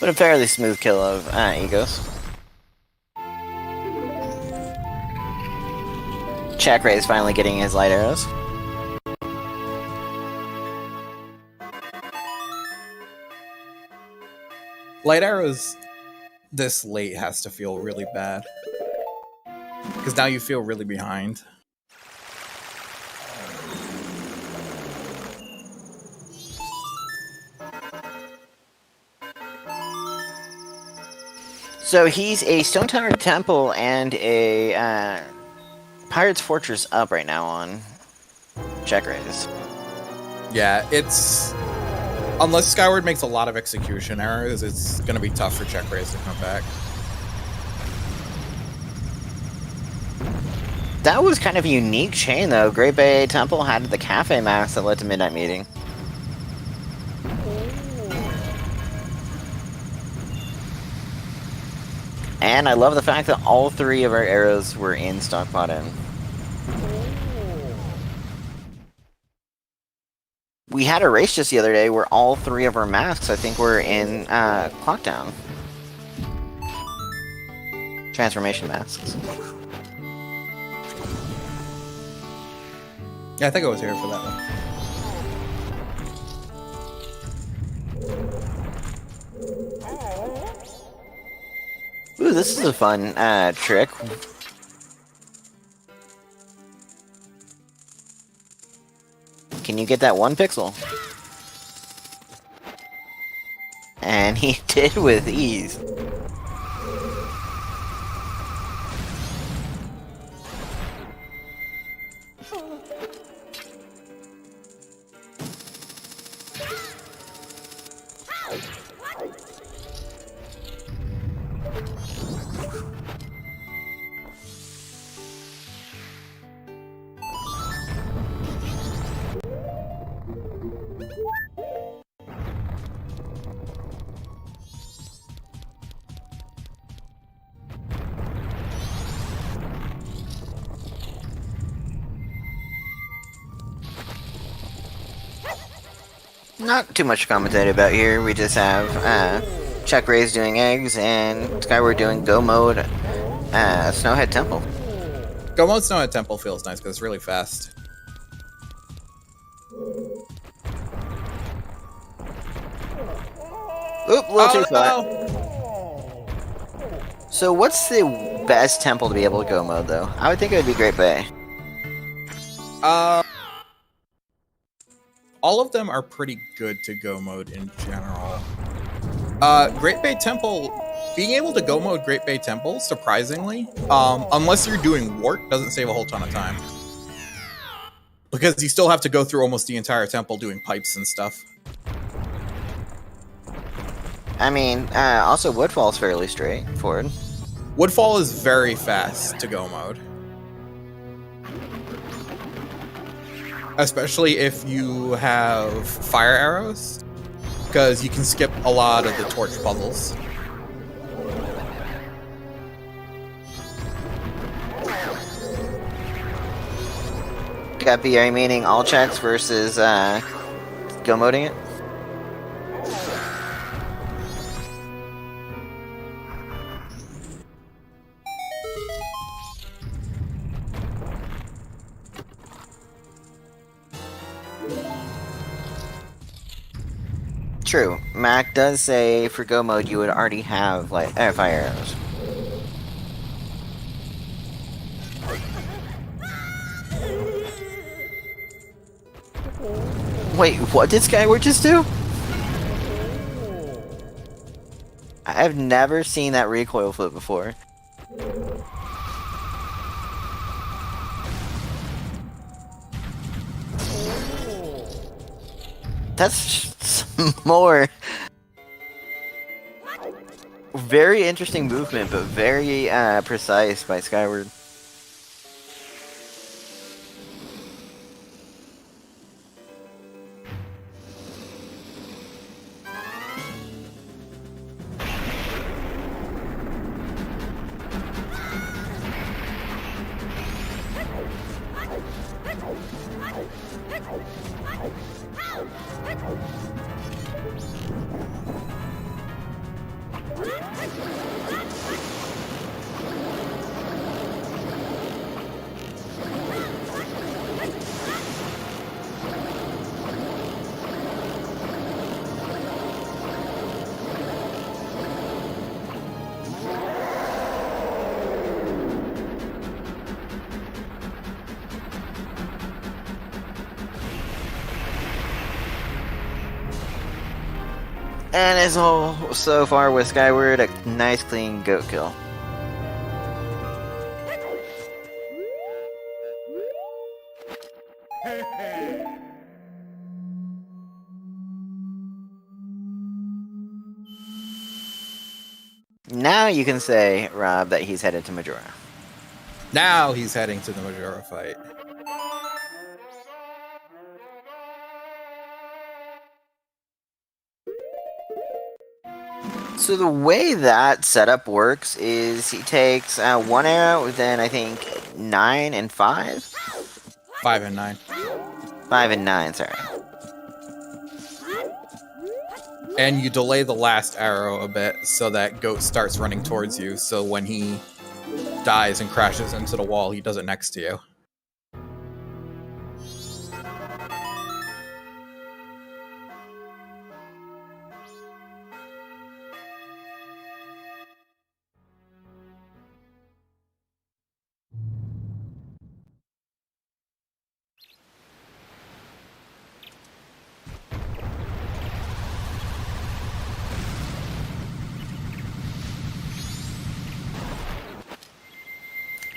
But a fairly smooth kill of Egos. CheckRaise finally getting his light arrows. Light arrows this late has to feel really bad. Because now you feel really behind. So he's a Stone Tower Temple and a Pirate's Fortress up right now on CheckRaise. Yeah, it's... Unless Skyward makes a lot of execution errors, it's going to be tough for CheckRaise to come back. That was kind of a unique chain, though. Great Bay Temple had the cafe mask that led to Midnight Meeting. And I love the fact that all three of our arrows were in Stockpot In. We had a race just the other day where all three of our masks, I think, were in Clockdown. Transformation masks. Yeah, I think I was here for that one. Ooh, this is a fun trick. Can you get that one pixel? And he did with ease. Not too much to commentate about here. We just have CheckRaise doing eggs and Skyward doing Go Mode Snowhead Temple. Go Mode Snowhead Temple feels nice because it's really fast. Oop, a little too far. No. So what's the best temple to be able to Go Mode, though? I would think it would be Great Bay. All of them are pretty good to Go Mode in general. Great Bay Temple, being able to Go Mode Great Bay Temple, surprisingly, unless you're doing Wart, doesn't save a whole ton of time. Because you still have to go through almost the entire temple doing pipes and stuff. I mean, also Woodfall's fairly straightforward. Woodfall is very fast to go mode. Especially if you have fire arrows, because you can skip a lot of the torch puzzles. Guppy, are you meaning all checks versus go moding it? True. Mac does say for go mode you would already have like fire arrows. Wait, what did Skyward just do? I've never seen that recoil flip before. That's some more very interesting movement, but very precise by Skyward. And as all so far with Skyward, a nice clean goat kill. Now you can say, Rob, that he's headed to Majora. Now he's heading to the Majora fight. So the way that setup works is he takes 1 arrow, then I think 9 and 5? 5 and 9. 5 and 9, sorry. And you delay the last arrow a bit so that Goat starts running towards you, so when he dies and crashes into the wall, he does it next to you.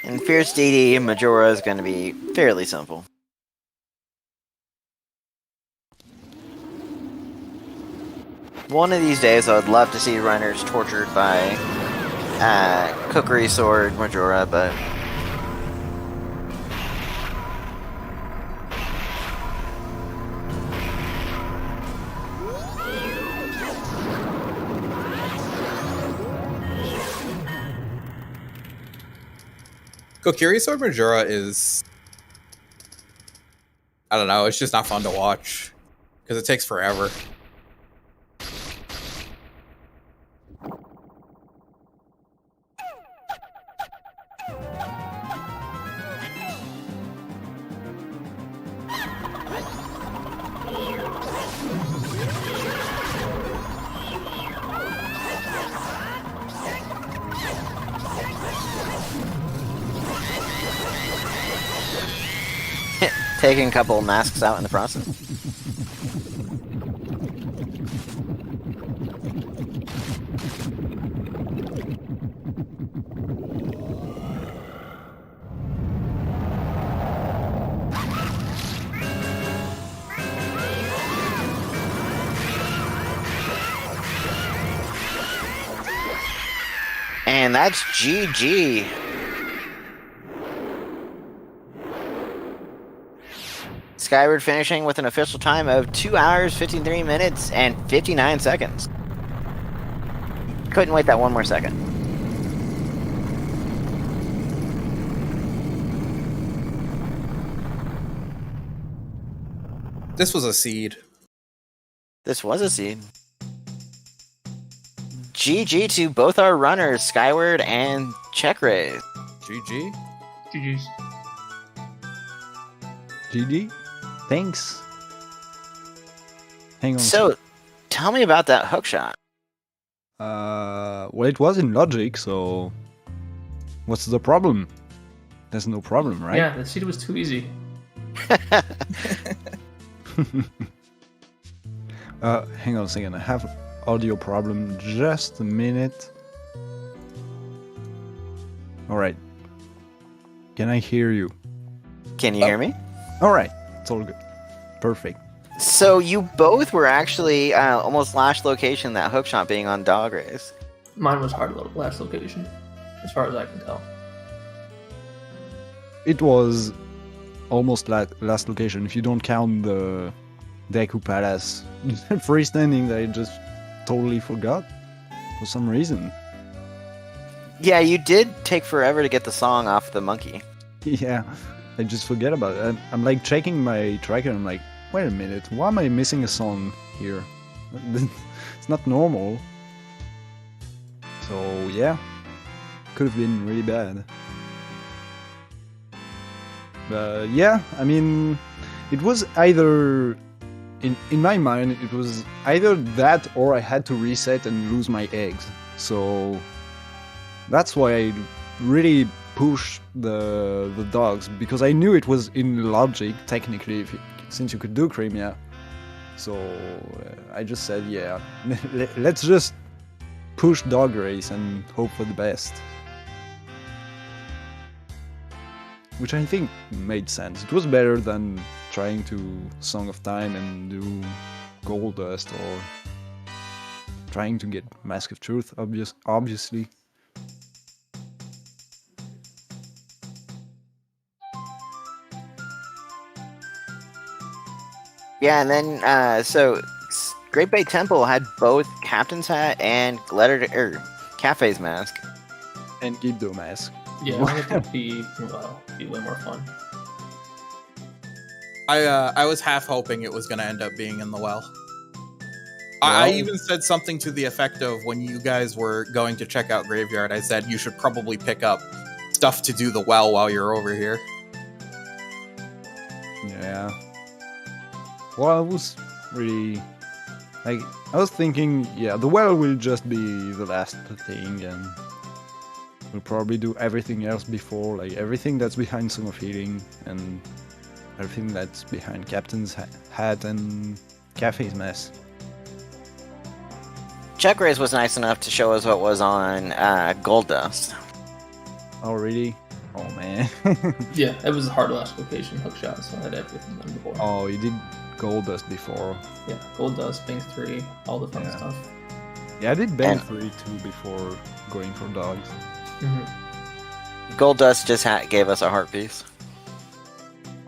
And Fierce DD Majora is going to be fairly simple. One of these days I would love to see runners tortured by Cookery Sword Majora, but Kokiri Sword Majora is... I don't know, it's just not fun to watch. Because it takes forever. taking a couple of masks out in the process. And that's GG. Skyward finishing with an official time of 2 hours, 53 minutes, and 59 seconds. Couldn't wait that one more second. This was a seed. This was a seed. GG to both our runners, Skyward and CheckRaise. GG. GG's. GG. Thanks. Hang on. So, tell me about that hookshot. Well, it was in logic, so what's the problem? There's no problem, right? Yeah, the seed was too easy. Hang on a second. I have audio problem. Just a minute. All right. Can I hear you? Can you hear me? All right. It's all good. Perfect. So you both were actually almost last location, that hookshot being on Dog Race. Mine was hard last location, as far as I can tell. It was almost last location if you don't count the Deku Palace freestanding that I just totally forgot for some reason. Yeah, you did take forever to get the song off the monkey. Yeah, I just forget about it. I'm like checking my tracker and I'm like, wait a minute, why am I missing a song here? It's not normal. So yeah, could have been really bad. But yeah, I mean, it was either, in my mind, it was either that or I had to reset and lose my eggs. So that's why I really pushed the dogs, because I knew it was in logic, technically, since you could do cream, yeah. So I just said, yeah, let's just push Dog Race and hope for the best. Which I think made sense. It was better than trying to Song of Time and do Gold Dust, or trying to get Mask of Truth, obviously. Yeah, and then so Great Bay Temple had both Captain's Hat and Cafe's mask. And Gibdo Mask. Yeah, I think it'd be way more fun. I was half hoping it was going to end up being in the well. I even said something to the effect of, when you guys were going to check out Graveyard, I said you should probably pick up stuff to do the well while you're over here. Yeah. Well, I was really, like, I was thinking, yeah, the well will just be the last thing, and we'll probably do everything else before, like everything that's behind Song of Healing, and everything that's behind Captain's Hat and Cafe's Mess. CheckRaise was nice enough to show us what was on Gold Dust. Oh, really? Oh, man. Yeah, it was a hard last location hookshot, so I had everything done before. Oh, you did Gold Dust before. Yeah, Gold Dust, Bank 3, all the fun stuff. Yeah, I did Bank 3 too before going for Dogs. Mm-hmm. Gold Dust just gave us a heart piece.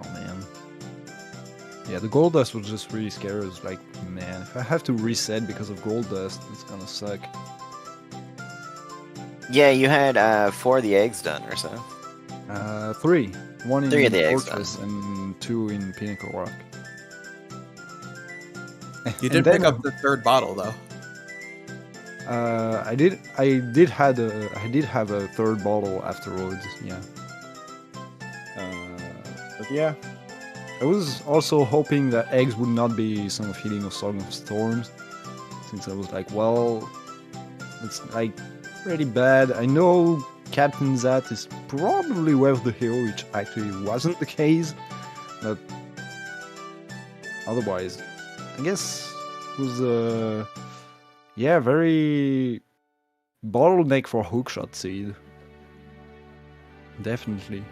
Oh, man. Yeah, the Gold Dust was just really scary. It was like, man, if I have to reset because of Gold Dust, it's gonna suck. Yeah, you had 4 of the eggs done or so. 3. 1 in 3 of the eggs Fortress and 2 in Pinnacle Rock. You did pick up the third bottle, though. I did have a third bottle afterwards. Yeah. But yeah, I was also hoping that eggs would not be Song of Healing or Song of Storms, since I was like, well, it's like pretty bad. I know Captain Zat is probably worth the hill, which actually wasn't the case, but otherwise, I guess it was yeah, very bottleneck for hookshot seed. Definitely.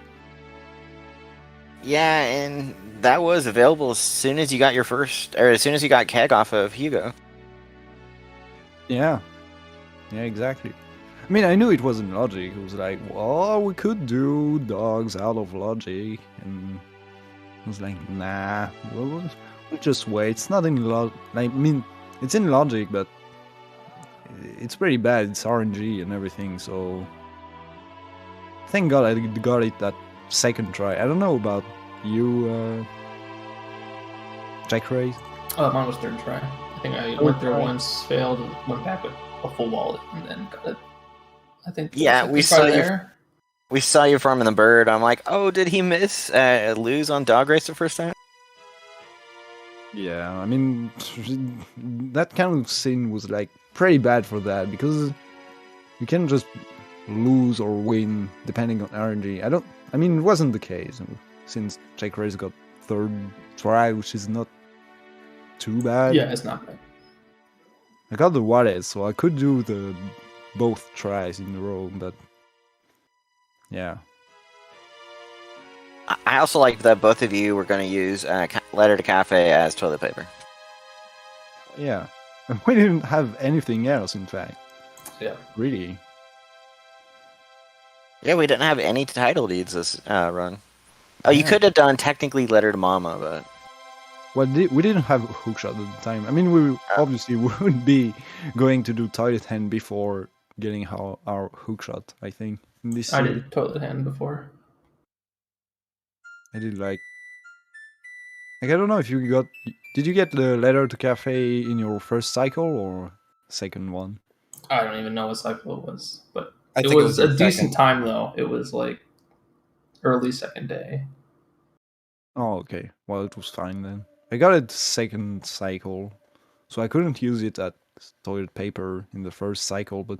Yeah, and that was available as soon as you got your first, or as soon as you got Keg off of Hugo. Yeah. Yeah, exactly. I mean, I knew it wasn't logic. It was like, well, we could do dogs out of logic, and I was like, nah, we'll just wait. It's not in logic. I mean, it's in logic, but it's pretty bad. It's RNG and everything, so thank God I got it that second try. I don't know about you, CheckRaise. Oh, mine was third try. I think I went there once, failed, went back with a full wallet, and then got it. I think. Yeah, we saw you farming the bird. I'm like, oh, did he lose on dog race the first time? Yeah, I mean, that kind of scene was like pretty bad for that, because you can just lose or win depending on RNG. I mean, it wasn't the case since CheckRaise got third try, which is not too bad. Yeah, it's not bad. I got the wallet, so I could do the both tries in a row, but yeah. I also like that both of you were going to use Letter to Cafe as toilet paper. Yeah. We didn't have anything else, in fact. Yeah. Really. Yeah, we didn't have any title deeds this run. Oh, you could have done technically Letter to Mama, but... Well, we didn't have hookshot at the time. I mean, we obviously wouldn't be going to do Toilet Hand before getting our hookshot, I think. In this I did Toilet Hand before. I did like I don't know if you got... Did you get the Letter to Cafe in your first cycle or second one? I don't even know what cycle it was, but I it think was a the decent second. time though. It was like early second day. Oh, okay. Well, it was fine then. I got it second cycle, so I couldn't use it at toilet paper in the first cycle, but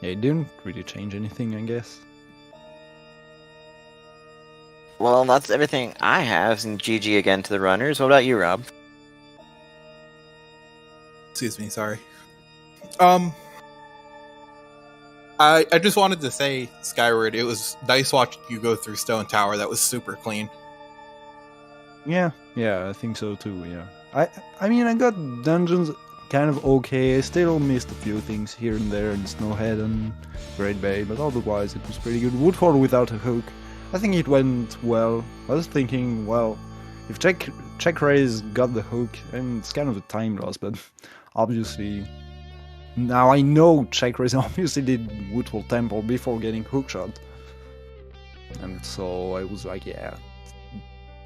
yeah, it didn't really change anything, I guess. Well, that's everything I have, and GG again to the runners. What about you, Rob? Excuse me, sorry. I just wanted to say, Skyward, it was nice watching you go through Stone Tower. That was super clean. Yeah, I think so too, yeah. I mean, I got dungeons kind of okay. I still missed a few things here and there in Snowhead and Great Bay, but otherwise it was pretty good. Woodford without a hook, I think it went well. I was thinking, well, if CheckRaise got the hook, and it's kind of a time loss, but obviously now I know CheckRaise obviously did Woodfall Temple before getting hookshot, and so I was like, yeah,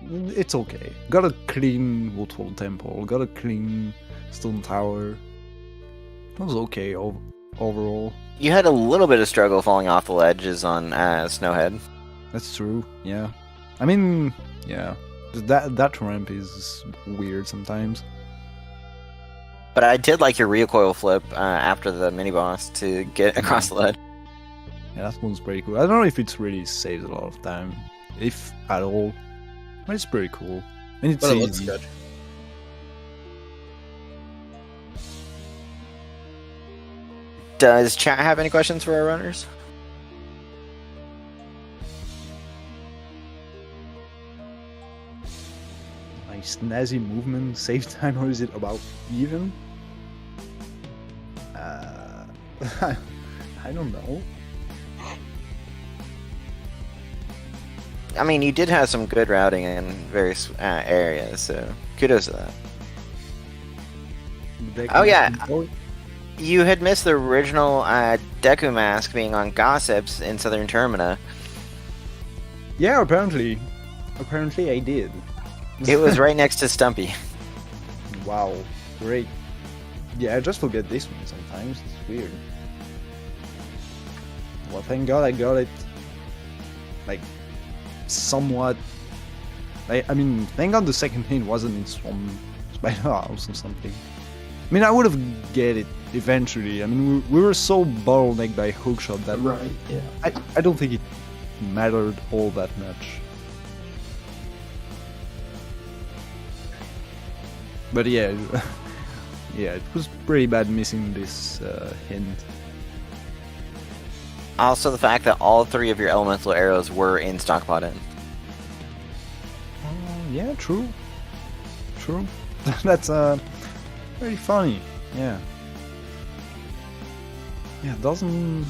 it's okay. Got a clean Woodfall Temple, got a clean Stone Tower. It was okay overall. You had a little bit of struggle falling off the ledges on Snowhead. That's true, yeah. I mean, yeah. That ramp is weird sometimes. But I did like your recoil flip after the mini-boss to get across the ledge. Yeah, that one's pretty cool. I don't know if it really saves a lot of time, if at all. But it's pretty cool. And it's But it easy. looks good. Does chat have any questions for our runners? Nice snazzy movement, save time, or is it about even? I don't know. I mean, you did have some good routing in various areas, so kudos to that. Oh, yeah. You had missed the original Deku mask being on Gossips in Southern Termina. Yeah, apparently. Apparently I did. It was right next to Stumpy. Wow, great. Yeah, I just forget this one sometimes. It's weird. Well, thank God I got it, like, somewhat... I mean, thank God the second hint wasn't in some spider house or something. I mean, I would have get it eventually. I mean, we were so bottlenecked by hookshot that Right, yeah. I don't think it mattered all that much. But yeah, yeah, it was pretty bad missing this hint. Also, the fact that all three of your elemental arrows were in Stockpot Inn. Yeah, true. True. That's very funny. Yeah. Yeah, it doesn't.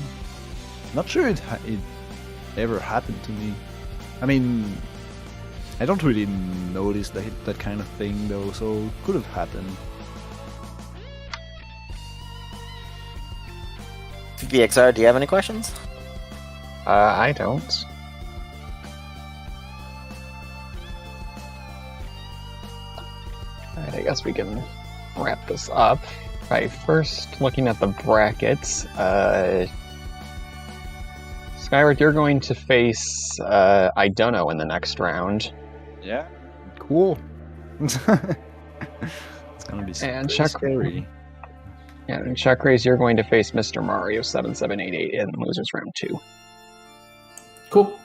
Not sure it ever happened to me. I mean, I don't really notice that kind of thing though, so it could have happened. VXR, do you have any questions? I don't. Alright, I guess we can wrap this up by first looking at the brackets. Skyward, you're going to face Idono in the next round. Yeah, cool. It's gonna be And scary. Yeah, in CheckRaise, you're going to face Mr. Mario 7788 in Losers Round 2. Cool.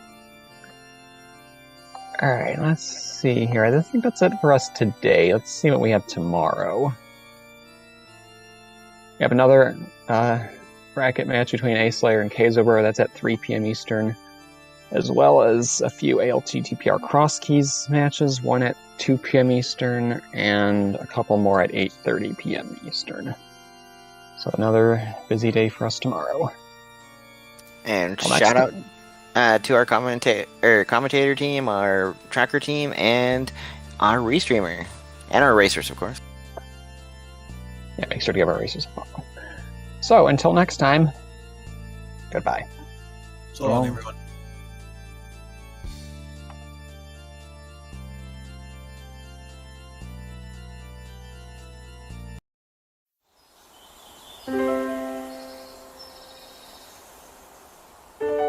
Alright, let's see here. I think that's it for us today. Let's see what we have tomorrow. We have another bracket match between A-Slayer and Kazobur. That's at 3 p.m. Eastern. As well as a few ALT-TPR Cross Keys matches, one at 2 p.m. Eastern, and a couple more at 8:30 p.m. Eastern. So another busy day for us tomorrow. And Well, shout out to our commentator team, our tracker team, and our restreamer. And our racers, of course. Yeah, make sure to give our races a follow. So, until next time, goodbye. So long, everyone.